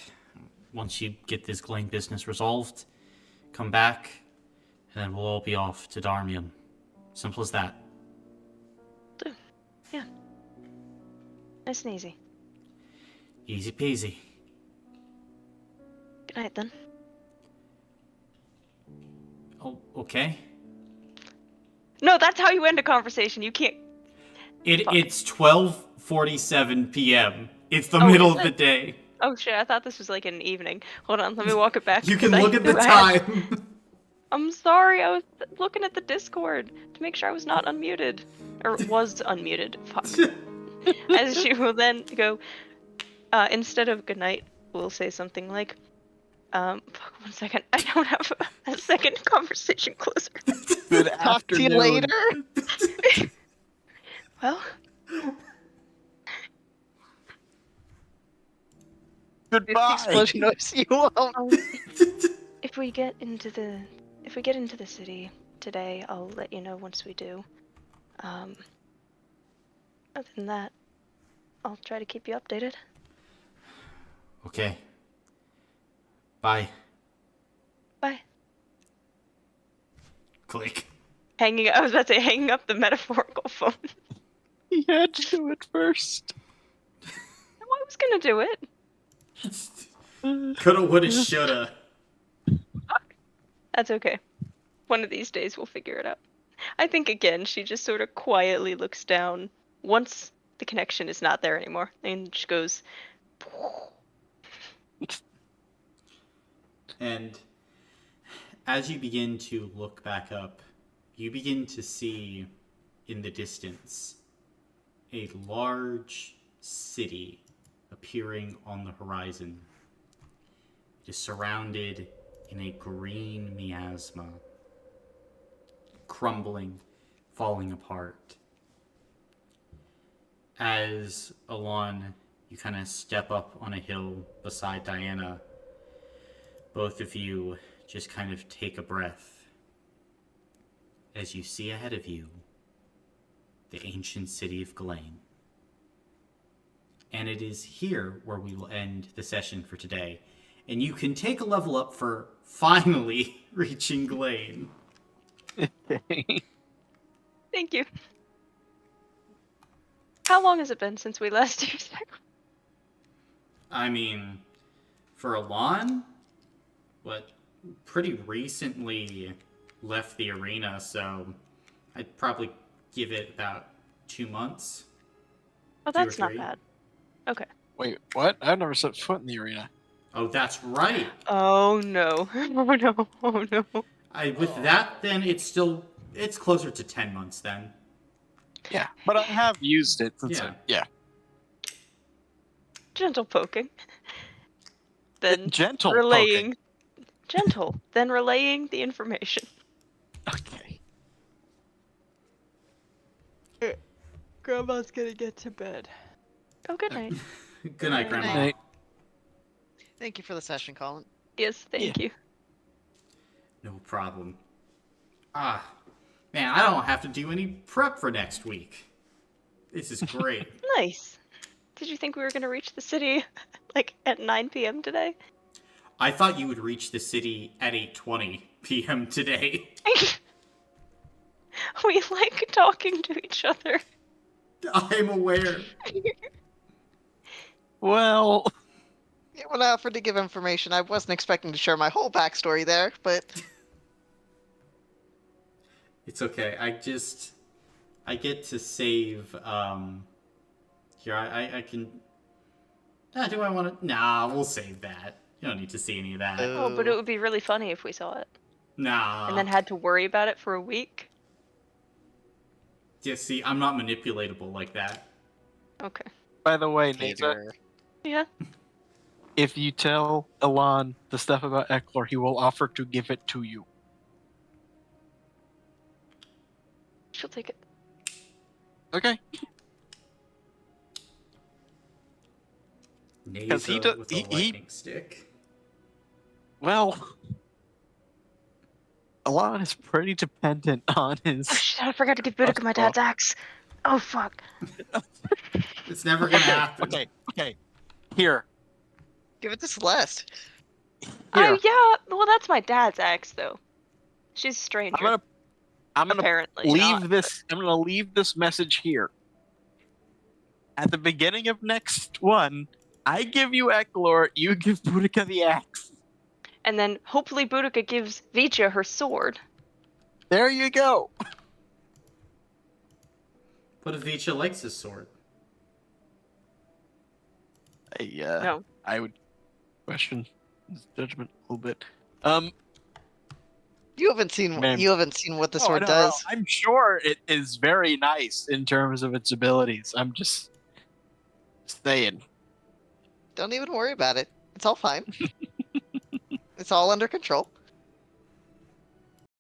Speaker 1: Once you get this Glane business resolved, come back, and then we'll all be off to Darmian. Simple as that.
Speaker 2: Yeah. Nice and easy.
Speaker 1: Easy peasy.
Speaker 2: Good night, then.
Speaker 1: Oh, okay.
Speaker 2: No, that's how you end a conversation. You can't. Fuck.
Speaker 1: It's 12:47 p.m. It's the
Speaker 2: Oh,
Speaker 1: middle
Speaker 2: is
Speaker 1: of the
Speaker 2: it?
Speaker 1: day.
Speaker 2: Oh shit! I thought this was like an evening. Hold on, let me walk it back.
Speaker 1: You can
Speaker 2: 'cause
Speaker 1: look at the
Speaker 2: I had-
Speaker 1: time.
Speaker 2: I'm sorry. I was looking at the Discord to make sure I was not unmuted, or was unmuted. Fuck. As she will then go. Instead of good night, we'll say something like, fuck, 1 second. I don't have a second conversation closer.
Speaker 5: Good
Speaker 3: Talk to you
Speaker 5: afternoon.
Speaker 3: later.
Speaker 2: Well,
Speaker 5: Goodbye.
Speaker 3: Explosion noise. You won't.
Speaker 2: if we get into the city today, I'll let you know once we do. Other than that, I'll try to keep you updated.
Speaker 1: Okay. Bye.
Speaker 2: Bye.
Speaker 1: Click.
Speaker 2: I was about to say hanging up the metaphorical phone.
Speaker 5: He had to do it first.
Speaker 2: I was gonna do it.
Speaker 1: Coulda, woulda, shoulda.
Speaker 2: That's okay. One of these days we'll figure it out. I think again she just sort of quietly looks down once the connection is not there anymore, and she goes.
Speaker 1: And as you begin to look back up, you begin to see in the distance a large city appearing on the horizon. It is surrounded in a green miasma, crumbling, falling apart. As Alon, you kind of step up on a hill beside Diana, both of you just kind of take a breath as you see ahead of you the ancient city of Glane. And it is here where we will end the session for today. And you can take a level up for finally reaching Glane.
Speaker 2: Thank you. How long has it been since we last used that?
Speaker 1: I mean, for Alon, pretty recently left the arena, so I'd probably give it about 2 months.
Speaker 2: Oh,
Speaker 1: 2 or
Speaker 2: that's not
Speaker 1: 3.
Speaker 2: bad. Okay.
Speaker 5: Wait, what? I've never set foot in the arena.
Speaker 1: Oh, that's right.
Speaker 2: Oh no. Oh no. Oh no.
Speaker 1: With that, then it's closer to 10 months then.
Speaker 5: Yeah, but I have used it since
Speaker 1: Yeah.
Speaker 2: Gentle poking. Then
Speaker 5: Gentle
Speaker 2: relaying. Gentle. Then relaying the information.
Speaker 5: Okay.
Speaker 4: Grandma's gonna get to bed.
Speaker 2: Oh, good night.
Speaker 1: Good night,
Speaker 3: Good
Speaker 1: Grandma.
Speaker 3: night. Thank you for the session, Colin.
Speaker 2: Yes, thank you.
Speaker 1: No problem. Ah, man, I don't have to do any prep for next week. This is great.
Speaker 2: Nice. Did you think we were gonna reach the city like at 9 p.m. today?
Speaker 1: I thought you would reach the city at 8:20 p.m. today.
Speaker 2: We like talking to each other.
Speaker 1: I'm aware.
Speaker 5: Well,
Speaker 3: Yeah, when I offered to give information, I wasn't expecting to share my whole backstory there, but
Speaker 1: It's okay. I get to save, here, I can, do I want to, nah, we'll save that. You don't need to see any of that.
Speaker 2: Oh, but it would be really funny if we saw it.
Speaker 1: Nah.
Speaker 2: And then had to worry about it for a week.
Speaker 1: Yeah, see, I'm not manipulatable like that.
Speaker 2: Okay.
Speaker 5: by the way, Neza,
Speaker 3: Peter.
Speaker 2: Yeah.
Speaker 5: if you tell Elan the stuff about Eklor, he will offer to give it to you.
Speaker 2: She'll take it.
Speaker 5: Okay.
Speaker 1: Neza
Speaker 5: he
Speaker 1: with a lightning stick.
Speaker 5: Well, Elan is pretty dependent on
Speaker 2: Oh
Speaker 5: his.
Speaker 2: shit, I forgot to give Boudica my dad's axe. Oh fuck.
Speaker 1: It's never gonna happen.
Speaker 5: Okay. Here.
Speaker 3: Give it to Celeste.
Speaker 5: Here.
Speaker 2: Oh yeah, well that's my dad's axe though. She's a stranger.
Speaker 5: I'm gonna
Speaker 2: apparently
Speaker 5: leave
Speaker 2: not,
Speaker 5: this. I'm gonna leave this message here. At the beginning of next one, I give you Eklor, you give Boudica the axe.
Speaker 2: And then hopefully Boudica gives Vicha her sword.
Speaker 5: There you go.
Speaker 1: What if Vicha likes his sword?
Speaker 2: No.
Speaker 5: I would question his judgment a little bit.
Speaker 3: You haven't seen
Speaker 5: Man.
Speaker 3: what the
Speaker 5: Oh,
Speaker 3: sword
Speaker 5: no,
Speaker 3: does.
Speaker 5: I'm sure it is very nice in terms of its abilities. I'm just saying.
Speaker 3: Don't even worry about it. It's all fine. It's all under control.